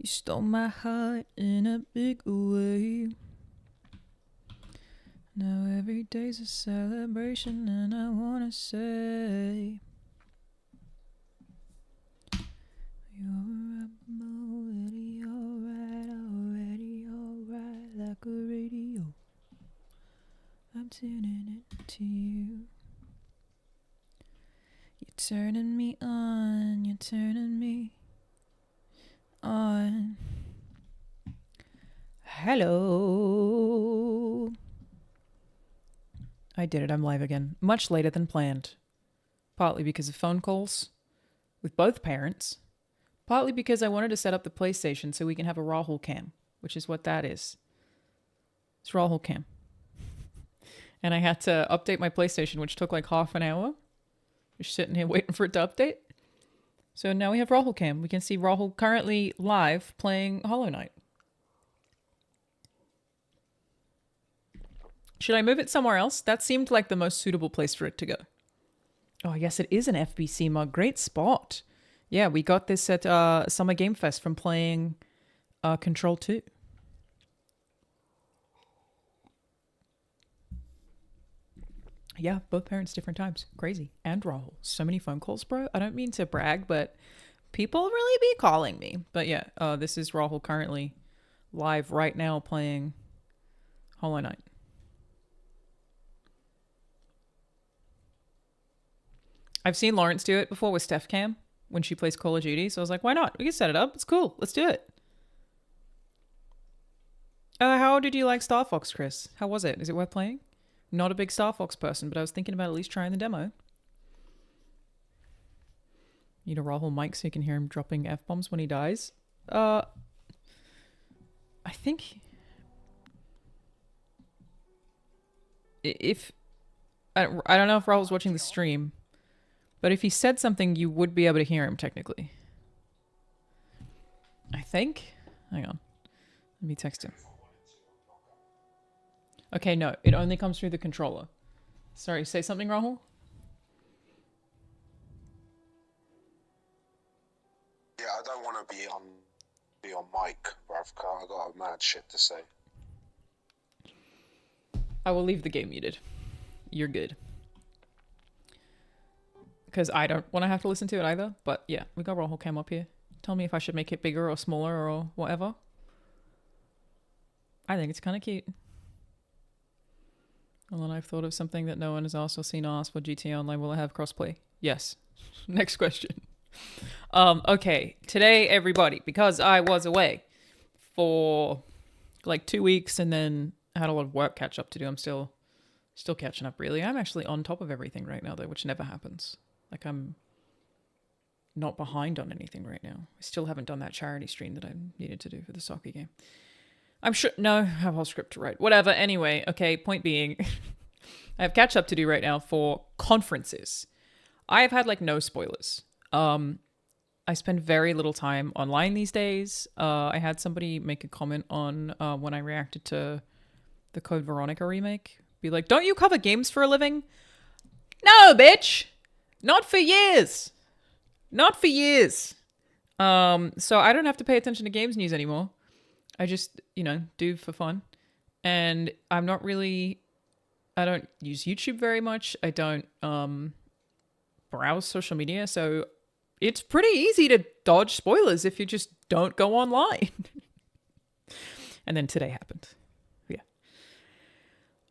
You stole my heart in a big way. Now every day's a celebration, and I wanna say you're already alright, already alright, like a radio. I'm tuning it to you. You're turning me on, you're turning me on. Hello. I did it. I'm live again. Much later than planned. Partly because of phone calls with both parents. Partly because I wanted to set up the PlayStation so we can have a Rahul cam, which is what that is. It's Rahul cam. And I had to update my PlayStation, which took like half an hour. Just sitting here waiting for it to update. So now we have Rahul cam. We can see Rahul currently live playing Hollow Knight. Should I move it somewhere else? That seemed like the most suitable place for it to go. Oh, yes, it is an FBC mug. Great spot. Yeah, we got this at Summer Game Fest from playing Control 2. Yeah, both parents, different times. Crazy. And Rahul. So many phone calls, bro. I don't mean to brag, but people really be calling me. But yeah, this is Rahul currently live right now playing Hollow Knight. I've seen Lawrence do it before with Steph Cam when she plays Call of Duty. So I was like, why not? We can set it up. It's cool. Let's do it. How did you like Star Fox, Chris? How was it? Is it worth playing? Not a big Star Fox person, but I was thinking about at least trying the demo. Need a Rahul mic so you can hear him dropping F-bombs when he dies. I think... If... I don't know if Rahul's watching the stream, but if he said something, you would be able to hear him, technically. I think? Hang on. Let me text him. Okay, no. It only comes through the controller. Sorry, say something, Rahul? Yeah, I don't want to be on mic, bruv. I got a mad shit to say. I will leave the game muted. You're good. Because I don't want to have to listen to it either. But yeah, we got Rahul cam up here. Tell me if I should make it bigger or smaller or whatever. I think it's kind of cute. And then I've thought of something that no one has also seen asked for GTA Online. Will it have crossplay? Yes. Next question. Okay. Today, everybody, because I was away for like 2 weeks and then I had a lot of work catch up to do. I'm still catching up, really. I'm actually on top of everything right now, though, which never happens. Like, I'm not behind on anything right now. I still haven't done that charity stream that I needed to do for the soccer game. I'm sure... No, I have a whole script to write. Whatever. Anyway, okay, point being, I have catch up to do right now for conferences. I have had, like, no spoilers. I spend very little time online these days. I had somebody make a comment on when I reacted to the Code Veronica remake. Be like, don't you cover games for a living? No, bitch! Not for years! Not for years! So I don't have to pay attention to games news anymore. I just, do for fun. And I'm not really... I don't use YouTube very much. I don't browse social media, so it's pretty easy to dodge spoilers if you just don't go online. And then today happened.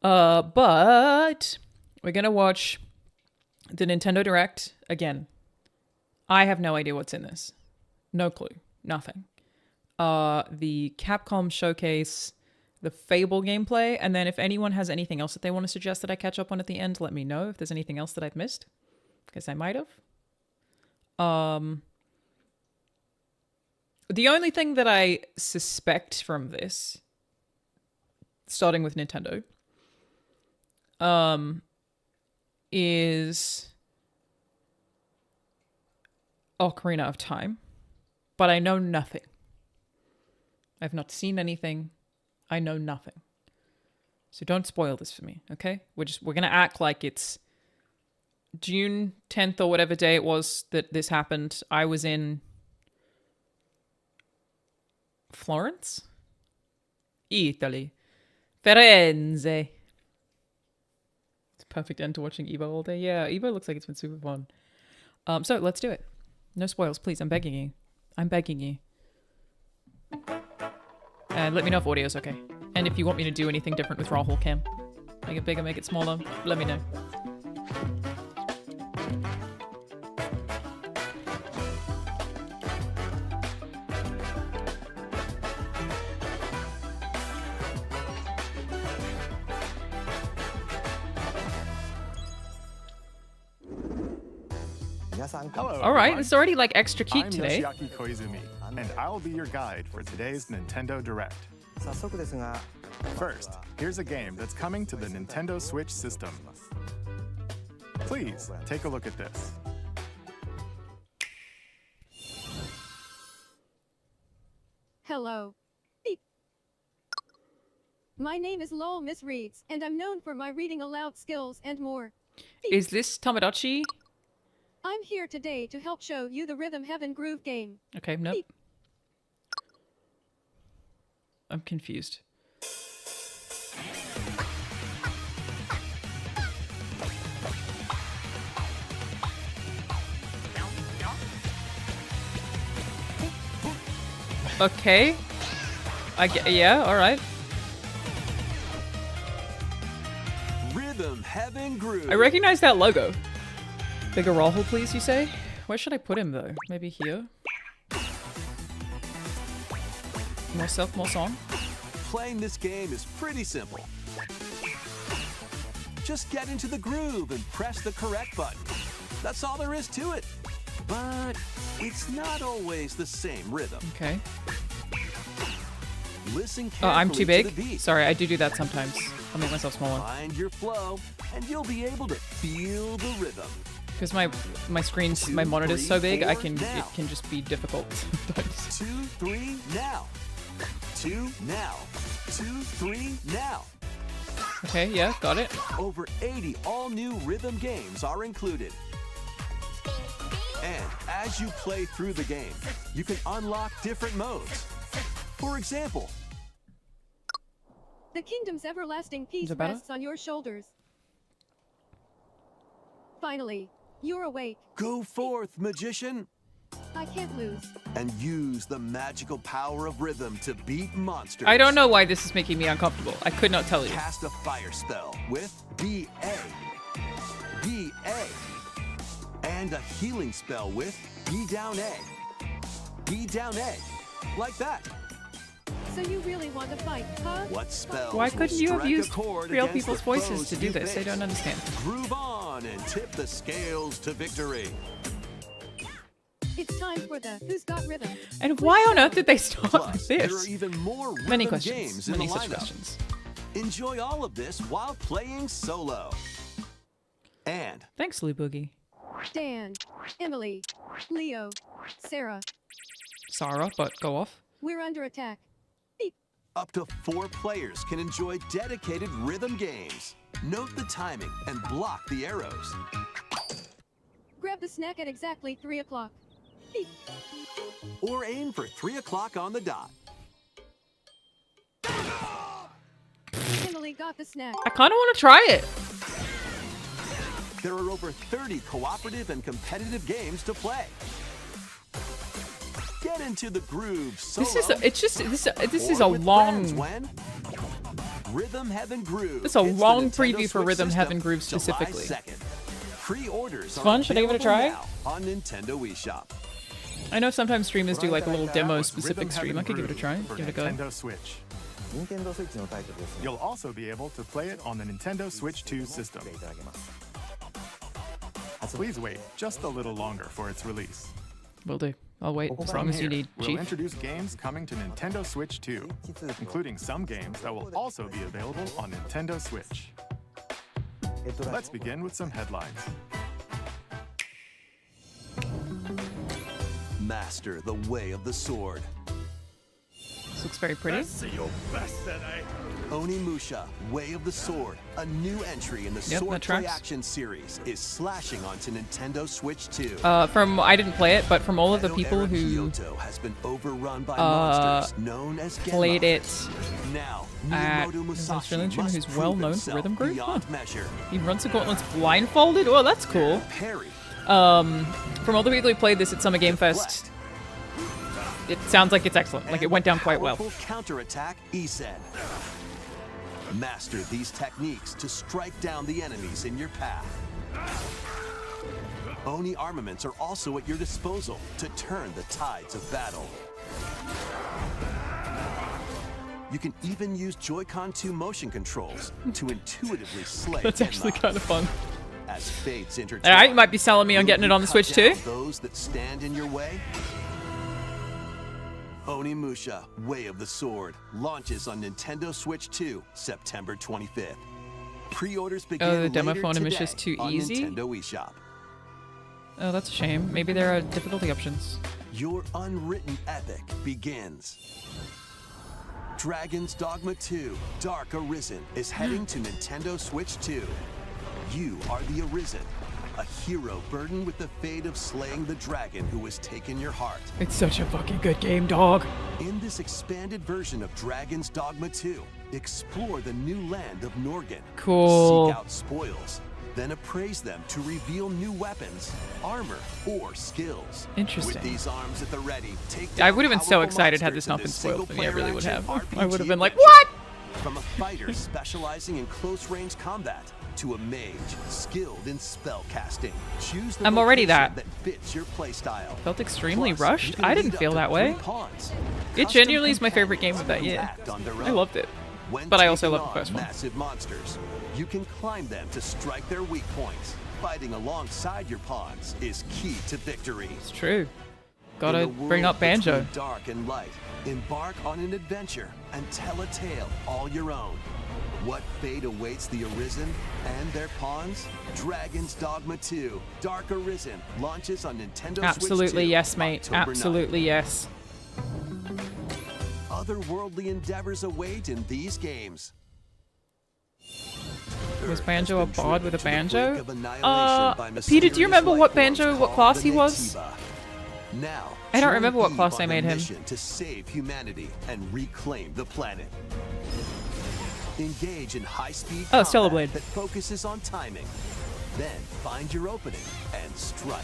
But we're going to watch the Nintendo Direct again. I have no idea what's in this. No clue. Nothing. The Capcom showcase, the Fable gameplay, and then if anyone has anything else that they want to suggest that I catch up on at the end, let me know if there's anything else that I've missed. Because I might have. The only thing that I suspect from this, starting with Nintendo, is Ocarina of Time, but I know nothing. I've not seen anything. I know nothing. So don't spoil this for me, okay? We're gonna act like it's June 10th or whatever day it was that this happened. I was in Florence? Italy. Firenze. It's a perfect end to watching Evo all day. Yeah, Evo looks like it's been super fun. So let's do it. No spoils, please. I'm begging you. I'm begging you. And let me know if audio's okay. And if you want me to do anything different with Rahul Cam. Make it bigger, make it smaller. Let me know. Hello, All right, everyone. it's already like extra cute I'm today. Yoshiaki Koizumi, and I'll be your guide for today's Nintendo Direct. First, here's a game that's coming to the Nintendo Switch system. Please, take a look at this. Hello. Beep. My name is Lowell Miss Reeds, and I'm known for my reading aloud skills and more. Beep. Is this Tamagotchi? I'm here today to help show you the Rhythm Heaven Groove game. Okay, nope. Beep. I'm confused. Okay. Yeah, all right. Rhythm Heaven Groove. I recognize that logo. Bigger Rahul, please, you say? Where should I put him, though? Maybe here? More self, more song? Playing this game is pretty simple. Just get into the groove and press the correct button. That's all there is to it. But it's not always the same rhythm. Okay. Listen Oh, I'm too carefully to big? the beat. Sorry, I do that sometimes. I'll make myself smaller. Find your flow, and you'll be able to feel the rhythm. Because my screen's, my monitor's so big, Now. it can just be difficult sometimes. 2, 3, now. 2, now. 2, 3, now. Okay, yeah, got it. Over 80 all-new rhythm games are included. And as you play through the game, you can unlock different modes. For example, The kingdom's everlasting peace Is it better? rests on your shoulders. Finally, you're awake. go forth, magician, I can't lose. and use the magical power of rhythm to beat monsters. I don't know why this is making me uncomfortable. I could not tell you. Cast a fire spell with B.A. B.A. And a healing spell with B down A. B down A. Like that. So you really want to fight, huh? What spells Why will couldn't you have strike a used chord real against people's the voices foes to do you this? I face? don't understand. Groove on and tip the scales to victory. It's time for the Who's Got Rhythm. And why on earth did they start Plus, with there are this? even more Many rhythm questions. games in Many the such lineup. questions. Enjoy all of this while playing solo. And Thanks, Lou Boogie. Dan, Emily, Leo, Sarah. Sarah, but go off. We're under attack. Beep. up to 4 players can enjoy dedicated rhythm games. Note the timing and block the arrows. Grab the snack at exactly 3 o'clock. Beep. Or aim for 3 o'clock on the dot. Emily got the snack. I kind of want to try it. There are over 30 cooperative and competitive games to play. Get into the groove solo. This is a or with long. friends when Rhythm Heaven Groove. It's a hits the long Nintendo preview for Switch Rhythm system Heaven Groove July specifically. 2nd. Pre-orders are fun. Should I give it a available try? now on Nintendo eShop. I know sometimes streamers do like a little demo That was specific Rhythm stream. I Heaven could give it a Groove try. for Give it a go. Nintendo Switch. You'll also be able to play it on the Nintendo Switch 2 system. Please wait just a little longer for its release. Will do. I'll wait as long From as you here, need, we'll Chief. introduce games coming to Nintendo Switch 2, including some games that will also be available on Nintendo Switch. Let's begin with some headlines. Master the way of the sword. This looks very pretty. Onimusha, Way of the Sword, a new entry in the Yep, Sword that Play tracks. Action series, is slashing onto Nintendo Switch 2. From I didn't play it, but from all of the people Edo-era who Kyoto has been overrun by monsters known as Genma. played it Now, at Miyamoto there's an Musashi Australian streamer must who's prove well known for himself Rhythm Group. beyond measure. He runs the gauntlets blindfolded. Oh, that's cool. Parry, From all the people who played this at Summer Game Fest, it sounds like it's excellent. Like it went down quite well. powerful counterattack, Isen. Master these techniques to strike down the enemies in your path. Oni armaments are also at your disposal to turn the tides of battle. You can even use Joy-Con 2 motion controls to intuitively slay That's actually Genma. kind of fun. As fates intertwine, Alright, you might be selling me on will getting it you on the cut Switch too. down those that stand in your way? Onimusha, Way of the Sword, launches on Nintendo Switch 2, September 25th. Pre-orders begin Oh, the demo later for Onimusha today is too on easy? Nintendo eShop. Oh, that's a shame. Maybe there are difficulty options. Your unwritten epic begins. Dragon's Dogma 2, Dark Arisen, is heading to Nintendo Switch 2. You are the Arisen, a hero burdened with the fate of slaying the dragon who has taken your heart. It's such a fucking good game, dog. In this expanded version of Dragon's Dogma 2, explore the new land of Norgan. Cool. Seek out spoils, then appraise them to reveal new weapons, armor, or skills. Interesting. With these arms at the ready, take I down would have been so powerful excited had monsters this in not been spoiled for me. I really would have. single-player I would have action been like, RPG what? From a fighter specializing in close-range combat to a mage skilled in spell casting, choose the I'm already vocation that. fits your playstyle. Felt extremely Plus, you rushed. can I lead didn't up feel to that way. 3 pawns. It Custom genuinely is my favorite game of that companions year. act on their I own. loved it. When But I also taking loved the on first one. Massive monsters, you can climb them to strike their weak points. Fighting alongside your pawns is key to victory. It's true. In Gotta the bring world up Banjo. between dark and light, embark on an adventure and tell a tale all your own. What fate awaits the Arisen and their pawns? Dragon's Dogma 2, Dark Arisen, launches on Nintendo Switch 2. Absolutely yes, mate. October 9th. Absolutely yes. Otherworldly endeavors await in these games. Was Earth Banjo a has been bod with a driven to the banjo? brink of annihilation by Peter, do you remember mysterious what life Banjo, forms what called class the he was? Netiba. Now, I don't join remember what Eve class on I made a him. mission to save humanity and reclaim the planet. Engage in high-speed Oh, combat Stellar Blade. that focuses on timing. Then find your opening and strike.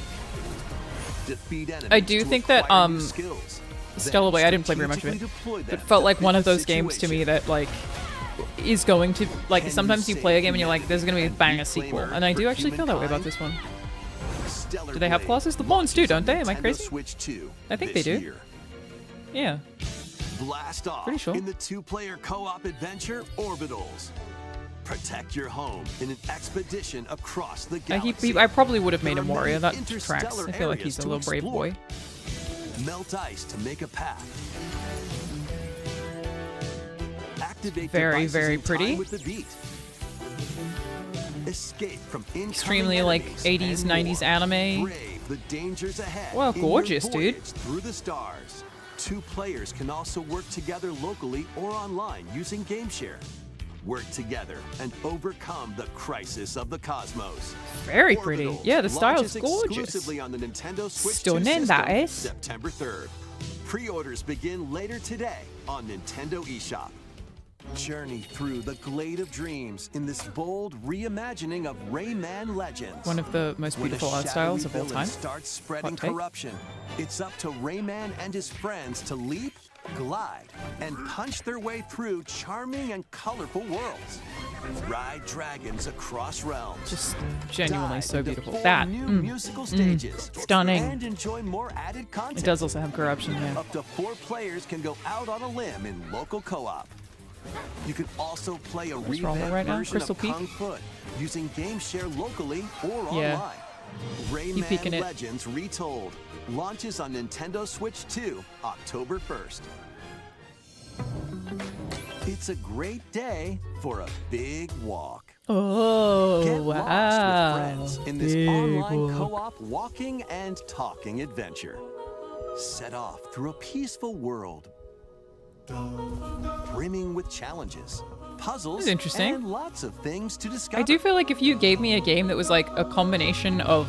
Defeat enemies I do to think that, acquire new skills. Stellar Then Blade, I didn't play very much of it. strategically deploy It them felt to like fit one of the those games to me situation. that, like, is going to, like, Can sometimes you you play a save game and you're like, there's gonna be a humanity banger and sequel. reclaim And I Earth do for actually feel that way about humankind? this one. Stellar Do they have Blade clauses? The Bonds do, don't they? Am I Nintendo crazy? Switch 2 I think this they do. year. Yeah. Blast off Pretty sure. in the 2-player co-op adventure Orbitals. Protect your home in an expedition across the galaxy. I probably would have made him There are warrior. many That tracks. interstellar I feel like areas he's a to little brave explore. boy. Melt ice to make a path. Activate Very, devices very in time pretty. with the beat. Escape from incoming Extremely, like, enemies 80s, and 90s more. anime. Brave the dangers ahead. Wow, in your gorgeous, dude. voyage through the stars. 2 players can also work together locally or online using GameShare. Work together and overcome the crisis of the cosmos. Very pretty. Orbitals Yeah, the style's launches gorgeous. exclusively on the Nintendo Switch 2 Stunning, system, that is. September 3rd. Pre-orders begin later today on Nintendo eShop. Journey through the Glade of Dreams in this bold reimagining of Rayman Legends. One of the most When a beautiful art shadowy styles of all villain time. starts spreading Hot take. corruption, it's up to Rayman and his friends to leap, glide, and punch their way through charming and colorful worlds. Ride dragons across realms. Just genuinely Dive so into beautiful. 4 That. new musical stages. Stunning. And enjoy more added content. It does also have corruption, yeah. Up to 4 players can go out on a limb in local co-op. You can also play a What's wrong with revamped right now? version Crystal of Peak? Kung Fu using GameShare locally or Yeah. online. Keep peeking Rayman it. Legends Retold launches on Nintendo Switch 2, October 1st. It's a great day for a big walk. Oh, Get wow. lost with friends in this Big online walk. co-op walking and talking adventure. Set off through a peaceful world brimming with challenges, puzzles, That's interesting. and lots of things to discover. I do feel like if you gave me a game that was like a combination of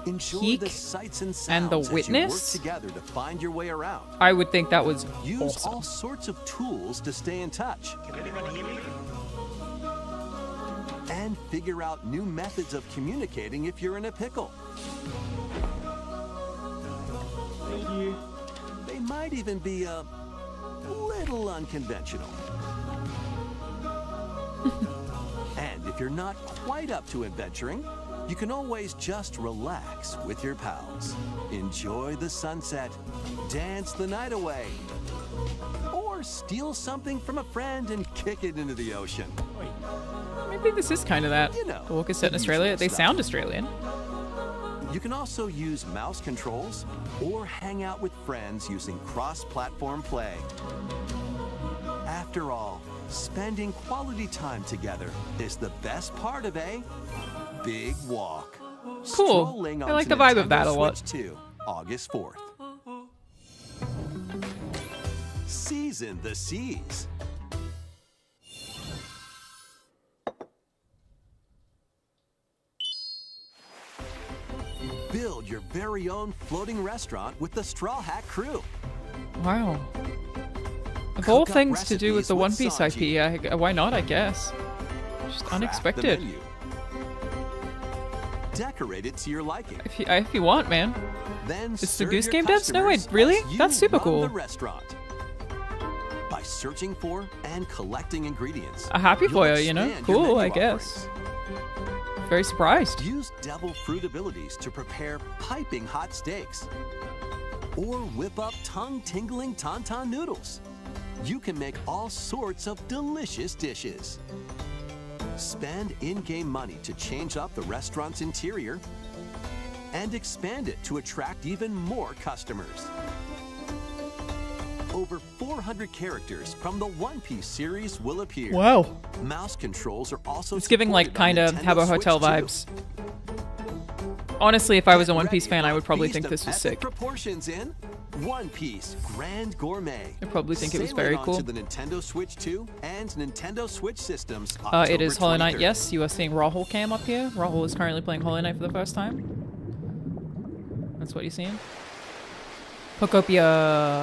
Enjoy Peak the sights and sounds and The as Witness, you work together to find your way around. I would think that was Use awesome. all sorts of tools to stay in touch. And figure out new methods of communicating if you're in a pickle. They might even be a little unconventional. And if you're not quite up to adventuring, you can always just relax with your pals. Enjoy the sunset, dance the night away, or steal something from a friend and kick it into the ocean. Maybe this is kind of that. You know, The walk is set in the Australia. usual They stuff. sound Australian. You can also use mouse controls or hang out with friends using cross-platform play. After all, spending quality time together is the best part of a big walk. Cool. Strolling I like onto the vibe of Nintendo that a lot. Switch 2, August 4th. Season the seas. Build your very own floating restaurant with the Straw Hat Crew. Wow. Of Cook all up things to do with recipes the with One Piece Sanji. IP, why not, I guess? Just Craft the unexpected. menu. Decorate it to your liking. If you want, man. Then It's the serve Goose your Game devs? No way, customers really? as you That's super run cool. The restaurant. By searching for and collecting ingredients. Happy for you'll you, you know? expand your Cool, menu I guess. offerings. Very surprised. Use devil fruit abilities to prepare piping hot steaks. Or whip up tongue-tingling tauntaun noodles. You can make all sorts of delicious dishes. Spend in-game money to change up the restaurant's interior and expand it to attract even more customers. Over 400 characters from the One Piece series will appear. Wow. Mouse controls are also It's giving like supported kind on of Nintendo Habbo Hotel Switch 2. vibes. Honestly, if I was a Get One Piece ready fan, for I a would probably feast think of this was epic sick. Proportions in One Piece Grand Gourmet. I probably think it was Sailing very onto cool. the Nintendo Switch 2 and Nintendo Switch systems. It is October Hollow Knight, 23rd. yes. You are seeing Rahul cam up here. Rahul is currently playing Hollow Knight for the first time. That's what you're seeing. Pocopia,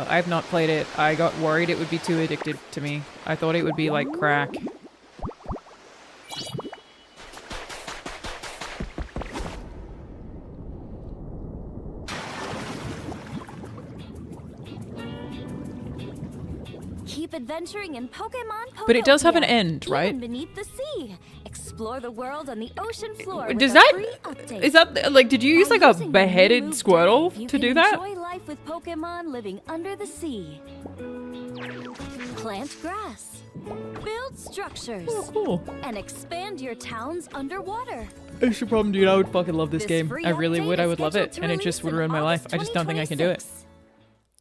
I have not played it. I got worried it would be too addicted to me. I thought it would be like crack. Keep adventuring in Pokemon Pokopia. But it does have an end, right? Even beneath the sea. Explore the world on the ocean floor. Does with that... a free update. Is that... Like, did you use By like a using the new beheaded move Squirtle dive, you to can do that? Enjoy life with Pokemon living under the sea. Plant grass. Build structures. Oh, cool. And expand your towns underwater. It's your problem, dude. I would fucking love this game. free I really update would. I is would love it. scheduled to And it just release would in ruin my life. August I just don't think I can do it. 2026.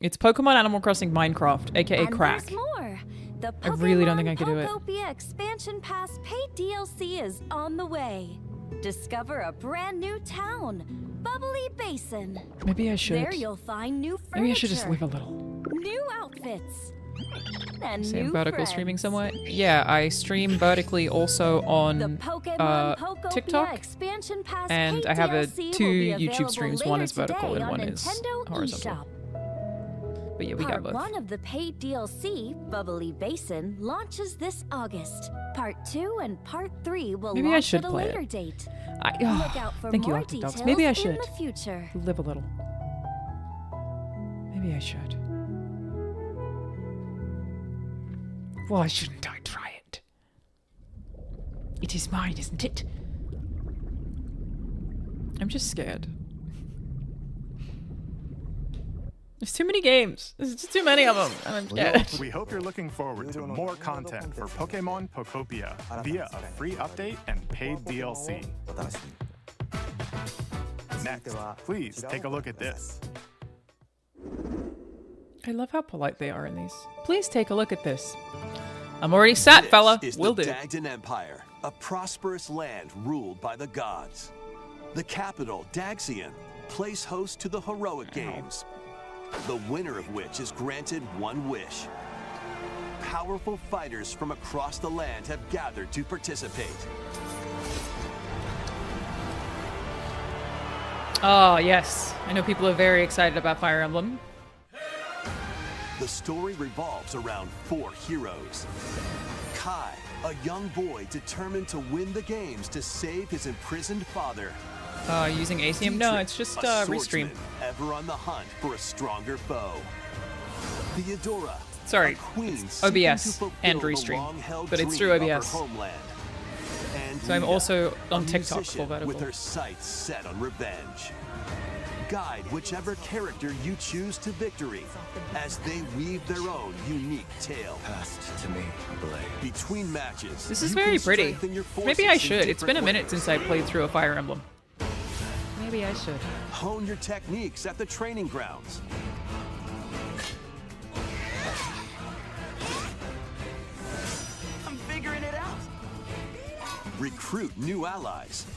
It's Pokemon Animal Crossing Minecraft, aka And crack. there's more. The I really don't think I Pokemon could do it. Pokopia Expansion Pass paid DLC is on the way. Discover a brand new town, Bubbly Basin. Maybe I should. There you'll find new furniture. Maybe I should just live a little. New outfits. And Say I'm new vertical friends. streaming somewhere. Yeah, I stream vertically also The on Pokemon Pokopia TikTok, Expansion Pass and paid I have DLC two will be YouTube available streams. later One is vertical today and on one is Nintendo horizontal. eShop. But yeah, we got Part both. 1 of the paid DLC, Bubbly Basin, launches this August. Part 2 and Part 3 will Maybe I launch should at a play later it. date. I, Look out for thank you, more Arctic Dogs. details Maybe I in should the future. live a little. Maybe I should. Why shouldn't I try it? It is mine, isn't it? I'm just scared. There's too many games. There's just too many of them, and I'm scared. We hope you're looking forward to more content for Pokemon Pokopia via a free update and paid DLC. Next, please take a look at this. I love how polite they are in these. Please take a look at this. I'm already sat, fella. This is Will the do. Dagdan Empire, a prosperous land ruled by the gods. The capital, Daxian, plays host to the heroic games, the winner of which is granted one wish. Powerful fighters from across the land have gathered to participate. Oh, yes. I know people are very excited about Fire Emblem. The story revolves around 4 heroes. Kai, a young boy determined to win the games to save his imprisoned father. Using ATM? No, it's just a restream. swordsman ever on the hunt for a stronger foe. Theodora, Sorry, a queen it's OBS seeking to and fulfill the restream, long-held but it's dream through of her OBS. homeland. And So I'm Rita, also on a TikTok musician for with Vertical. her sights set on revenge. Guide whichever character you choose to victory as they weave their own unique tale. Passed to me, blade. Between matches, This is you very can pretty. strengthen your Maybe I forces in should. It's been a different minute ways. since I played through a Fire Emblem. Maybe I should. Hone your techniques at the training grounds. I'm figuring it out. Recruit new allies.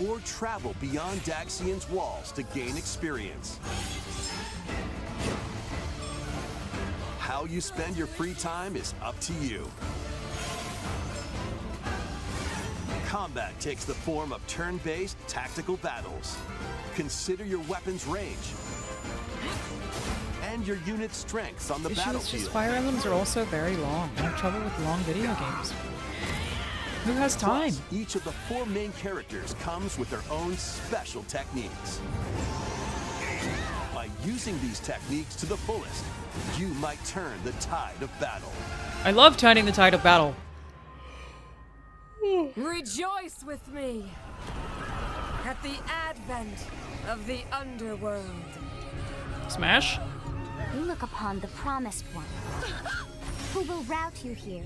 Or travel beyond Daxian's walls to gain experience. How you spend your free time is up to you. Combat takes the form of turn-based tactical battles. Consider your weapon's range and your unit's strengths on the Issue is battlefield. just Fire Emblems are also very long. I have trouble with long video games. Who has time? Plus, each of the 4 main characters comes with their own special techniques. By using these techniques to the fullest, you might turn the tide of battle. I love turning the tide of battle. Rejoice with me at the advent of the underworld. Smash? You look upon the promised one, who will route you here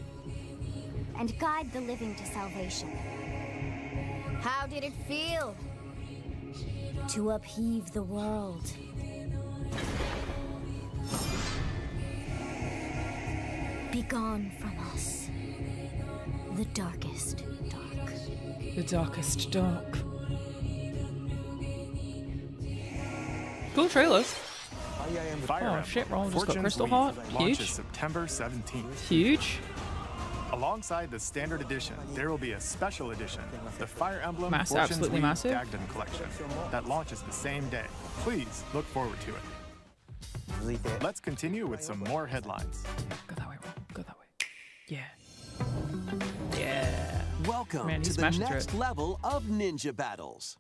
and guide the living to salvation. How did it feel to upheave the world? Begone from us, the darkest dark. The darkest dark. Cool trailers. Fire Oh Emblem, shit, Rahul just got Fortune's Crystal Weave Heart. launches Huge. September 17th. Huge. Alongside the standard edition, there will be a special edition, the Fire Emblem Massive, Fortune's absolutely Weave massive. Dagden Collection, that launches the same day. Please look forward to it. Let's continue with some more headlines. Go that way, Rahul. Go that way. Yeah. Yeah. Welcome Man, he's to the smashing through next it. level of ninja battles.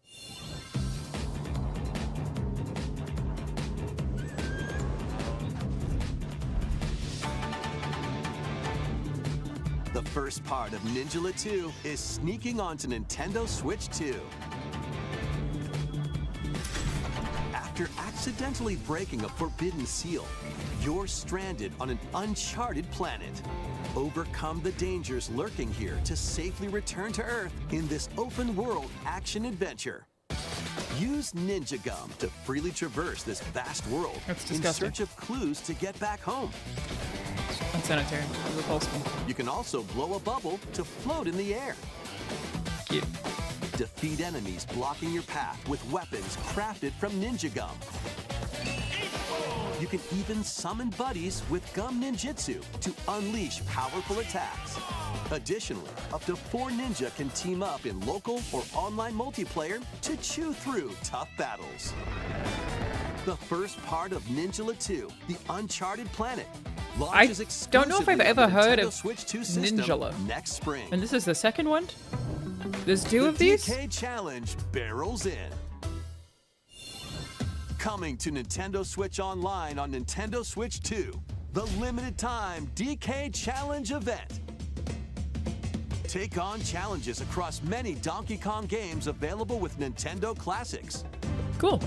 The first part of Ninjala 2 is sneaking onto Nintendo Switch 2. After accidentally breaking a forbidden seal, you're stranded on an uncharted planet. Overcome the dangers lurking here to safely return to Earth in this open-world action-adventure. Use Ninja Gum to freely traverse this vast world That's in disgusting. search of clues to get back home. Unsanitary. Repulsive. You can also blow a bubble to float in the air. Cute. Defeat enemies blocking your path with weapons crafted from Ninja Gum. You can even summon buddies with Gum Ninjutsu to unleash powerful attacks. Additionally, up to 4 ninja can team up in local or online multiplayer to chew through tough battles. The first part of Ninjala 2, The Uncharted Planet, launches I don't know if I've exclusively on ever the heard Nintendo of Switch 2 system Ninjala. next spring. And this is the second one? There's 2 The of these? DK Challenge barrels in. Coming to Nintendo Switch Online on Nintendo Switch 2, the limited time DK Challenge event. Take on challenges across many Donkey Kong games available with Nintendo Classics. Cool.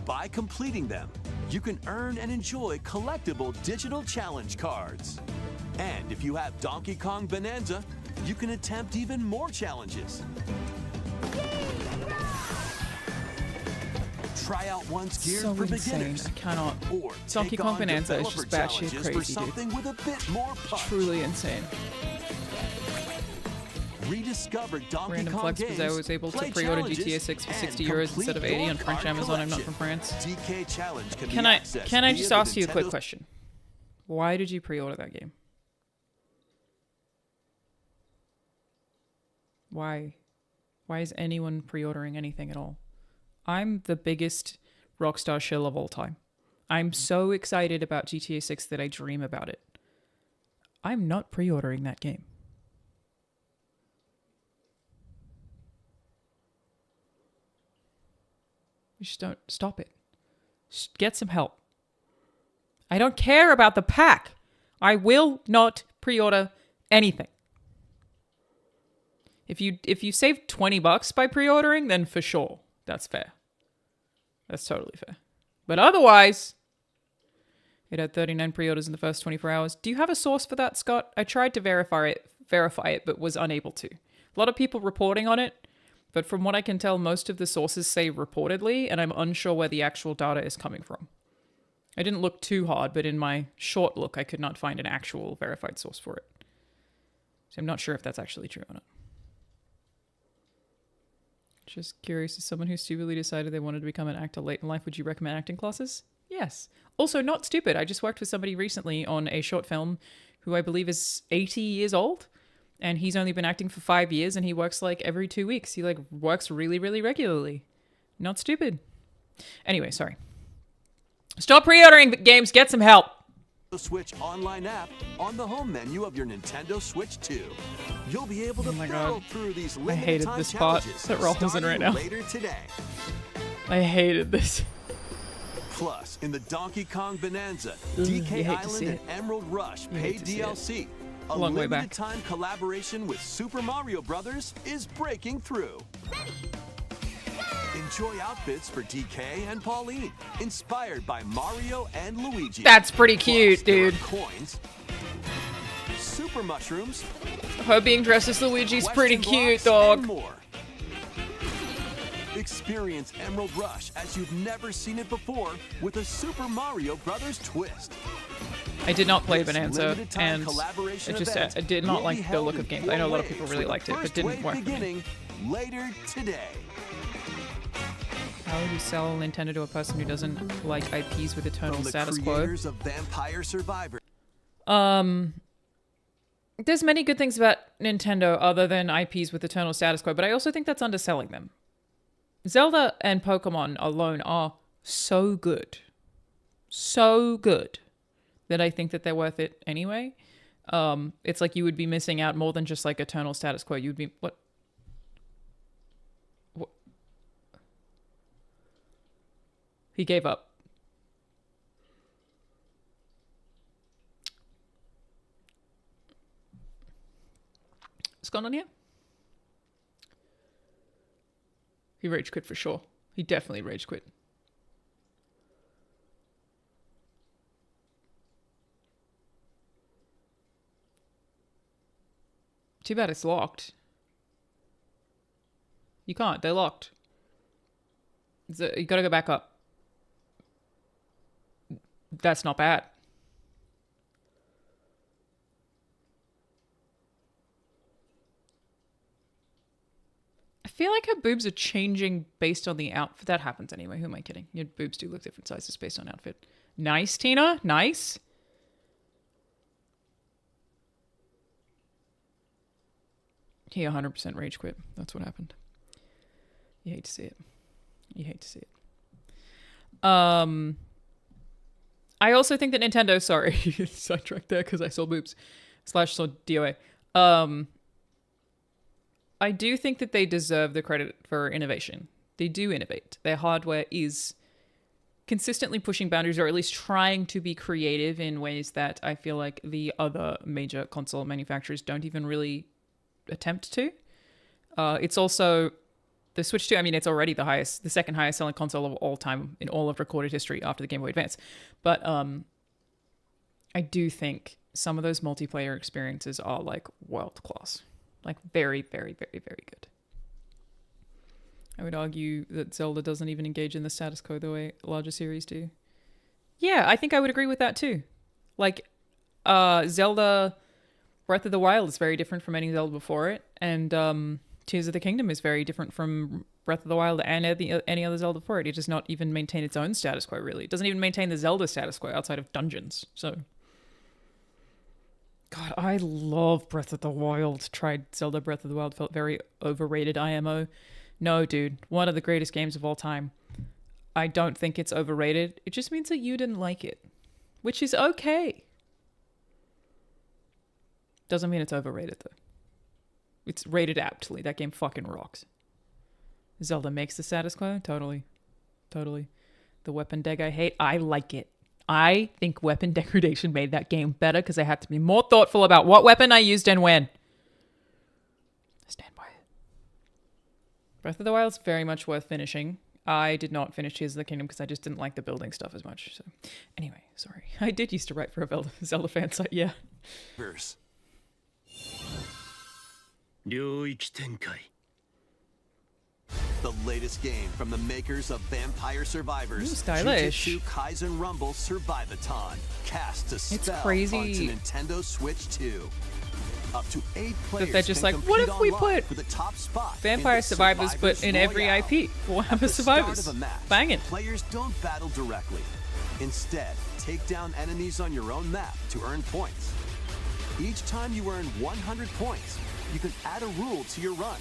By completing them, you can earn and enjoy collectible digital challenge cards. And if you have Donkey Kong Bonanza, you can attempt even more challenges. Try out one's gear So for insane. beginners. I cannot. Or Donkey take Kong on Bonanza is developer just batshit challenges for crazy, dude. something with a bit more punch. Truly insane. Rediscover Donkey Random Kong flex games, because I was able to play pre-order challenges, GTA 6 for and 60 euros complete instead of 80 your on French card Amazon. I'm not collection. from France. DK Challenge can be Can I accessed just via ask the you a quick Nintendo- question? Why did you pre-order that game? Why? Why is anyone pre-ordering anything at all? I'm the biggest Rockstar shill of all time. I'm so excited about GTA 6 that I dream about it. I'm not pre-ordering that game. You just don't stop it. Just get some help. I don't care about the pack. I will not pre-order anything. If you save $20 by pre-ordering, then for sure, that's fair. That's totally fair. But otherwise, it had 39 pre-orders in the first 24 hours. Do you have a source for that, Scott? I tried to verify it, but was unable to. A lot of people reporting on it, but from what I can tell, most of the sources say reportedly, and I'm unsure where the actual data is coming from. I didn't look too hard, but in my short look, I could not find an actual verified source for it. So I'm not sure if that's actually true or not. Just curious, as someone who stupidly decided they wanted to become an actor late in life, would you recommend acting classes? Yes. Also, not stupid. I just worked with somebody recently on a short film who I believe is 80 years old. And he's only been acting for 5 years, and he works like every 2 weeks. He like works really, really regularly. Not stupid. Anyway, sorry. Stop pre-ordering games. Get some help. Switch online app on the home menu of your Nintendo Switch 2. You'll be able to Oh my battle God. through these I limited hated time this part challenges that Rahul's in right starting now. later today. I hated this. Plus, in the Donkey Kong Bonanza, you DK hate to Island see and it. Emerald Rush You paid hate to see it. DLC. A Long way limited back. time collaboration with Super Mario Brothers is breaking through. Enjoy outfits for DK and Pauline, inspired by Mario and Luigi. That's pretty Plus, cute, there are dude. Coins, super mushrooms, Her being dressed as Luigi's pretty question cute, blocks, dog. and more. Experience Emerald Rush as you've never seen it before with a Super Mario Brothers twist. I did not play This Bonanza, limited time and collaboration it just event I did not will like be the held look in of gameplay. 4 I know a lot of people waves, really with liked the it, but first didn't wave work for me. beginning later today. How would you sell Nintendo to a person who doesn't like IPs with eternal From the status quo? creators of Vampire Survivor. There's many good things about Nintendo other than IPs with eternal status quo, but I also think that's underselling them. Zelda and Pokemon alone are so good that I think that they're worth it anyway. It's like you would be missing out more than just like eternal status quo. You'd be what? He gave up. What's going on here? He rage quit for sure. He definitely rage quit. Too bad it's locked. You can't. They're locked. You gotta go back up. That's not bad. I feel like her boobs are changing based on the outfit. That happens anyway. Who am I kidding? Your boobs do look different sizes based on outfit. Nice, Tina. Nice. He 100% rage quit. That's what happened. You hate to see it. You hate to see it. I also think that Nintendo, sorry, sidetracked there because I saw boobs / saw DOA. I do think that they deserve the credit for innovation. They do innovate. Their hardware is consistently pushing boundaries, or at least trying to be creative in ways that I feel like the other major console manufacturers don't even really attempt to. It's also the Switch 2. I mean, it's already the second highest selling console of all time in all of recorded history after the Game Boy Advance. But I do think some of those multiplayer experiences are like world class, like very, very, very, very good. I would argue that Zelda doesn't even engage in the status quo the way larger series do. Yeah, I think I would agree with that too. Like, Zelda Breath of the Wild is very different from any Zelda before it, and Tears of the Kingdom is very different from Breath of the Wild and any other Zelda before it. It does not even maintain its own status quo, really. It doesn't even maintain the Zelda status quo outside of dungeons. So, God, I love Breath of the Wild. Tried Zelda Breath of the Wild, felt very overrated IMO. No, dude, one of the greatest games of all time. I don't think it's overrated. It just means that you didn't like it, which is okay. Doesn't mean it's overrated, though. It's rated aptly. That game fucking rocks. Zelda makes the status quo? Totally. Totally. The weapon deg I hate? I like it. I think weapon degradation made that game better because I had to be more thoughtful about what weapon I used and when. I stand by it. Breath of the Wild is very much worth finishing. I did not finish Tears of the Kingdom because I just didn't like the building stuff as much. So, anyway, sorry. I did used to write for a Zelda fan site, yeah. Verse. The latest game from the makers of Vampire Survivors. Ooh, stylish. Jujutsu Kaisen Rumble Survivathon. Cast a spell crazy. onto Nintendo Switch 2. Up to 8 players They're just can like, what if compete we online put for the top spot Vampire in the Survivors, but in every Royale. IP? Warhammer At the start Survivors. of a match, Bang it. Players don't battle directly. Instead, take down enemies on your own map to earn points. Each time you earn 100 points, you can add a rule to your run,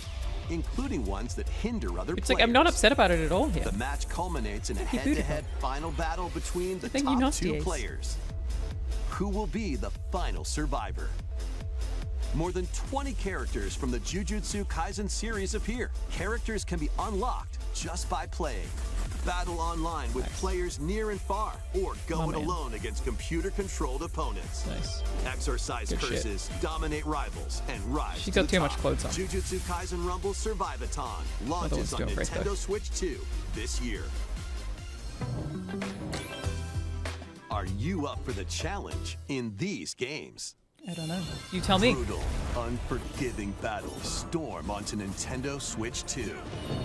including ones that hinder other It's players. like, I'm not upset about it at all here. The match culminates in a Thank you, head-to-head final battle between the Thank you, top Nasty 2 Ace. players. Who will be the final survivor? More than 20 characters from the Jujutsu Kaisen series appear. Characters can be unlocked just by playing. Battle online with players near and far, or go it alone against computer-controlled opponents. Nice. Exorcise Good curses, dominate rivals, and rise She to got the too much top. clothes on. Jujutsu Kaisen Rumble Survivathon launches on go great, Nintendo though. Switch 2 this year. Are you up for the challenge in these games? I don't know. You tell me. Brutal, unforgiving battles storm onto Nintendo Switch 2.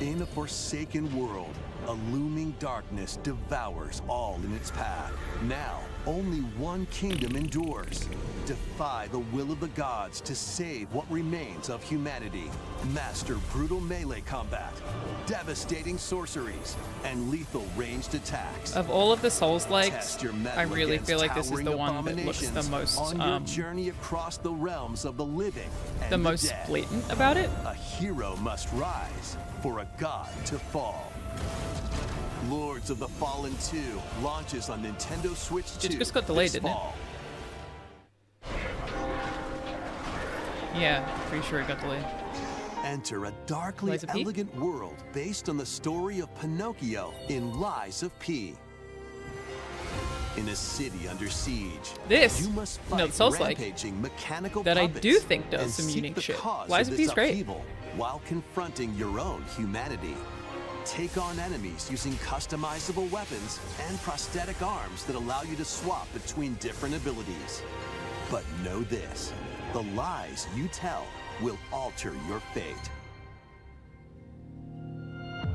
In a forsaken world, a looming darkness devours all in its path. Now, only one kingdom endures. Defy the will of the gods to save what remains of humanity. Master brutal melee combat, devastating sorceries, and lethal ranged attacks. Of all of the Souls-likes, Test your mettle I really against feel like this is towering the one that looks the abominations most, on your journey across the realms of the living and the most dead. blatant about it. A hero must rise for a god to fall. Lords of the Fallen 2 launches on Nintendo Switch 2 It just got delayed, this didn't it? fall. Yeah, pretty sure it got delayed. Enter a darkly Lies of P? elegant world based on the story of Pinocchio in Lies of P. In a city under siege, This, you must you know, fight the Souls-like, rampaging mechanical that I puppets do think does and some seek unique the shit. cause Lies of this P is great. upheaval while confronting your own humanity. Take on enemies using customizable weapons and prosthetic arms that allow you to swap between different abilities. But know this, the lies you tell will alter your fate.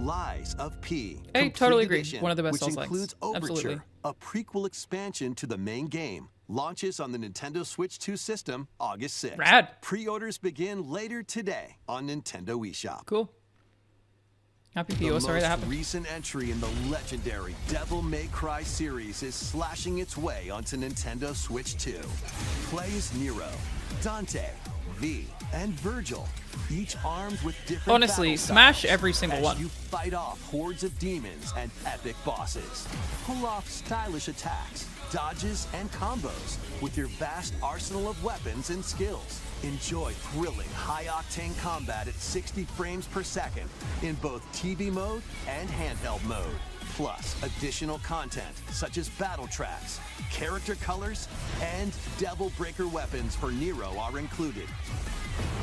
Lies of P. I totally Complete agree. Edition, One of the best which Souls-likes. includes Overture, Absolutely. a prequel expansion to the main game. Launches on the Nintendo Switch 2 system August 6th. Rad. Pre-orders begin later today on Nintendo eShop. Cool. Happy for The you. Sorry that most happened. recent entry in the legendary Devil May Cry series is slashing its way onto Nintendo Switch 2. Play as Nero, Dante, V, and Virgil, each armed with different Honestly, battle smash styles every single as one. you fight off hordes of demons and epic bosses. Pull off stylish attacks, dodges, and combos with your vast arsenal of weapons and skills. Enjoy thrilling, high-octane combat at 60 frames per second in both TV mode and handheld mode. Plus, additional content such as battle tracks, character colors, and Devil Breaker weapons for Nero are included.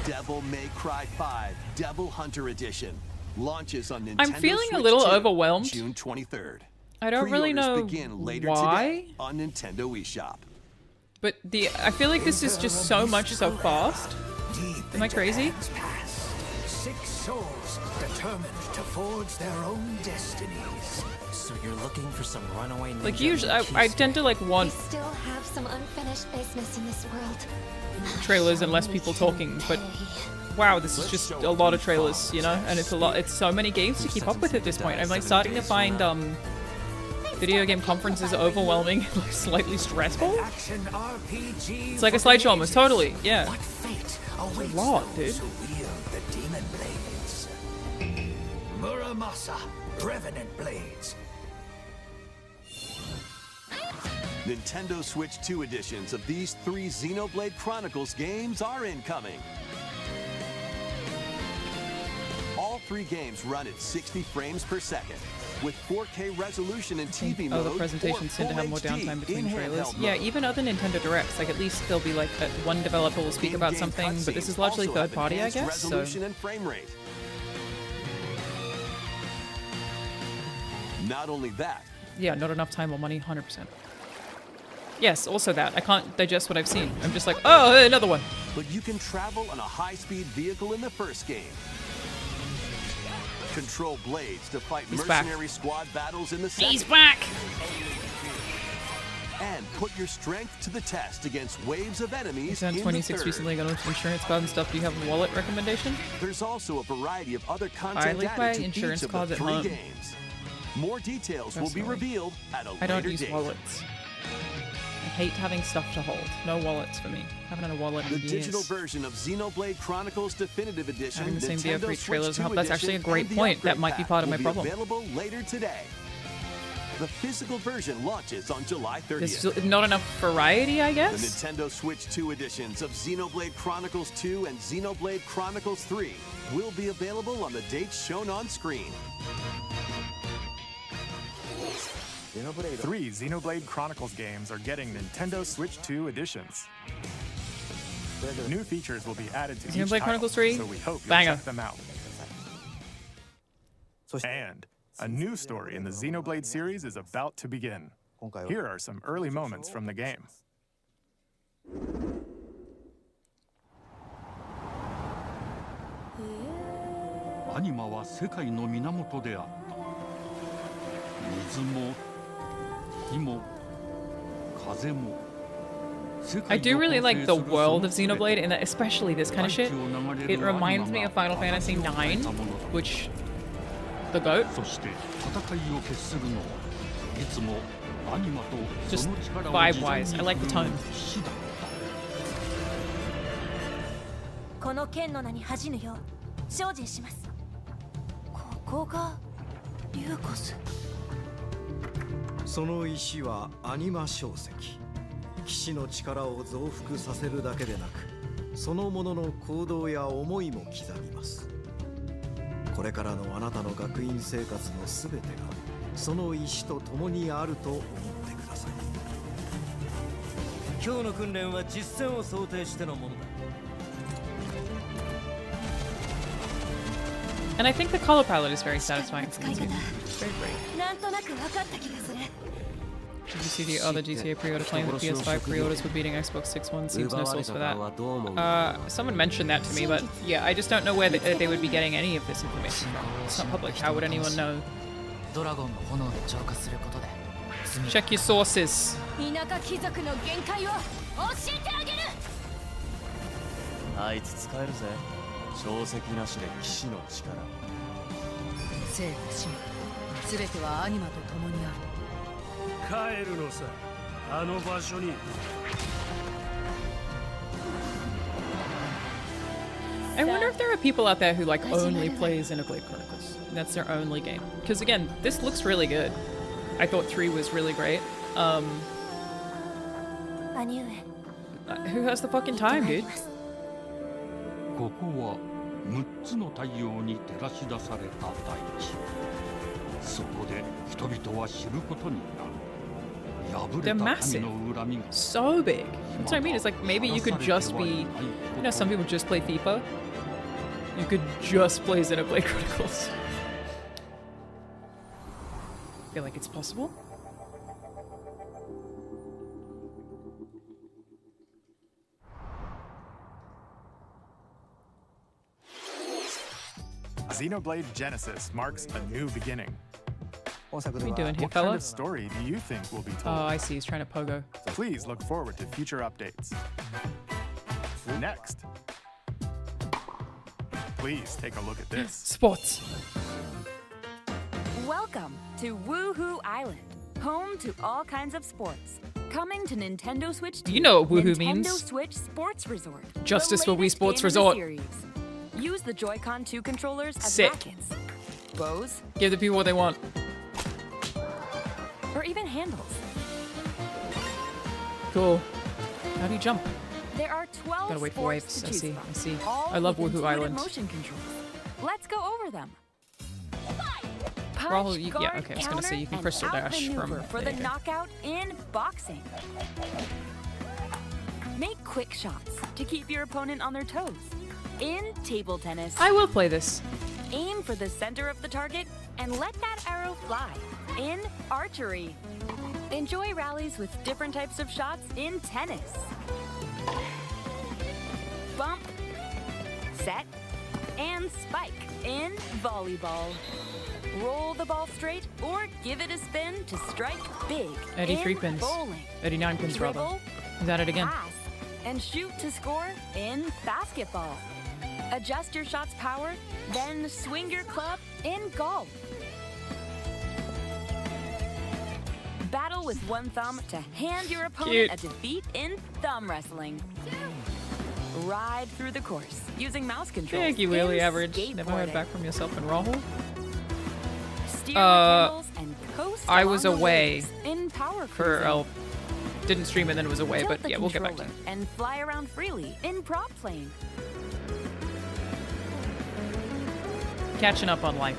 Devil May Cry 5 Devil Hunter Edition launches on Nintendo I'm feeling a Switch little 2, overwhelmed. June 23rd. I don't really Pre-orders know begin later why, today on Nintendo eShop. but I feel like this is just so much so fast. Am I crazy? 6 souls determined to forge their own destinies. So you're looking for some runaway ninja Like usually, I named tend to like want Still have some unfinished business in this world. Trailers and less people talking, but wow, this is just a lot of trailers, you know, and it's a lot. It's so many games to keep up with at this point. I'm like starting to find video game conferences overwhelming, like slightly stressful. It's like a slideshow almost, totally, yeah. It's a lot, dude. Muramasa, Revenant Blades. Nintendo Switch 2 editions of these 3 Xenoblade Chronicles games are incoming. All 3 games run at 60 frames per second, with 4K resolution and TV mode. Other presentations tend to have more downtime between trailers. Yeah, mode. even other Nintendo Directs, like at least there'll be like one developer will speak about something, but this is largely third party, I guess. Resolution and frame rate. Not only that. Yeah, not enough time or money, 100%. Yes, also that. I can't digest what I've seen. I'm just like, oh, hey, another one. But you can travel on a high-speed vehicle in the first game. Control blades to fight mercenary squad battles in the second. He's back! And put your strength to the test against waves of enemies Turned in 26 the third. recently, got into insurance card and stuff. Do you have a wallet recommendation? There's also a variety of other I content leave my added to insurance each of cards the at 3 home. games. More details will be revealed at a later I don't use date. wallets. I hate having stuff to hold. No wallets for me. Haven't had a wallet in The years. digital version of Xenoblade Chronicles Definitive Edition, Having the same Nintendo VR3 Switch trailers 2 help. That's actually a edition, great and the point. That upgrade might be pack part of will my be problem. Available later today. The physical version launches on July 30th. There's not enough variety, I The guess? Nintendo Switch 2 editions of Xenoblade Chronicles 2 and Xenoblade Chronicles 3 will be available on the dates shown on screen. 3 Xenoblade Chronicles games are getting Nintendo Switch 2 editions. New features will be added to each Xenoblade title, Chronicles 3? so we hope you'll Banger. check them out. And a new story in the Xenoblade series is about to begin. Here are some early moments from the game. アニマは世界の源であった。水も火も風も。 I do really like the world of Xenoblade, and especially this kind of shit. It reminds me of Final Fantasy IX, which the goat. Just vibe-wise, I like the tone. この剣の名に恥じぬよう精進します。ここがリューコス。その石はアニマ小石。騎士の力を増幅させるだけでなく、そのものの行動や思いも刻みます。これからのあなたの学院生活のすべてがその石と共にあると思ってください。今日の訓練は実戦を想定してのものだ。 And I think the color palette is very satisfying for me too. It's very great. なんとなく分かった気がする。 Did you see the other GTA pre-order claim that PS5 pre-orders were beating Xbox 6.1? Seems no source for that. Someone mentioned that to me, but yeah, I just don't know where they would be getting any of this information from. It's not public. How would anyone know? Check your sources. 田舎貴族の限界を教えてあげる。あいつ使えるぜ。小石なしで騎士の力。生と死も全てはアニマと共にある。 帰るのさ、あの場所に。 I wonder if there are people out there who like only play Xenoblade Chronicles. That's their only game. Because again, this looks really good. I thought 3 was really great. Who has the fucking time, dude? ここは6つの太陽に照らし出された大地。そこで人々は知ることになる。 They're massive. So big. That's what I mean. It's like maybe you could just be, you know, some people just play FIFA. You could just play Xenoblade Chronicles. I feel like it's possible. Xenoblade Genesis marks a new beginning. What are we doing here, What kind fella? of story do you think will be told? Oh, I see. He's trying to pogo. Please look forward to future updates. Next, please take a look at this. Sports. Welcome to Woohoo Island, home to all kinds of sports. Coming to Nintendo Switch 2. You know what woohoo Nintendo means. Switch Sports Resort. Justice the for Wii latest Sports game in the Resort. series. Use the Joy-Con 2 controllers as Sick. rackets, bows, Give the people what they want. or even handles. Cool. How do you jump? There are 12 Gotta wait for sports waves. to I choose see. from, I see. all I love with Woohoo intuitive Island. motion controls. Let's go over them. Rahul, Punch, yeah, guard, okay, I was gonna say you can counter, crystal and dash outmaneuver from for there the you go. knockout in boxing. Make quick shots to keep your opponent on their toes. In table tennis, I will play this. aim for the center of the target and let that arrow fly. In archery, enjoy rallies with different types of shots in tennis. Bump, set, and spike in volleyball. Roll the ball straight or give it a spin to strike big. 83 in pins. bowling. 89 pins, rather. Dribble, He's at it again. pass, and shoot to score in basketball. Adjust your shot's power, then swing your club in golf. Battle with one thumb to hand your opponent Cute. a defeat in thumb wrestling. Ride through the course using mouse controls. Thank you, Wheelie in Average. Never heard skateboarding. back from yourself and Rahul. Steer with handles and coast I was along the away waves in power for cruising. didn't stream and then it was away, Tilt but the yeah, we'll get back to controller it. and fly around freely in prop plane. Catching up on life.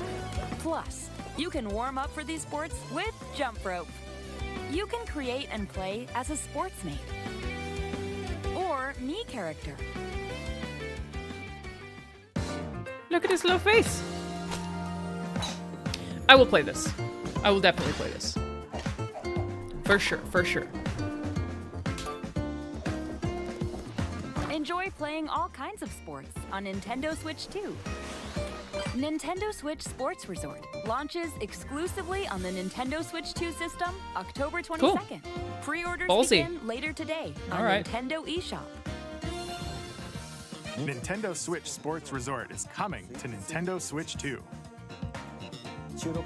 Plus, you can warm up for these sports with jump rope. You can create and play as a sportsmate or me character. Look at his little face. I will play this. I will definitely play this. For sure, for sure. Enjoy playing all kinds of sports on Nintendo Switch 2. Nintendo Switch Sports Resort launches exclusively on the Nintendo Switch 2 system October 22nd. Pre-orders Ballsy. begin later today on All right. Nintendo eShop. Nintendo Switch Sports Resort is coming to Nintendo Switch 2.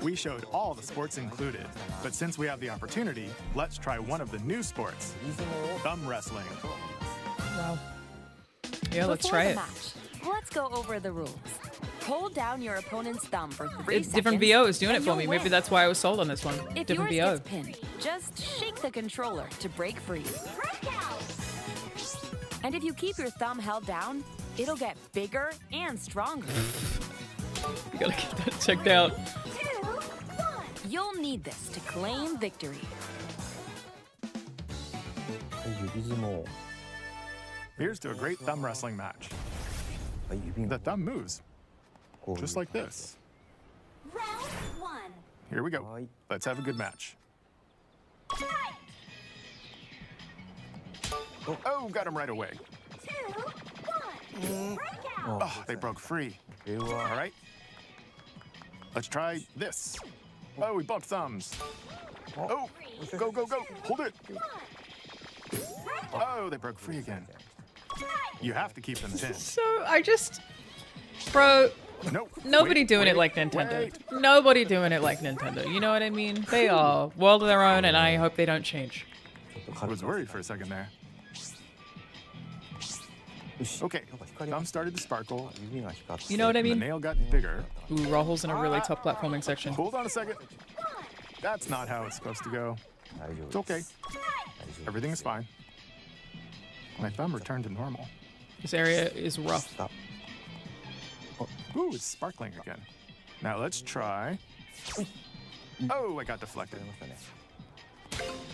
We showed all the sports included, but since we have the opportunity, let's try one of the new sports, thumb wrestling. Wow. Yeah, let's Before try the it. match, let's go over the rules. Hold down your opponent's thumb for 3 It's different seconds, VO is doing it and for you'll me. win. Maybe that's why I was sold on this one. If Different yours VO. gets pinned, just shake the controller to break free. And if you keep your thumb held down, it'll get bigger and stronger. You gotta get that checked out. You'll need this to claim victory. Here's to a great thumb wrestling match. The thumb moves, just like this. Round 1. Here we go. Let's have a good match. Oh, got him right away. 2, 1. Oh, they broke free. All right. Let's try this. Oh, we bumped thumbs. Oh, go, go, go. Hold it. Oh, they broke free again. You have to keep them pinned. So I just, bro. Nope. Nobody Wait, doing it wait, like Nintendo. wait. Nobody doing it like Nintendo. You know what I mean? They are world of their own, and I hope they don't change. I was worried for a second there. Okay, thumb started to sparkle. You know what I The mean? nail got bigger. Ooh, Rahul's in a really tough platforming section. Hold on a second. That's not how it's supposed to go. It's okay. Everything is fine. My thumb returned to normal. This area is rough. Ooh, it's sparkling again. Now let's try. Oh, I got deflected.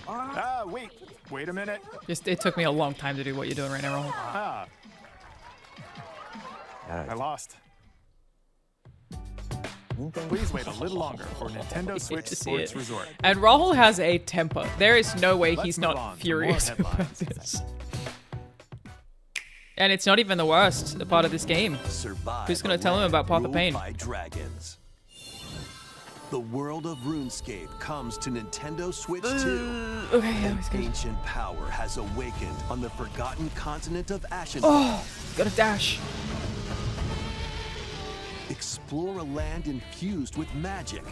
Ah, wait a minute. Just it took me a long time to do what you're doing right now, Rahul. Ah, I lost. Please wait a little longer for Nintendo Switch to see Sports it. Resort. And Rahul has a temper. There is no way Let's he's move not on to furious more about headlines. this. And it's not even the worst part of this game. Survive Who's gonna a tell him land about Path of ruled Pain? by dragons. The world of RuneScape comes to Nintendo Switch 2. Okay, An ancient power has awakened on the forgotten continent of Ashenfall. Oh, gotta dash. Explore a land infused with magic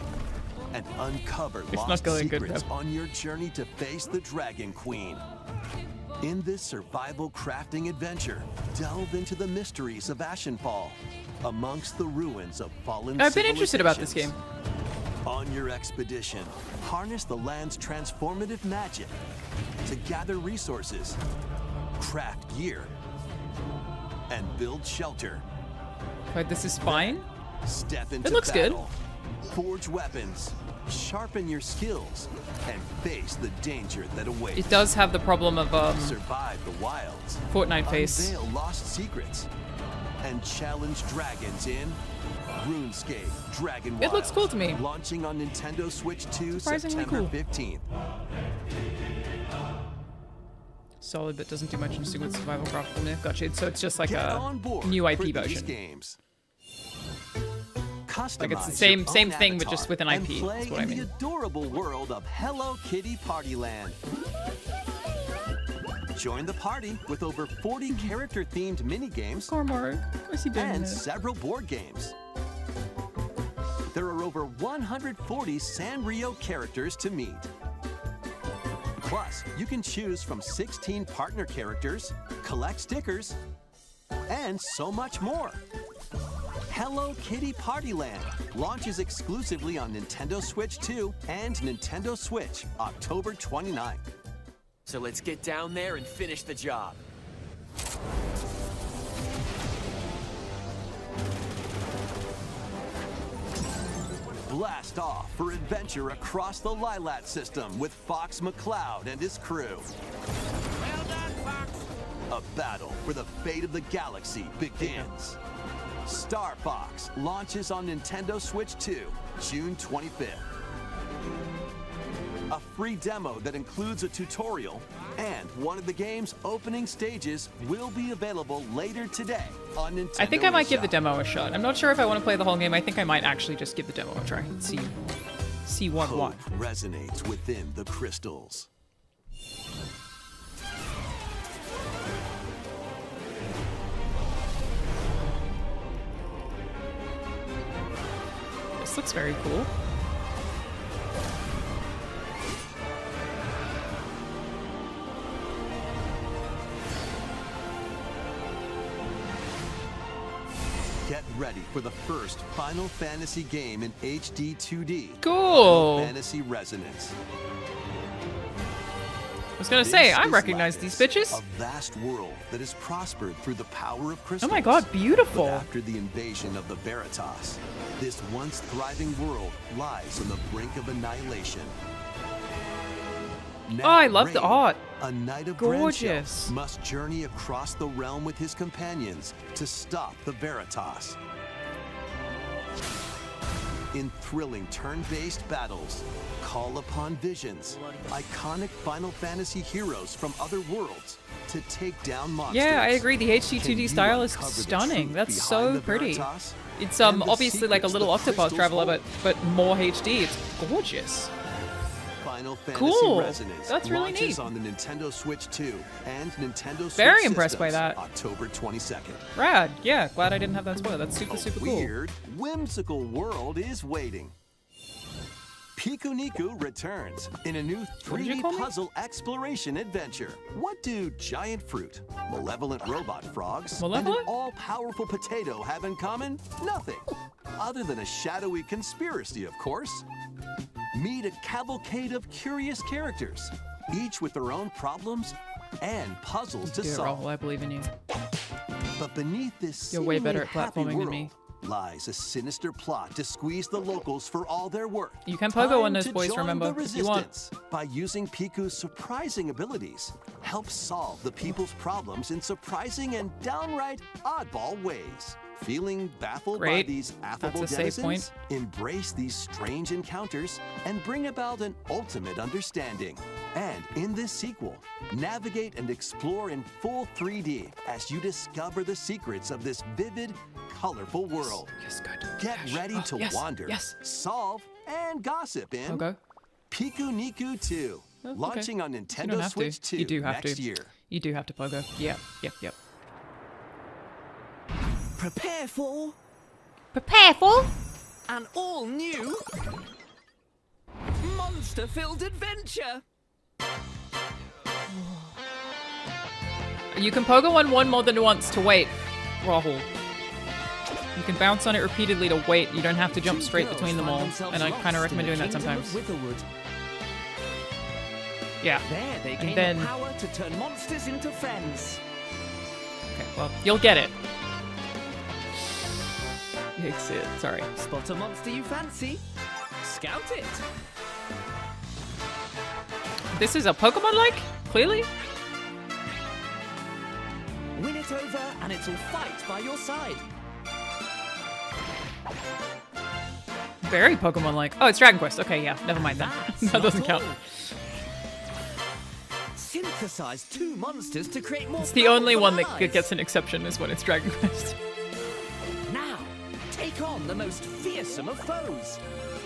and uncover It's not lost going good, secrets though. on your journey to face the Dragon Queen. In this survival crafting adventure, delve into the mysteries of Ashenfall, amongst the ruins of fallen I've been interested about this civilizations. On your expedition, harness the land's transformative magic to gather resources, craft gear, and build shelter. But this is fine. Step into It looks battle, forge weapons, sharpen your skills, and face the danger that awaits. It does have the problem of survive the wilds, Fortnite face. unveil lost secrets, and challenge dragons in RuneScape Dragon Wilds. It looks cool to me. Launching on Nintendo Switch 2 Surprisingly September cool. 15th. Solid, but doesn't do much interesting with survival craft. Gotcha. So it's just like Get a on board new for IP these version. games. Like it's the Customize same your same own thing, but avatar just with an and IP. play That's what I in the mean. adorable world of Hello Kitty Partyland. Join the party with over 40 character-themed mini-games What's he doing and there? several board games. There are over 140 Sanrio characters to meet. Plus, you can choose from 16 partner characters, collect stickers, and so much more. Hello Kitty Partyland launches exclusively on Nintendo Switch 2 and Nintendo Switch October 29th. So let's get down there and finish the job. Blast off for adventure across the Lilat system with Fox McCloud and his crew. Well done, Fox. A battle for the fate of the galaxy begins. Star Fox launches on Nintendo Switch 2, June 25th. A free demo that includes a tutorial and one of the game's opening stages will be available later today on Nintendo I think I might give the eShop. demo a shot. I'm not sure if I want to play the whole game. I think I might actually just give the demo a try and see what. Hope resonates within the crystals. This looks very cool. Get ready for the first Final Fantasy game in HD 2D. Cool. Final Fantasy Resonance. I was gonna say, I recognize these bitches. A vast world that has prospered through the power of Oh crystals. my god, beautiful. But after the invasion of the Veritas, this once thriving world lies on the brink of annihilation. Now, Oh, I love the Rain, art. A knight of Gorgeous. Grandchell, must journey across the realm with his companions to stop the Veritas. In thrilling turn-based battles, call upon visions, iconic Final Fantasy heroes from other worlds to take down monsters. Yeah, I agree. The HD Can 2D you style is uncover the stunning. truth That's behind so the pretty. Veritas? It's And the obviously like a secrets little the Octopath crystals Traveler, hold? but more HD. It's gorgeous. Final Fantasy Cool. Resonance That's really launches neat. on the Nintendo Switch 2 and Nintendo Switch Very impressed by systems that. October 22nd. Rad. Yeah, glad I didn't have that spoiler. That's super cool. Weird, whimsical world is waiting. Piku Niku returns in a new What did you 3D call me? puzzle exploration adventure. What do giant fruit, malevolent robot frogs, Malevolent? and an all-powerful potato have in common? Nothing. Other than a shadowy conspiracy, of course. Meet a cavalcade of curious characters, each with their own problems and puzzles to Do it, solve. Rahul. I believe in you. But beneath this You're way better seemingly at happy platforming world than me. lies a sinister plot to squeeze the locals for all their work. You can pogo on Time those to boys, join remember, the if you want. resistance. By using Piku's surprising abilities, help solve the people's problems in surprising and downright oddball ways. Feeling baffled by Great. these affable That's a save denizens? point. Embrace these strange encounters and bring about an ultimate understanding. And in this sequel, navigate and explore in full 3D as you discover the secrets of this vivid, colorful world. Yes, good. Get Dash. ready Oh, to yes, wander, yes. solve, and gossip in Okay. Piku Niku 2, Oh, okay. launching on You don't Nintendo have Switch to. 2 You do have next to. year. You do have to, Pogo. Yeah. Yep. Prepare for an all-new monster-filled adventure. You can Pogo on one more than once to wait, Rahul. You can bounce on it repeatedly to wait. You don't have to jump straight between them all. And I kind of recommend doing that sometimes. Yeah. There they And gain then... the power to turn monsters into friends. Okay, well, you'll get it. Exit. Sorry. Spot a monster you fancy. Scout it. This is a Pokemon-like? Clearly? Win it over and it'll fight by your side. Very Pokemon-like. Oh, it's Dragon Quest. Okay, yeah. Never mind that. That doesn't count. Synthesize two monsters to create more. It's the only one that allies. gets an exception is when it's Dragon Quest. Now, take on the most fearsome of foes.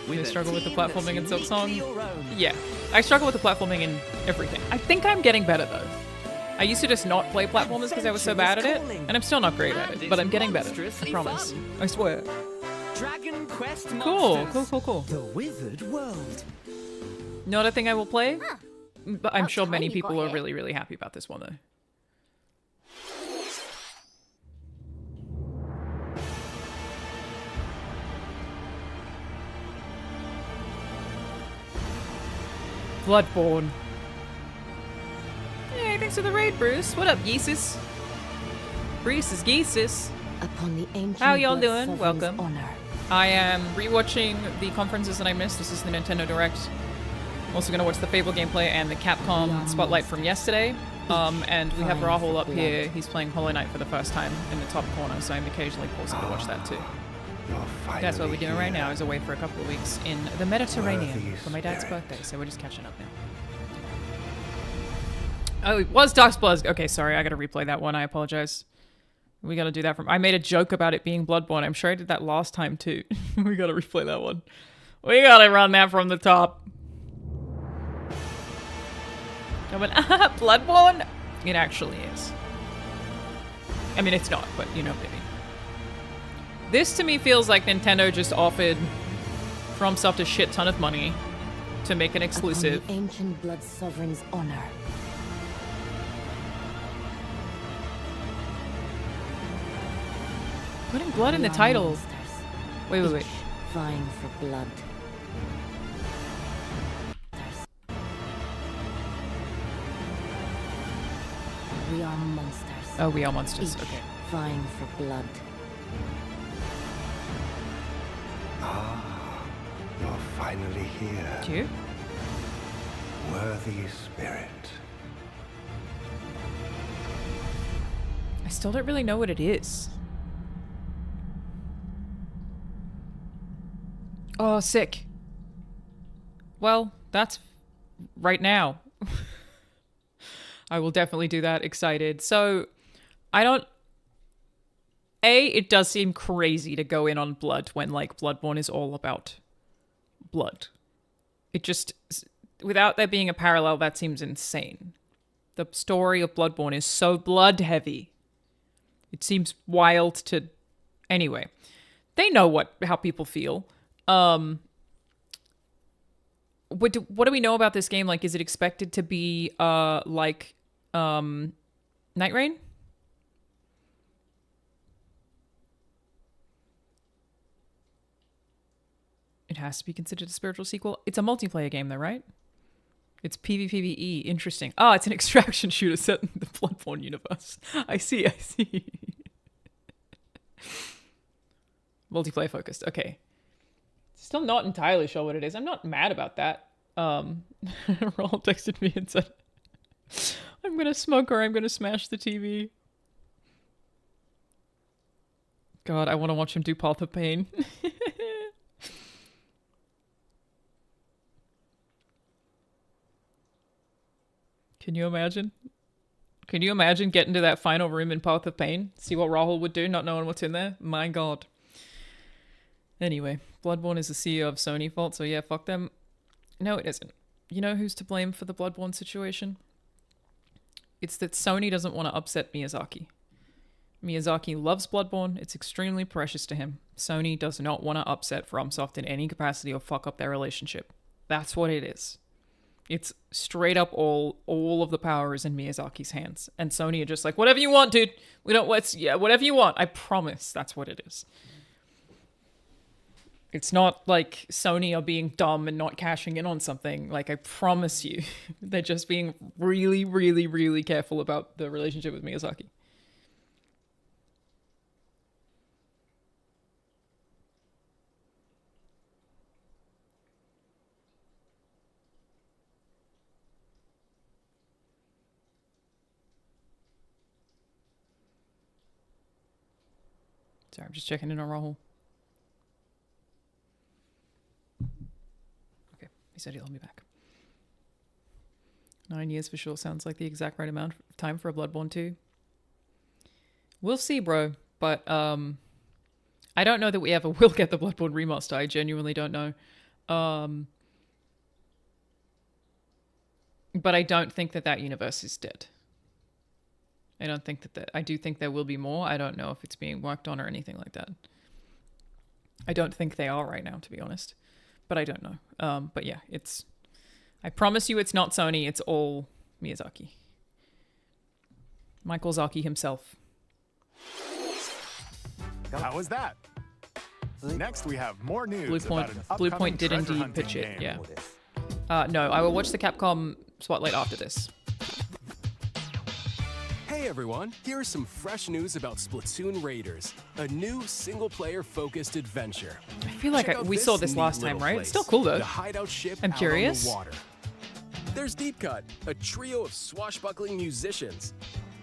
You a struggle with the team that's platforming in Silksong? uniquely your own. Yeah. I struggle with the platforming in everything. I think I'm getting better, though. I used to just not play platformers because I was so bad at it, and I'm still not great at it, but I'm getting better. I promise. I swear. Dragon Quest Cool, Monsters. cool. The Wizard World. Not a thing I will play, but I'm About sure time many you people got are here. really, really happy about this one, though. Bloodborne. Hey, thanks for the raid, Bruce. What up, Yeesus? Bruce is Yeesus. Upon the ancient How y'all blood doing? sovereign's Welcome. honor. I am rewatching the conferences that I missed. This is the Nintendo Direct. I'm also going to watch the Fable gameplay and the Capcom Spotlight from yesterday. And we have Rahul up here. He's playing Hollow Knight for the first time in the top corner, so I'm occasionally pausing to watch that too. That's what we're doing right now, is away for a couple of weeks in the Mediterranean for my dad's birthday, so we're just catching up now. Oh, it was Dark Blood. Okay, sorry, I gotta replay that one. I apologize. We gotta do that from... I made a joke about it being Bloodborne. I'm sure I did that last time too. We gotta replay that one. We gotta run that from the top. I went, Bloodborne? It actually is. I mean, it's not, but you know what I mean. This to me feels like Nintendo just offered FromSoft a shit ton of money to make an exclusive. Upon the ancient blood sovereign's honor. Putting blood in the We are title. monsters, Wait. each vying for blood. We are monsters. Oh, we are monsters. Each Okay. vying for blood. Ah, you're finally here. Cute. Worthy spirit. I still don't really know what it is. Oh, sick. Well, that's right now. I will definitely do that. Excited. So, it does seem crazy to go in on blood when, like, Bloodborne is all about blood. It just, without there being a parallel, that seems insane. The story of Bloodborne is so blood heavy. It seems wild to... Anyway, they know how people feel. What do we know about this game? Like, is it expected to be like Night Rain? It has to be considered a spiritual sequel. It's a multiplayer game, though, right? It's PvPvE. Interesting. Oh, it's an extraction shooter set in the Bloodborne universe. I see. Multiplayer focused. Okay. Still not entirely sure what it is. I'm not mad about that. Raul texted me and said, I'm gonna smoke or I'm gonna smash the TV. God, I want to watch him do Path of Pain. Can you imagine? Can you imagine getting to that final room in Path of Pain? See what Rahul would do, not knowing what's in there? My God. Anyway, Bloodborne is the CEO of Sony fault, so yeah, fuck them. No, it isn't. You know who's to blame for the Bloodborne situation? It's that Sony doesn't want to upset Miyazaki. Miyazaki loves Bloodborne. It's extremely precious to him. Sony does not want to upset FromSoft in any capacity or fuck up their relationship. That's what it is. It's straight up all of the power is in Miyazaki's hands. And Sony are just like, whatever you want, dude. Whatever you want. I promise that's what it is. It's not like Sony are being dumb and not cashing in on something. Like, I promise you. They're just being really, really, really careful about the relationship with Miyazaki. Sorry, I'm just checking in on Rahul. Okay, he said he'll be back. 9 years for sure sounds like the exact right amount of time for a Bloodborne 2. We'll see, bro. But I don't know that we ever will get the Bloodborne remaster. I genuinely don't know. But I don't think that universe is dead. I don't think that I do think there will be more. I don't know if it's being worked on or anything like that. I don't think they are right now, to be honest. But I don't know. But yeah, I promise you it's not Sony. It's all Miyazaki. Michael Zaki himself. How was that? Next, we have more news. Blue Point did indeed pitch it, yeah. No, I will watch the Capcom Spotlight after this. Hey everyone, here's some fresh news about Splatoon Raiders, a new single-player focused adventure. I feel like we saw this last time, right? It's still cool though. The hideout ship I'm curious. Out on the water. There's Deep Cut, a trio of swashbuckling musicians.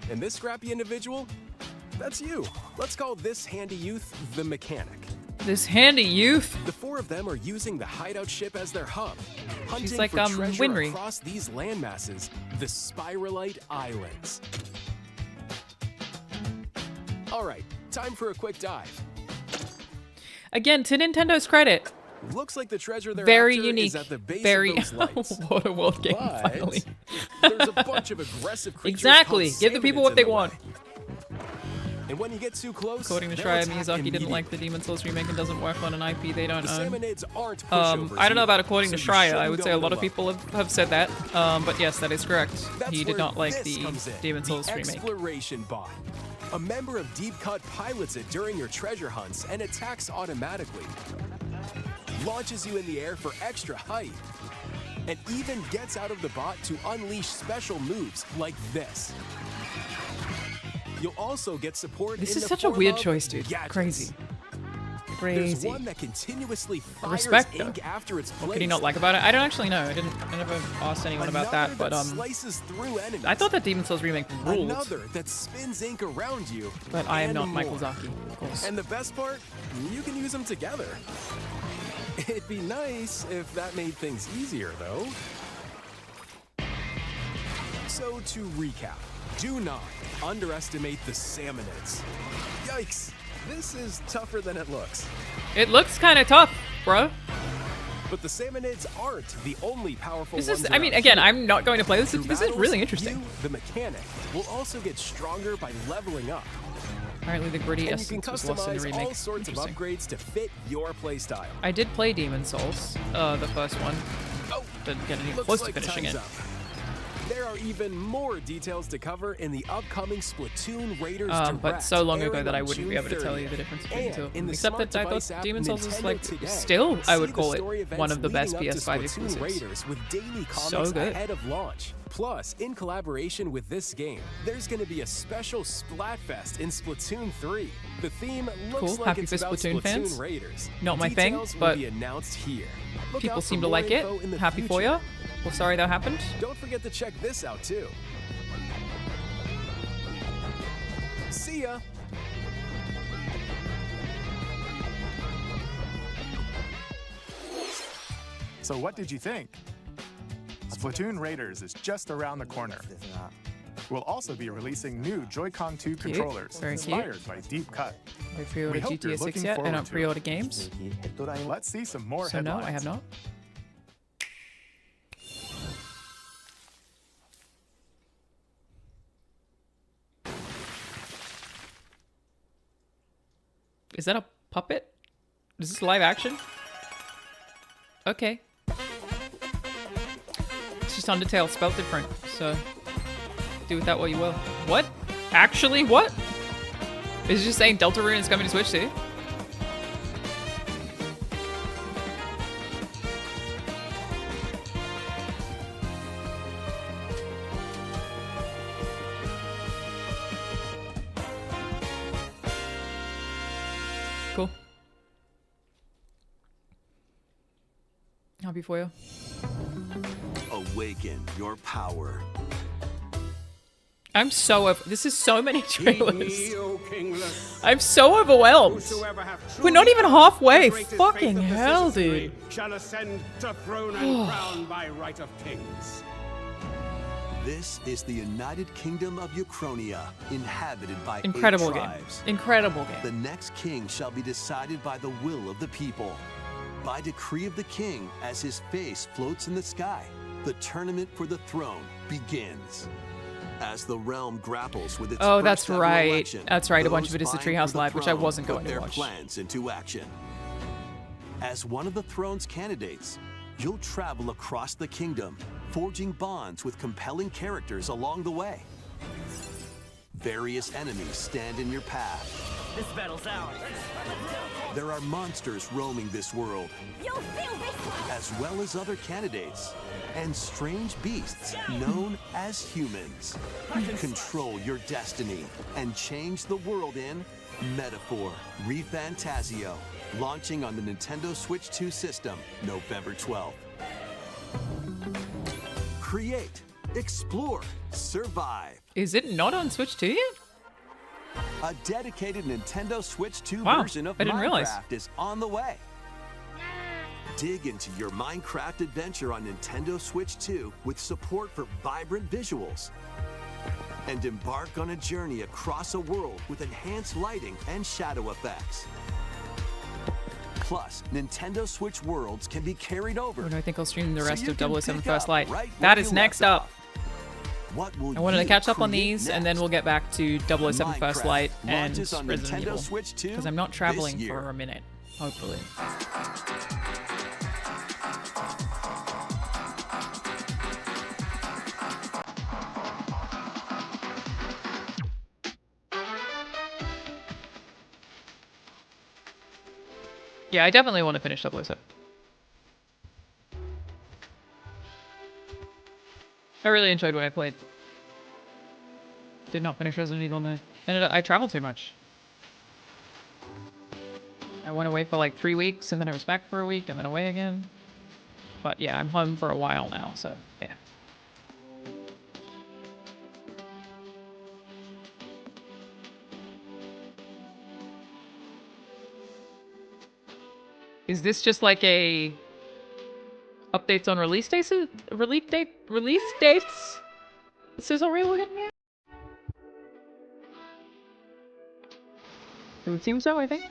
And this scrappy individual? That's you. Let's call this handy youth the mechanic. This handy youth? The four of them are using the hideout ship as their hub. She's like, hunting for treasure Winry. across these landmasses, the Spiralite Islands. All right, time for a quick dive. Again, to Nintendo's credit. Looks like the treasure they're very after unique. Is at the base very of those lights. What a world game, finally. There's a bunch of aggressive creatures. Exactly. Give the people what they want. And when you get too close, according to Schreier, Miyazaki didn't like the Demon Souls remake and doesn't work on an IP they don't own. I don't know about according to Schreier. I would say a lot of people have said that. But yes, that is correct. He did not like the Demon Souls remake. Exploration bot. A member of Deep Cut pilots it during your treasure hunts and attacks automatically. Launches you in the air for extra height. And even gets out of the bot to unleash special moves like this. You'll also get support. This is such a weird choice, dude. Gadgets. Crazy. There's one that continuously fires Respect, though. ink after its What could he not like about it? I don't actually know. I never asked anyone about that, but slices through enemies. I thought that Demon Souls remake ruled. Another that spins ink around you. But I am and not more. Michael Zaki, of course. And the best part, you can use them together. It'd be nice if that made things easier, though. So to recap, do not underestimate the Salmonids. Yikes, this is tougher than it looks. It looks kind of tough, bro. But the Salmonids aren't the only powerful This ones is, I mean, around again, here. I'm not going to play this. Through This is really battles, interesting. You, the mechanic, will also get stronger by leveling up. Apparently the gritty And you can essence was lost in the customize remake. all sorts of upgrades to fit your playstyle. I did play Demon Souls, the first one. Oh, didn't get any looks close like to finishing time's it. up. There are even more details to cover in the upcoming Splatoon Raiders Direct, but so long ago airing that I on wouldn't be June able to tell you 30th. the difference between the And two. in the Except smart that I device thought app Demon Souls is Nintendo like, Today. still, I would See call the story it events one of the best leading up to PS5 Splatoon exclusives. Raiders with daily So comics good. ahead of launch. Plus, in collaboration with this game, there's going to be a special Splatfest in Splatoon 3. The theme looks Cool. like Happy it's for about Splatoon fans. Raiders. Not my thing, Details will but be announced here. Look people out for seem to more like it. info in the Happy for future. you. Well, sorry that happened. Don't forget to check this out too. See ya. So what did you think? Splatoon Raiders is just around the corner. We'll also be releasing new Joy-Con 2 controllers Very inspired cute. by Deep Cut. I pre-ordered We hope you're GTA 6 looking yet. I forward don't to pre-order it. games. Let's see some more So headlines. no, I have not. Is that a puppet? Is this live action? Okay. It's just Undertale spelled different, so do with that what you will. What? Actually, what? Is it just saying Deltarune is coming to Switch too? Cool. Happy for you. Awaken your power. I'm so this is so many trailers. I'm so overwhelmed. We're not even halfway. Fucking hell, dude. Shall ascend to throne and crown by right of kings. This is the United Kingdom of Uchronia, inhabited by Incredible 8 game. tribes. Incredible game. The next king shall be decided by the will of the people. By decree of the king, as his face floats in the sky, the tournament for the throne begins. As the realm grapples with its Oh, that's first ever right. election, That's right. A bunch those of it is the vying Treehouse for the Live, which I throne wasn't put going to their watch. plans into action. As one of the throne's candidates, you'll travel across the kingdom, forging bonds with compelling characters along the way. Various enemies stand in your path. This battle's ours. There are monsters roaming this world, You'll feel this! as well as other candidates, and strange beasts known as humans. Control your destiny and change the world in Metaphor ReFantasio, launching on the Nintendo Switch 2 system November 12th. Create, explore, survive. Is it not on Switch 2 yet? A dedicated Nintendo Switch 2 Wow, version of I didn't realize. Minecraft is on the way. Dig into your Minecraft adventure on Nintendo Switch 2 with support for vibrant visuals. And embark on a journey across a world with enhanced lighting and shadow effects. Plus, Nintendo Switch worlds can be carried over. When do I think I'll stream the So rest you of can 007 pick First up Light? right That where is you next left up. off. What will I wanted to you catch up on create these, and then next? we'll get back to 007 First Minecraft Light and launches on Resident Nintendo Evil. Switch 2 Because I'm not traveling this year. for a minute, hopefully. Yeah, I definitely want to finish 007. I really enjoyed what I played. Did not finish Resident Evil 9. I traveled too much. I went away for like 3 weeks, and then I was back for a week, and then away again. But yeah, I'm home for a while now, so yeah. Is this just like a updates on release dates? Release dates? This is already looking at? It would seem so, I think.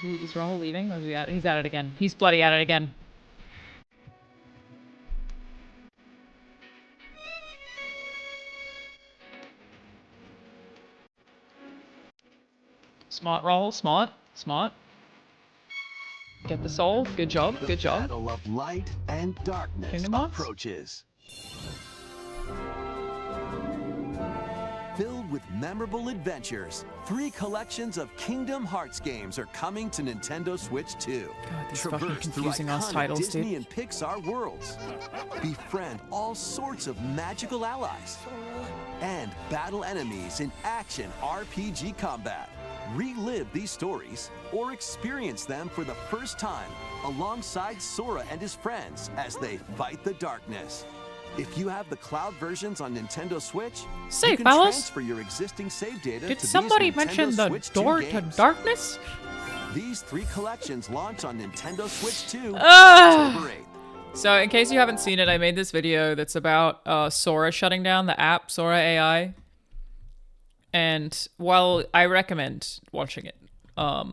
Is Rahul leaving? Or is he at? He's at it again. He's bloody at it again. Smart, Rahul. Smart. Smart. Get the soul. Good job. Good job. The battle of light and darkness Kingdom Hearts? approaches. Filled with memorable adventures, 3 collections of Kingdom Hearts games are coming to Nintendo Switch 2. God, these fucking Traverse through confusing ass iconic titles, Disney dude. and Pixar worlds. Befriend all sorts of magical allies. And battle enemies in action RPG combat. Relive these stories or experience them for the first time alongside Sora and his friends as they fight the darkness. If you have the cloud versions on Nintendo Switch, Say, you can fellas, transfer your existing save data did to somebody these mention Nintendo the Switch 2 door to games. darkness? These 3 collections launch on Nintendo Switch 2 Ah! October 8th. So, in case you haven't seen it, I made this video that's about Sora shutting down the app, Sora AI. And while I recommend watching it, I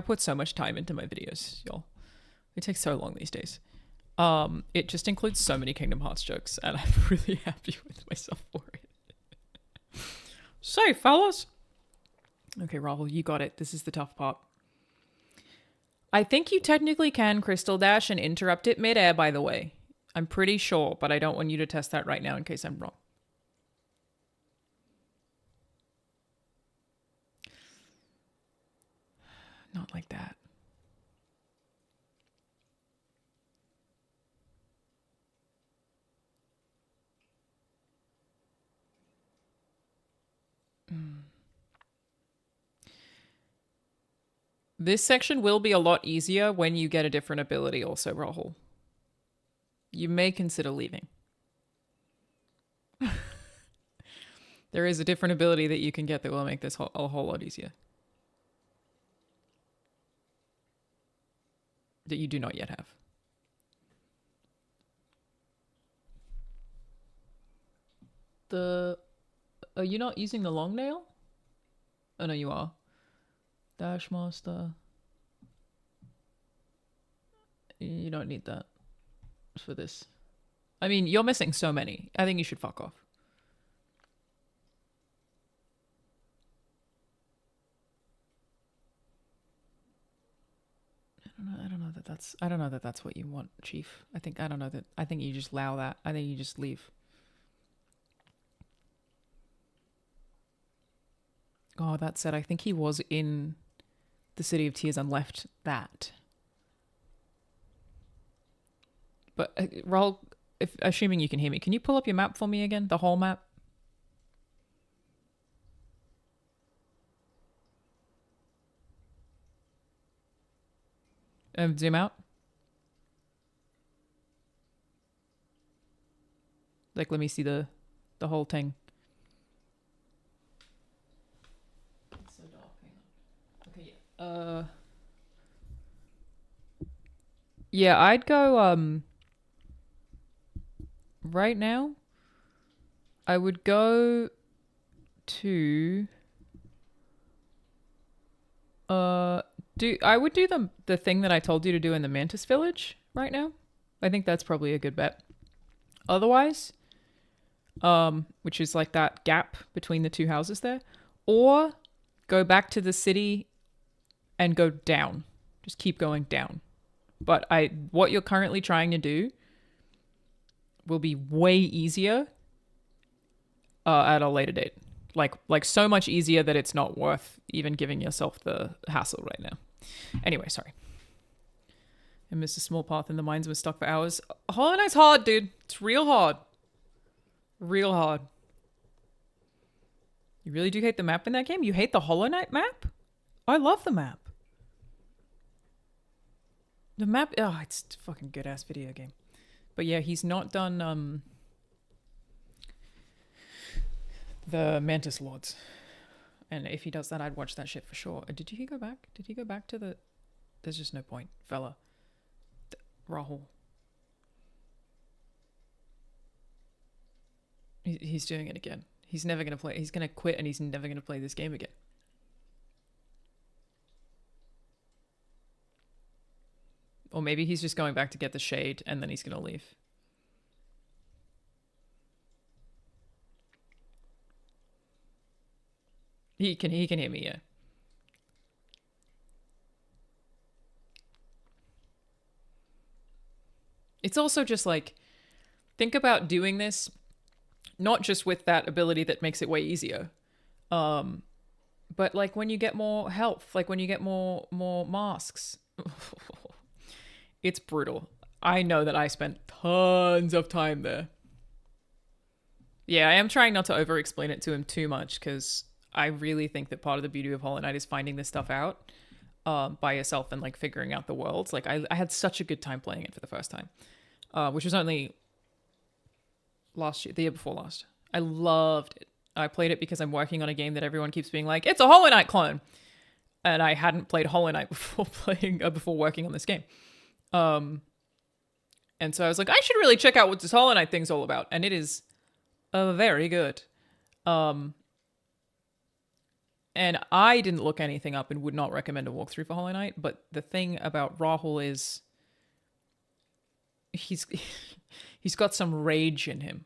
put so much time into my videos, y'all. It takes so long these days. It just includes so many Kingdom Hearts jokes, and I'm really happy with myself for it. So, fellas. Okay, Rahul, you got it. This is the tough part. I think you technically can Crystal Dash and interrupt it mid-air, by the way. I'm pretty sure, but I don't want you to test that right now in case I'm wrong. Not like that. This section will be a lot easier when you get a different ability also, Rahul. You may consider leaving. There is a different ability that you can get that will make this a whole lot easier. That you do not yet have. Are you not using the long nail? Oh no, you are. Dash Master. You don't need that for this. I mean, you're missing so many. I think you should fuck off. I don't know that that's what you want, Chief. I think you just allow that. I think you just leave. Oh, that said, I think he was in the City of Tears and left that. But Rahul, assuming you can hear me, can you pull up your map for me again? The whole map? Zoom out. Like, let me see the whole thing. It's so dark. Hang on. Okay, yeah. Yeah, I'd go, right now, I would go to, I would do the thing that I told you to do in the Mantis Village right now. I think that's probably a good bet. Otherwise, which is like that gap between the two houses there, or go back to the city and go down. Just keep going down. But what you're currently trying to do will be way easier at a later date. Like so much easier that it's not worth even giving yourself the hassle right now. Anyway, sorry. I missed a small path and the mines were stuck for hours. Hollow Knight's hard, dude. It's real hard. Real hard. You really do hate the map in that game? You hate the Hollow Knight map? I love the map. The map, oh, it's a fucking good ass video game. But yeah, he's not done the Mantis Lords. And if he does that, I'd watch that shit for sure. Did he go back? Did he go back to the... There's just no point, fella. Rahul. He's doing it again. He's never going to play. He's going to quit and he's never going to play this game again. Or maybe he's just going back to get the shade and then he's going to leave. He can hear me, yeah. It's also just like, think about doing this, not just with that ability that makes it way easier, but like when you get more health, like when you get more masks. It's brutal. I know that I spent tons of time there. Yeah, I am trying not to over-explain it to him too much, because I really think that part of the beauty of Hollow Knight is finding this stuff out by yourself and like figuring out the worlds. Like I had such a good time playing it for the first time, which was only last year, the year before last. I loved it. I played it because I'm working on a game that everyone keeps being like, it's a Hollow Knight clone. And I hadn't played Hollow Knight before working on this game. And so I was like, I should really check out what this Hollow Knight thing's all about. And it is very good. And I didn't look anything up and would not recommend a walkthrough for Hollow Knight. But the thing about Rahul is he's got some rage in him.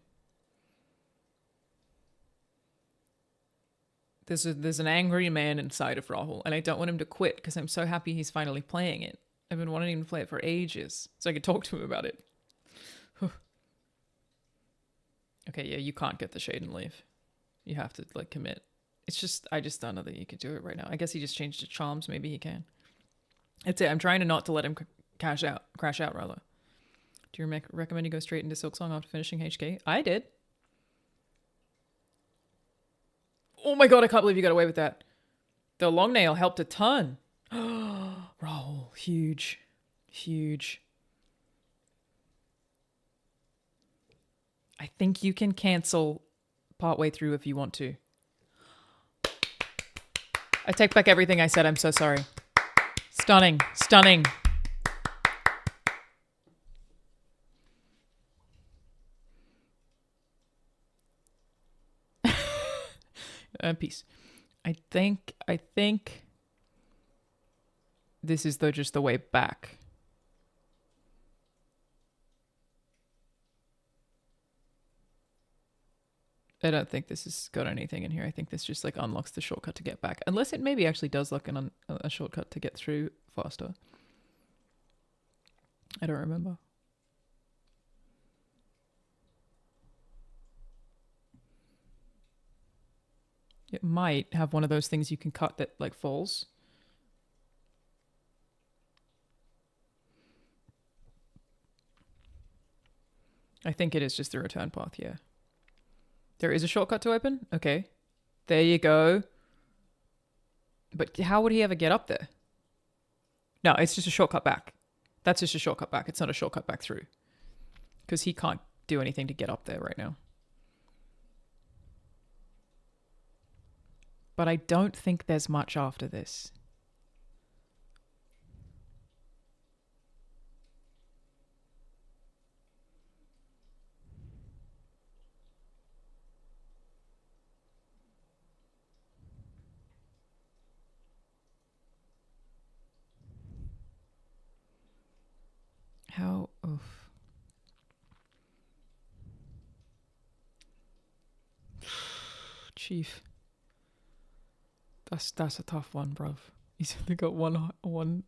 There's an angry man inside of Rahul, and I don't want him to quit because I'm so happy he's finally playing it. I've been wanting him to play it for ages, so I could talk to him about it. Okay, yeah, you can't get the shade and leave. You have to, like, commit. It's just, I just don't know that you could do it right now. I guess he just changed his charms. Maybe he can. That's it. I'm trying to not to let him crash out, rather. Do you recommend you go straight into Silksong after finishing HK? I did. Oh my god, I can't believe you got away with that. The long nail helped a ton. Rahul, huge. Huge. I think you can cancel partway through if you want to. I take back everything I said. I'm so sorry. Stunning. Stunning. Peace. I think this is just the way back. I don't think this has got anything in here. I think this just like unlocks the shortcut to get back. Unless it maybe actually does look a shortcut to get through faster. I don't remember. It might have one of those things you can cut that like falls. I think it is just the return path, yeah. There is a shortcut to open? Okay. There you go. But how would he ever get up there? No, it's just a shortcut back. That's just a shortcut back. It's not a shortcut back through. Because he can't do anything to get up there right now. But I don't think there's much after this. How? Oof. Chief. That's a tough one, bruv. He's only got one.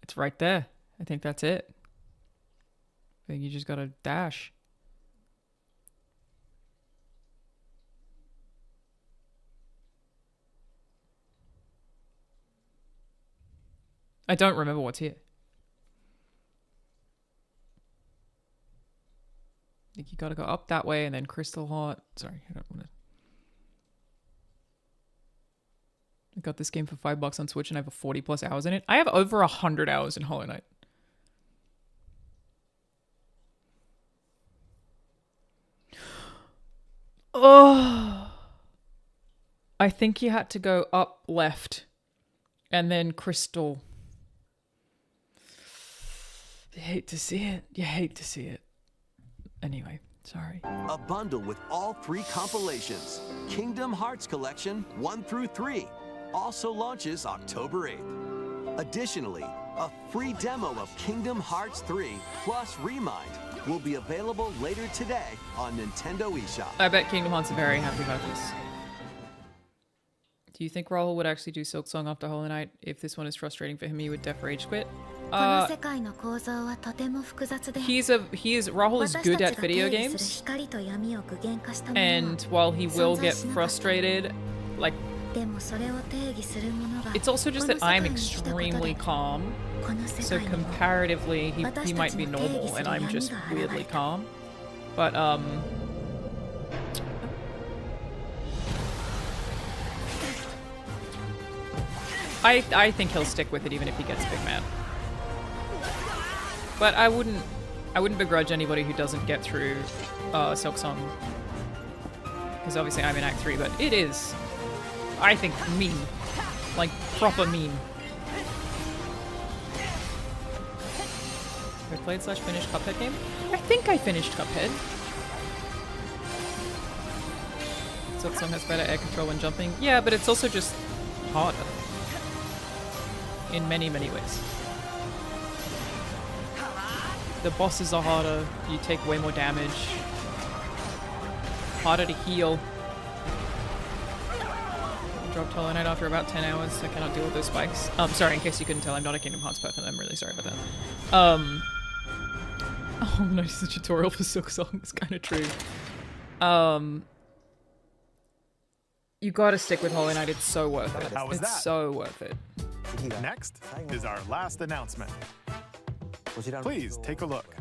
It's right there. I think that's it. I think you just gotta dash. I don't remember what's here. I think you gotta go up that way and then Crystal Heart. Sorry, I don't want to. I got this game for $5 on Switch and I have 40 plus hours in it. I have over 100 hours in Hollow Knight. Oh, I think you had to go up left and then Crystal. You hate to see it. You hate to see it. Anyway, sorry. A bundle with all 3 compilations. Kingdom Hearts Collection 1 through 3. Also launches October 8th. Additionally, a free demo of Kingdom Hearts 3 plus Remind will be available later today on Nintendo eShop. I bet Kingdom Hearts are very happy about this. Do you think Rahul would actually do Silksong after Hollow Knight? If this one is frustrating for him, he would def rage quit? Rahul is good at video games, and while he will get frustrated, like, it's also just that I'm extremely calm, so comparatively he might be normal and I'm just weirdly calm. But I think he'll stick with it even if he gets big mad. But I wouldn't begrudge anybody who doesn't get through Silksong, because obviously I'm in Act 3, but it is, I think, mean. Like, proper mean. Have I played / finished Cuphead game? I think I finished Cuphead. Silksong has better air control when jumping. Yeah, but it's also just harder. In many, many ways. The bosses are harder, you take way more damage. Harder to heal. I dropped Hollow Knight after about 10 hours. I cannot deal with those spikes. Sorry, in case you couldn't tell, I'm not a Kingdom Hearts person. I'm really sorry about that. Oh, notice the tutorial for Silksong. It's kind of true. You gotta stick with Hollow Knight. It's so worth it. How was it's that? So worth it. Next is our last announcement. Please take a look.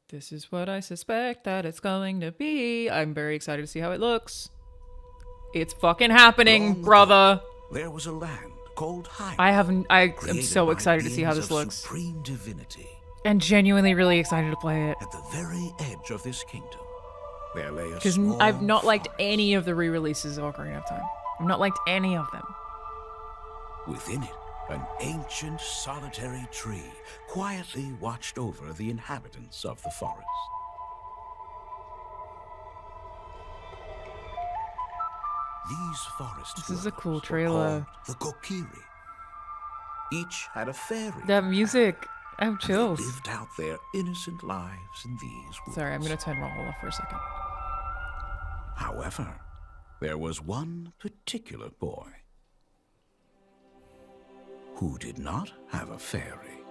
This is what I suspect that it's going to be. I'm very excited to see how it looks. It's fucking happening, brother. There was a land called Hyrule. I am so excited to see how this looks. Supreme divinity. And genuinely really excited to play it. At the very edge of this kingdom, there lay a Because small I've not liked any of the re-releases of Ocarina of Time. I've not liked any of them. Within it, an ancient solitary tree quietly watched over the inhabitants of the forest. These forests This is a cool trailer. the Kokiri. Each had a fairy. That music, I have chills. They lived out their innocent lives in these woods. Sorry, I'm gonna turn Rahul off for a second. However, there was one particular boy who did not have a fairy.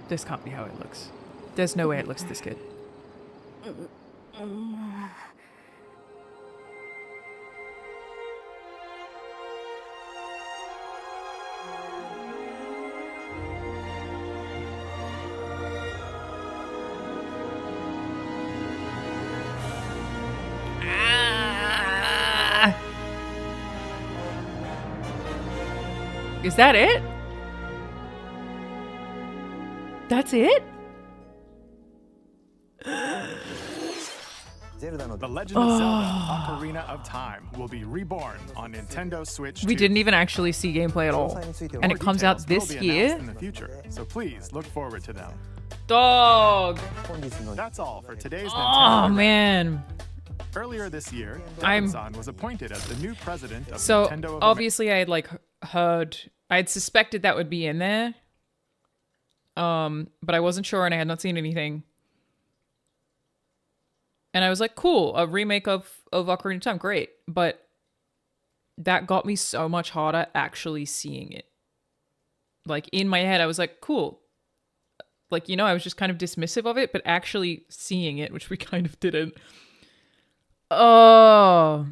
This can't be how it looks. There's no way it looks this good. Is that it? That's it? The Legend of Zelda Ocarina of Time will be reborn on Nintendo Switch 2. We didn't even actually see gameplay at all. And it comes out this year? In the future, so please look forward to them. Dog! That's all for today's Oh, Nintendo. man. Earlier this year, Devon-san was appointed as the new president of So, Nintendo of obviously I had like heard, I had suspected that would be in there. But I wasn't sure and I had not seen anything. And I was like, cool, a remake of Ocarina of Time, great. But that got me so much harder actually seeing it. Like, in my head, I was like, cool. Like, you know, I was just kind of dismissive of it, but actually seeing it, which we kind of didn't. Oh.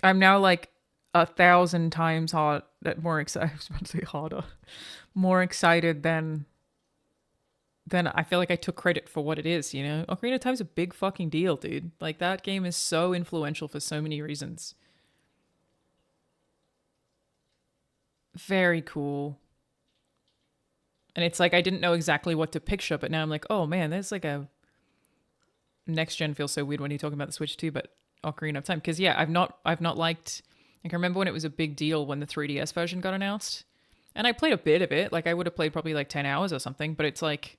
I'm now like 1,000 times more excited. I was about to say harder. More excited than I feel like I took credit for what it is, you know? Ocarina of Time's a big fucking deal, dude. Like, that game is so influential for so many reasons. Very cool. And it's like, I didn't know exactly what to picture, but now I'm like, oh man, there's like a... Next gen feels so weird when you're talking about the Switch too, but Ocarina of Time. Because yeah, I've not liked... Like, I remember when it was a big deal when the 3DS version got announced. And I played a bit of it. Like, I would have played probably like 10 hours or something, but it's like...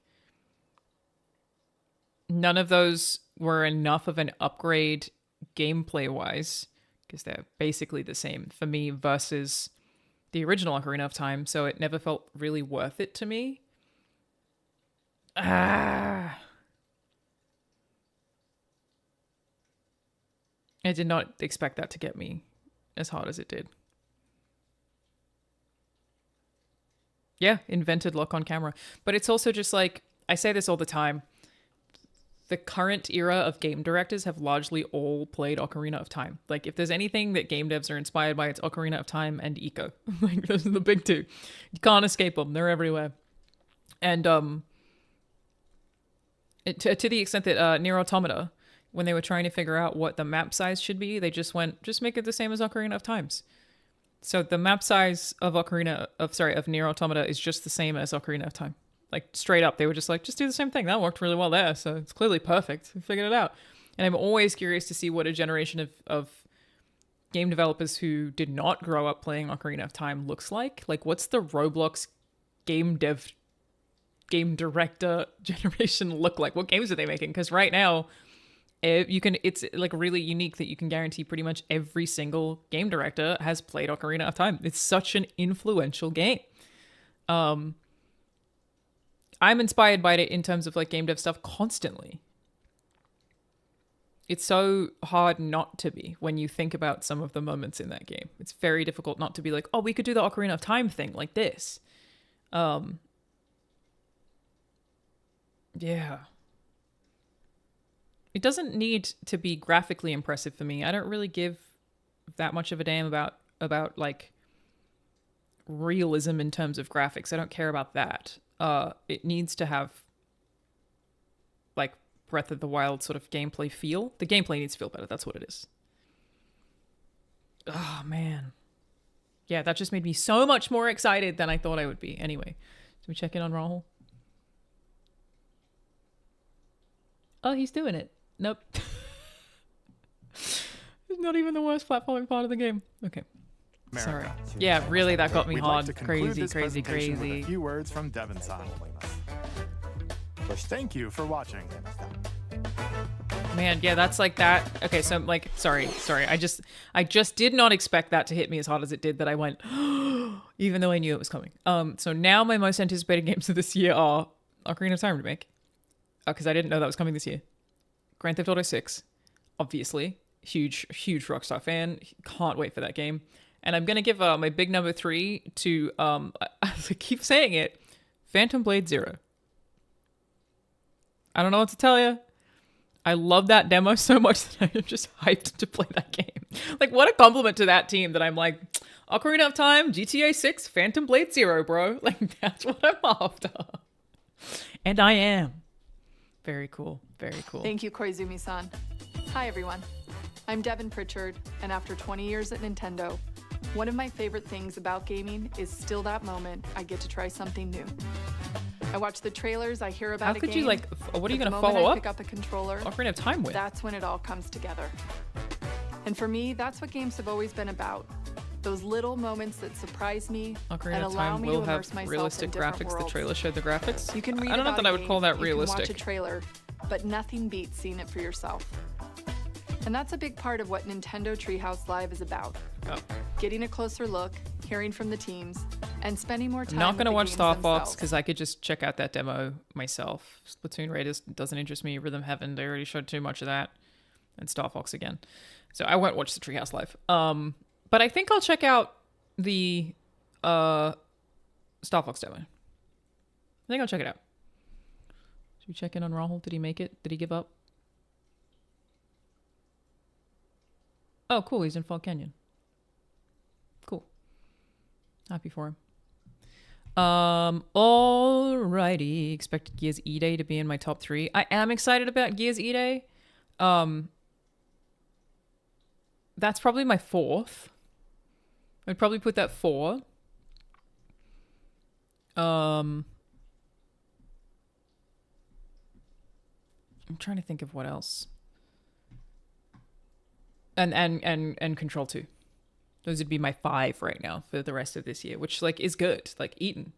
None of those were enough of an upgrade gameplay-wise, because they're basically the same for me versus the original Ocarina of Time, so it never felt really worth it to me. I did not expect that to get me as hard as it did. Yeah, invented lock on camera. But it's also just like, I say this all the time. The current era of game directors have largely all played Ocarina of Time. Like, if there's anything that game devs are inspired by, it's Ocarina of Time and Eco. Like, those are the big two. You can't escape them. They're everywhere. And to the extent that Nier Automata, when they were trying to figure out what the map size should be, they just make it the same as Ocarina of Times. So the map size of Nier Automata is just the same as Ocarina of Time. Like, straight up, they were just like, just do the same thing. That worked really well there, so it's clearly perfect. We figured it out. And I'm always curious to see what a generation of game developers who did not grow up playing Ocarina of Time looks like. Like, what's the Roblox game director generation look like? What games are they making? Because right now, it's like really unique that you can guarantee pretty much every single game director has played Ocarina of Time. It's such an influential game. I'm inspired by it in terms of like game dev stuff constantly. It's so hard not to be when you think about some of the moments in that game. It's very difficult not to be like, oh, we could do the Ocarina of Time thing like this. Yeah. It doesn't need to be graphically impressive for me. I don't really give that much of a damn about like realism in terms of graphics. I don't care about that. It needs to have like Breath of the Wild sort of gameplay feel. The gameplay needs to feel better. That's what it is. Oh, man. Yeah, that just made me so much more excited than I thought I would be. Anyway, should we check in on Rahul? Oh, he's doing it. Nope. It's not even the worst platforming part of the game. Okay. Sorry. Yeah, really, that got me hard. Like crazy. With a few words from Devon-san. Thank you for watching. Man, yeah, that's like that. Okay, so like, sorry. I just did not expect that to hit me as hard as it did. That I went, even though I knew it was coming. So now my most anticipated games of this year are Ocarina of Time remake, because I didn't know that was coming this year. Grand Theft Auto 6, obviously, huge Rockstar fan. Can't wait for that game. And I'm gonna give my big number 3 to I keep saying it, Phantom Blade 0. I don't know what to tell you. I love that demo so much that I'm just hyped to play that game. Like, what a compliment to that team that I'm like, Ocarina of Time, GTA 6, Phantom Blade 0, bro. Like, that's what I'm after. And I am. Very cool. Very cool. Thank you, Koizumi-san. Hi, everyone. I'm Devin Pritchard, and after 20 years at Nintendo, one of my favorite things about gaming is still that moment I get to try something new. I watch the trailers, I hear about How a could game. you like? What are you but gonna the moment follow I up? pick up a controller, Ocarina of Time with. That's when it all comes together. And for me, that's what games have always been about. Those little moments that surprise me Ocarina and of allow Time me will to immerse have myself realistic in different graphics. worlds. The trailer showed the graphics. You can read I don't know about that a I would game, call that you can realistic. watch a trailer, but nothing beats seeing it for yourself. And that's a big part of what Nintendo Treehouse Live is about. Oh. Getting a closer look, hearing from the teams, and spending more time Not with gonna the watch games Star Fox themselves. because I could just check out that demo myself. Splatoon Raiders doesn't interest me. Rhythm Heaven, they already showed too much of that, and Star Fox again. So I won't watch the Treehouse Live. But I think I'll check out the Star Fox demo. I think I'll check it out. Should we check in on Rahul? Did he make it? Did he give up? Oh, cool. He's in Fall Canyon. Cool. Happy for him. Alrighty. Expected Gears E-Day to be in my top 3. I am excited about Gears E-Day. That's probably my 4th. I'd probably put that 4. I'm trying to think of what else. And Control 2. Those would be my 5 right now for the rest of this year, which like is good. Like Eaton.